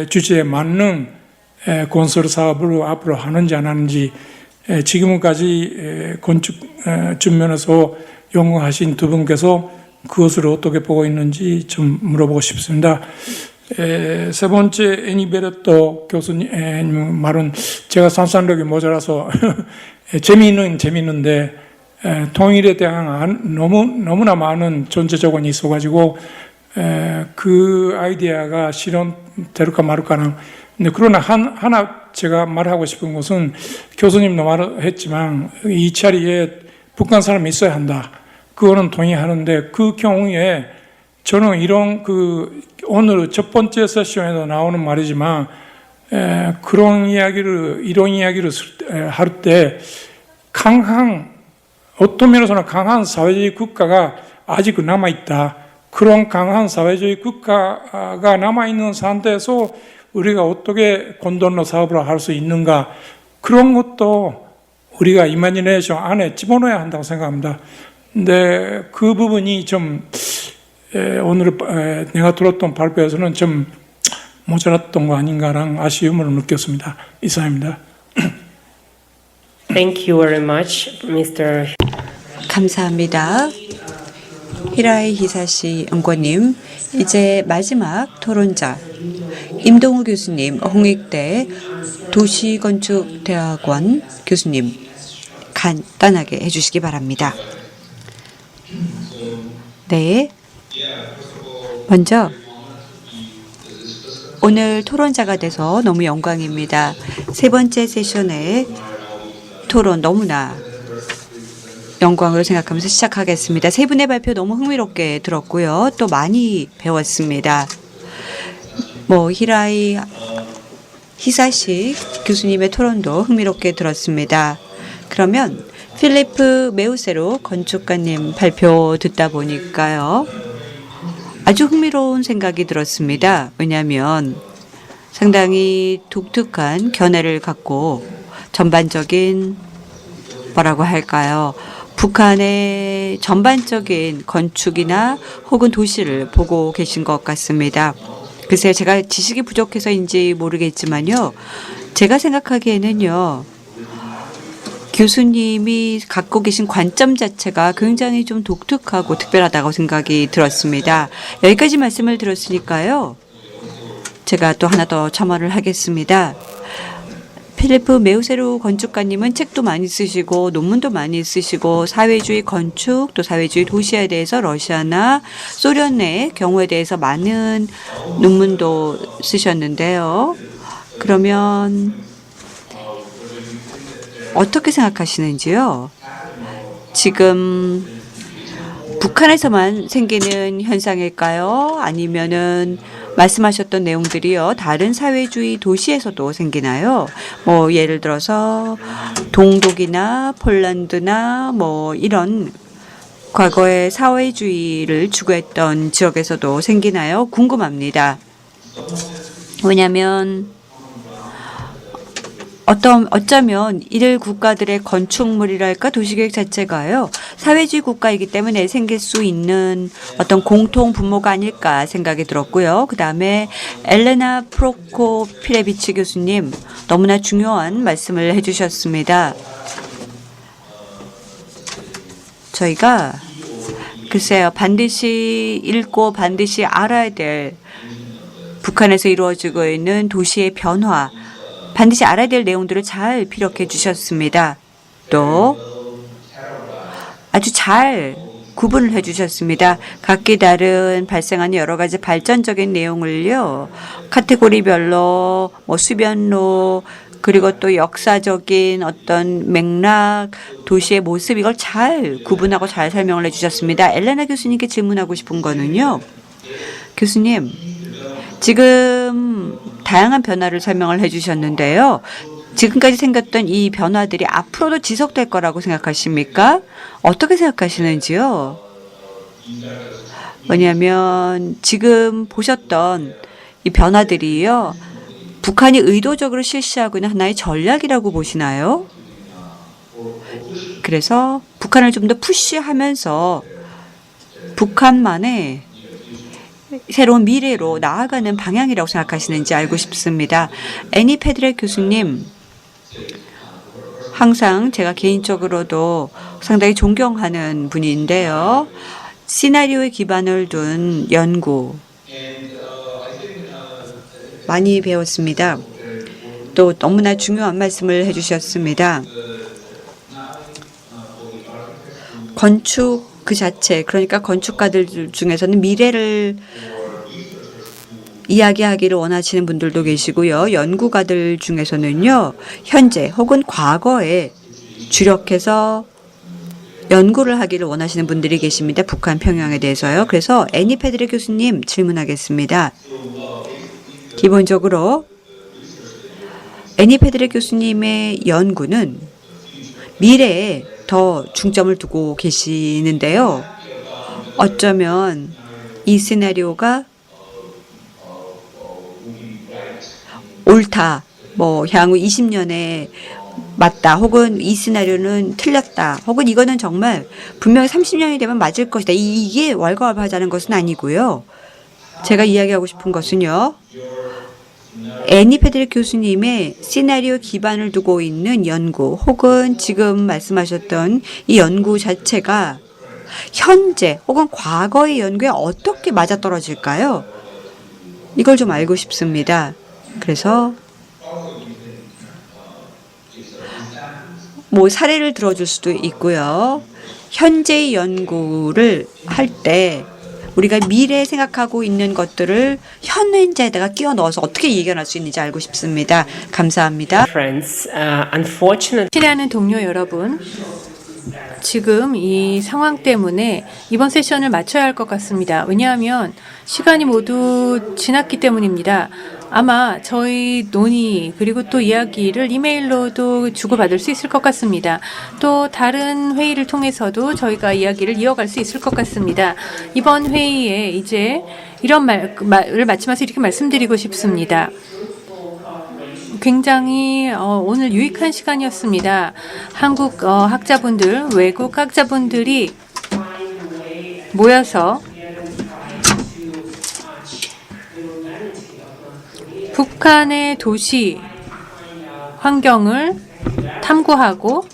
[SPEAKER 7] 주제에 맞는 건설 사업을 앞으로 하는지 안 하는지 지금까지 건축 측면에서 연구하신 두 분께서 그것을 어떻게 보고 있는지 좀 물어보고 싶습니다. 세 번째 애니베르토 교수님 말은 제가 상상력이 모자라서 재미있는데 통일에 대한 너무나 많은 존재 조건이 있어가지고 그 아이디어가 실현될까 말까는. 근데 그러나 하나 제가 말하고 싶은 것은 교수님도 말했지만 이 자리에 북한 사람이 있어야 한다. 그거는 동의하는데 그 경우에 저는 이런 오늘 첫 번째 세션에도 나오는 말이지만 그런 이야기를 이런 이야기를 할 때 어떤 면에서는 강한 사회주의 국가가 아직 남아 있다. 그런 강한 사회주의 국가가 남아 있는 상태에서 우리가 어떻게 건전로 사업을 할 수 있는가, 그런 것도 우리가 이마지네이션 안에 집어넣어야 한다고 생각합니다. 근데 그 부분이 좀 오늘 내가 들었던 발표에서는 좀 모자랐던 거 아닌가라는 아쉬움을 느꼈습니다. 이상입니다.
[SPEAKER 1] Thank you very much, Mr.
[SPEAKER 5] 감사합니다. 히라이 히사시 연구원님, 이제 마지막 토론자 임동우 교수님, 홍익대 도시건축대학원 교수님 간단하게 해주시기 바랍니다. 네, 먼저 오늘 토론자가 돼서 너무 영광입니다. 세 번째 세션의 토론 너무나 영광으로 생각하면서 시작하겠습니다. 세 분의 발표 너무 흥미롭게 들었고요. 또 많이 배웠습니다. 히라이 히사시 교수님의 토론도 흥미롭게 들었습니다. 그러면 필리프 메우세로 건축가님 발표 듣다 보니까요, 아주 흥미로운 생각이 들었습니다. 왜냐하면 상당히 독특한 견해를 갖고 전반적인 뭐라고 할까요? 북한의 전반적인 건축이나 혹은 도시를 보고 계신 것 같습니다. 글쎄요, 제가 지식이 부족해서인지 모르겠지만요, 제가 생각하기에는요, 교수님이 갖고 계신 관점 자체가 굉장히 좀 독특하고 특별하다고 생각이 들었습니다. 여기까지 말씀을 들었으니까요, 제가 또 하나 더 첨언을 하겠습니다. 필리프 메우세로 건축가님은 책도 많이 쓰시고 논문도 많이 쓰시고 사회주의 건축 또 사회주의 도시에 대해서 러시아나 소련의 경우에 대해서 많은 논문도 쓰셨는데요. 그러면 어떻게 생각하시는지요? 지금 북한에서만 생기는 현상일까요? 아니면은 말씀하셨던 내용들이요, 다른 사회주의 도시에서도 생기나요? 예를 들어서 동독이나 폴란드나 이런 과거에 사회주의를 추구했던 지역에서도 생기나요? 궁금합니다. 왜냐하면 어쩌면 이들 국가들의 건축물이랄까 도시계획 자체가요, 사회주의 국가이기 때문에 생길 수 있는 어떤 공통 분모가 아닐까 생각이 들었고요. 그 다음에 엘레나 프로코피레비치 교수님 너무나 중요한 말씀을 해주셨습니다. 저희가 글쎄요, 반드시 읽고 반드시 알아야 될 북한에서 이루어지고 있는 도시의 변화, 반드시 알아야 될 내용들을 잘 피력해 주셨습니다. 또 아주 잘 구분을 해 주셨습니다. 각기 다른 발생하는 여러 가지 발전적인 내용을요, 카테고리별로 수변로 그리고 또 역사적인 어떤 맥락, 도시의 모습, 이걸 잘 구분하고 잘 설명을 해 주셨습니다. 엘레나 교수님께 질문하고 싶은 거는요, 교수님, 지금 다양한 변화를 설명을 해 주셨는데요, 지금까지 생겼던 이 변화들이 앞으로도 지속될 거라고 생각하십니까? 어떻게 생각하시는지요? 왜냐하면 지금 보셨던 이 변화들이요, 북한이 의도적으로 실시하고 있는 하나의 전략이라고 보시나요? 그래서 북한을 좀 더 푸시하면서 북한만의 새로운 미래로 나아가는 방향이라고 생각하시는지 알고 싶습니다. 애니 페드렉 교수님, 항상 제가 개인적으로도 상당히 존경하는 분인데요, 시나리오에 기반을 둔 연구 많이 배웠습니다. 또 너무나 중요한 말씀을 해주셨습니다. 건축 그 자체, 그러니까 건축가들 중에서는 미래를 이야기하기를 원하시는 분들도 계시고요, 연구가들 중에서는요, 현재 혹은 과거에 주력해서 연구를 하기를 원하시는 분들이 계십니다. 북한 평양에 대해서요. 그래서 애니 페드레 교수님 질문하겠습니다. 기본적으로 애니 페드렉 교수님의 연구는 미래에 더 중점을 두고 계시는데요. 어쩌면 이 시나리오가 옳다, 뭐 향후 20년에 맞다, 혹은 이 시나리오는 틀렸다, 혹은 이거는 정말 분명히 30년이 되면 맞을 것이다. 이게 왈가왈부하자는 것은 아니고요. 제가 이야기하고 싶은 것은요. 애니 페드렉 교수님의 시나리오 기반을 두고 있는 연구, 혹은 지금 말씀하셨던 이 연구 자체가 현재 혹은 과거의 연구에 어떻게 맞아떨어질까요? 이걸 좀 알고 싶습니다. 그래서 뭐 사례를 들어줄 수도 있고요. 현재의 연구를 할 때 우리가 미래에 생각하고 있는 것들을 현재에다가 끼워 넣어서 어떻게 이겨낼 수 있는지 알고 싶습니다. 감사합니다.
[SPEAKER 1] Friends, unfortunately,
[SPEAKER 2] 친애하는 동료 여러분, 지금 이 상황 때문에 이번 세션을 마쳐야 할 것 같습니다. 왜냐하면 시간이 모두 지났기 때문입니다. 아마 저희 논의 그리고 또 이야기를 이메일로도 주고받을 수 있을 것 같습니다. 또 다른 회의를 통해서도 저희가 이야기를 이어갈 수 있을 것 같습니다. 이번 회의에 이제 이런 말을 마치면서 이렇게 말씀드리고 싶습니다. 굉장히 오늘 유익한 시간이었습니다. 한국 학자분들, 외국 학자분들이 모여서 북한의 도시 환경을 탐구하고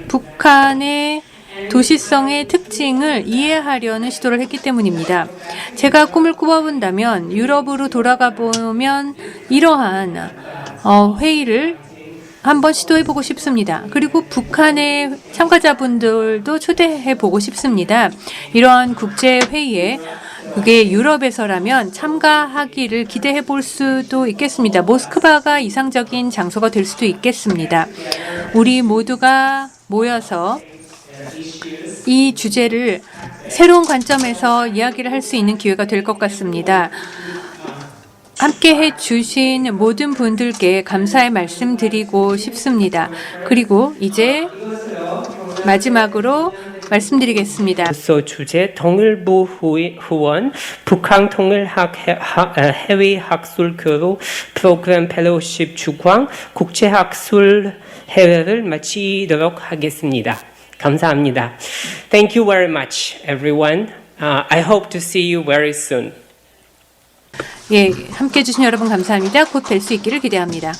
[SPEAKER 2] 북한의 도시성의 특징을 이해하려는 시도를 했기 때문입니다. 제가 꿈을 꾸어본다면 유럽으로 돌아가 보면 이러한 회의를 한번 시도해보고 싶습니다. 그리고 북한의 참가자분들도 초대해보고 싶습니다. 이러한 국제회의에 그게 유럽에서라면 참가하기를 기대해 볼 수도 있겠습니다. 모스크바가 이상적인 장소가 될 수도 있겠습니다. 우리 모두가 모여서 이 주제를 새로운 관점에서 이야기를 할 수 있는 기회가 될 것 같습니다. 함께해 주신 모든 분들께 감사의 말씀 드리고 싶습니다. 그리고 이제 마지막으로 말씀드리겠습니다.
[SPEAKER 1] also 주제 통일부 후원 북한 통일학 해외 학술 교류 프로그램 펠로우십 주관 국제학술 해외를 마치도록 하겠습니다. 감사합니다. Thank you very much, everyone. I hope to see you very soon.
[SPEAKER 2] 예, 함께해 주신 여러분 감사합니다. 곧 뵐 수 있기를 기대합니다.